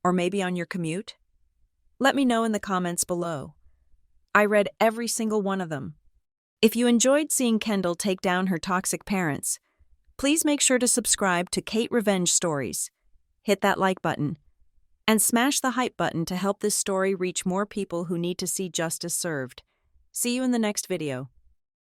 Speaker 1: or maybe on your commute? Let me know in the comments below. I read every single one of them. If you enjoyed seeing Kendall take down her toxic parents, please make sure to subscribe to Kate Revenge Stories. Hit that like button. And smash the hype button to help this story reach more people who need to see justice served. See you in the next video.